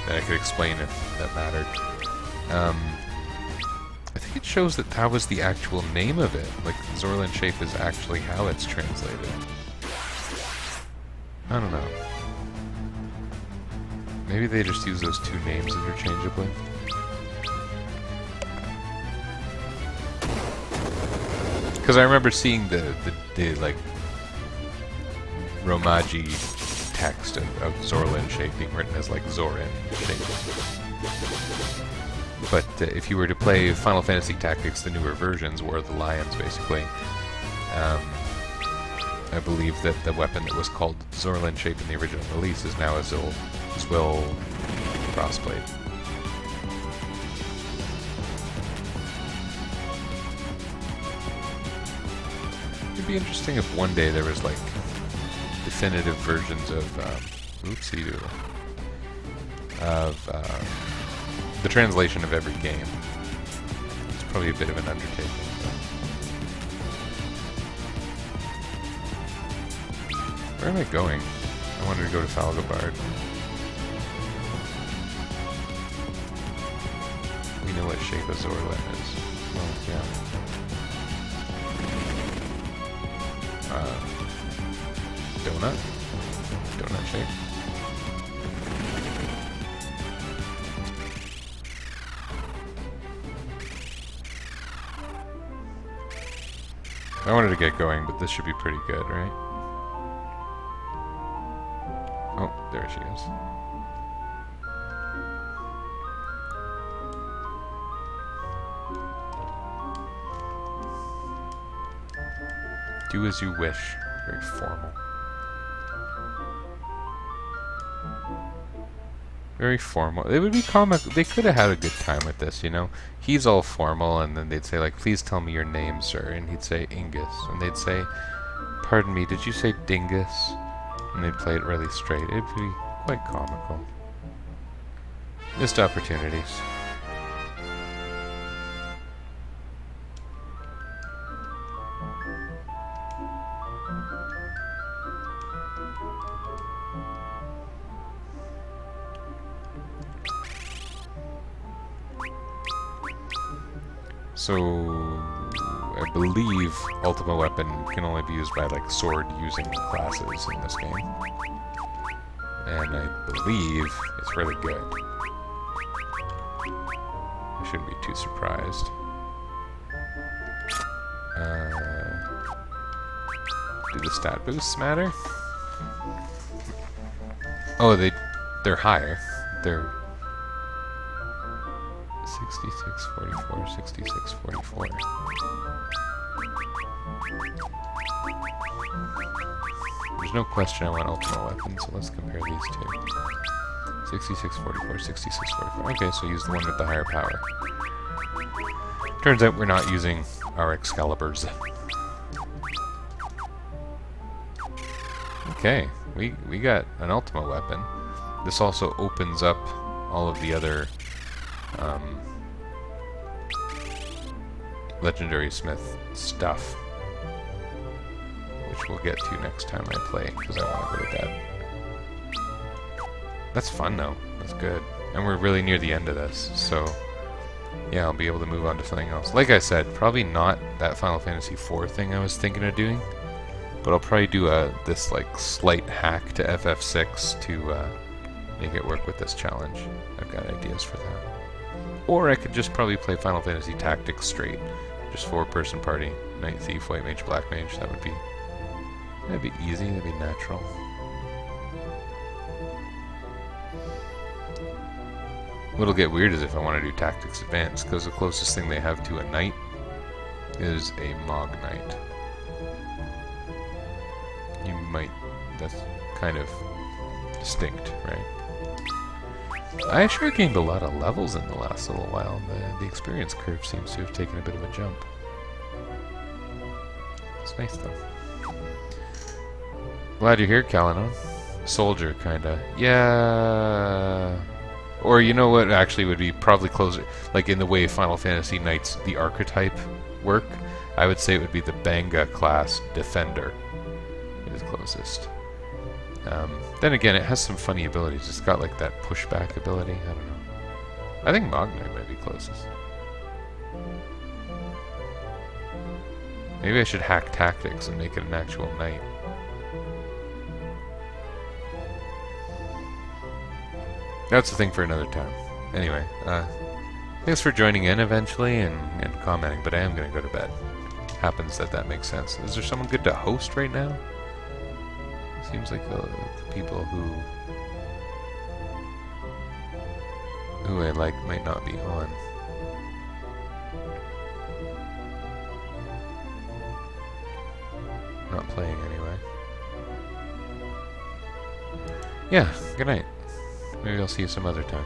that I could explain if that mattered. I think it shows that that was the actual name of it. Like, Zorlin shape is actually how it's translated. I don't know. Maybe they just use those 2 names interchangeably. Because I remember seeing the like Romaji text of Zorlin shape being written as like Zorin shape. But if you were to play Final Fantasy Tactics, the newer versions, War of the Lions, basically, I believe that the weapon that was called Zorlin shape in the original release is now a Zwill crossblade. It'd be interesting if one day there was like definitive versions of oopsie doodle of the translation of every game. It's probably a bit of an undertaking. Where am I going? I wanted to go to Falgobard. We know what shape a Zorlin is. Well, yeah. Donut? Donut shape? I wanted to get going, but this should be pretty good, right? Oh, there she is. Do as you wish. Very formal. Very formal. It would be comic. They could have had a good time with this, you know? He's all formal, and then they'd say, like, please tell me your name, sir. And he'd say, Ingus. And they'd say, pardon me, did you say Dingus? And they'd play it really straight. It'd be quite comical. Missed opportunities. So, I believe Ultima Weapon can only be used by, like, sword-using classes in this game. And I believe it's really good. I shouldn't be too surprised. Do the stat boosts matter? Oh, they're higher. They're 6644, 6644. There's no question I want Ultima Weapon, so let's compare these two. 6644, 6644. Okay, so use the one with the higher power. Turns out we're not using our Excaliburs. Okay, we got an Ultima Weapon. This also opens up all of the other Legendary Smith stuff, which we'll get to next time I play, because I want to go to bed. That's fun, though. That's good. And we're really near the end of this, so yeah, I'll be able to move on to something else. Like I said, probably not that Final Fantasy IV thing I was thinking of doing, but I'll probably do this like slight hack to FF6 to make it work with this challenge. I've got ideas for that. Or I could just probably play Final Fantasy Tactics straight. Just 4-person party. Knight Thief, White Mage, Black Mage. That'd be easy, that'd be natural. What'll get weird is if I want to do Tactics Advanced, because the closest thing they have to a Knight is a Mog Knight. That's kind of distinct, right? I sure gained a lot of levels in the last little while. The experience curve seems to have taken a bit of a jump. It's nice, though. Glad you're here, Kalanon. Soldier, kinda. Yeah. Or you know what actually would be probably closer, like in the way Final Fantasy Knights, the archetype work, I would say it would be the Banga class Defender. It is closest. Then again, it has some funny abilities. It's got like that pushback ability. I don't know. I think Mog Knight might be closest. Maybe I should hack tactics and make it an actual knight. That's a thing for another time. Anyway, thanks for joining in eventually and commenting, but I am going to go to bed. happens that makes sense. Is there someone good to host right now? Seems like the people who I like might not be on. Not playing anyway. Yeah, good night. Maybe I'll see you some other time.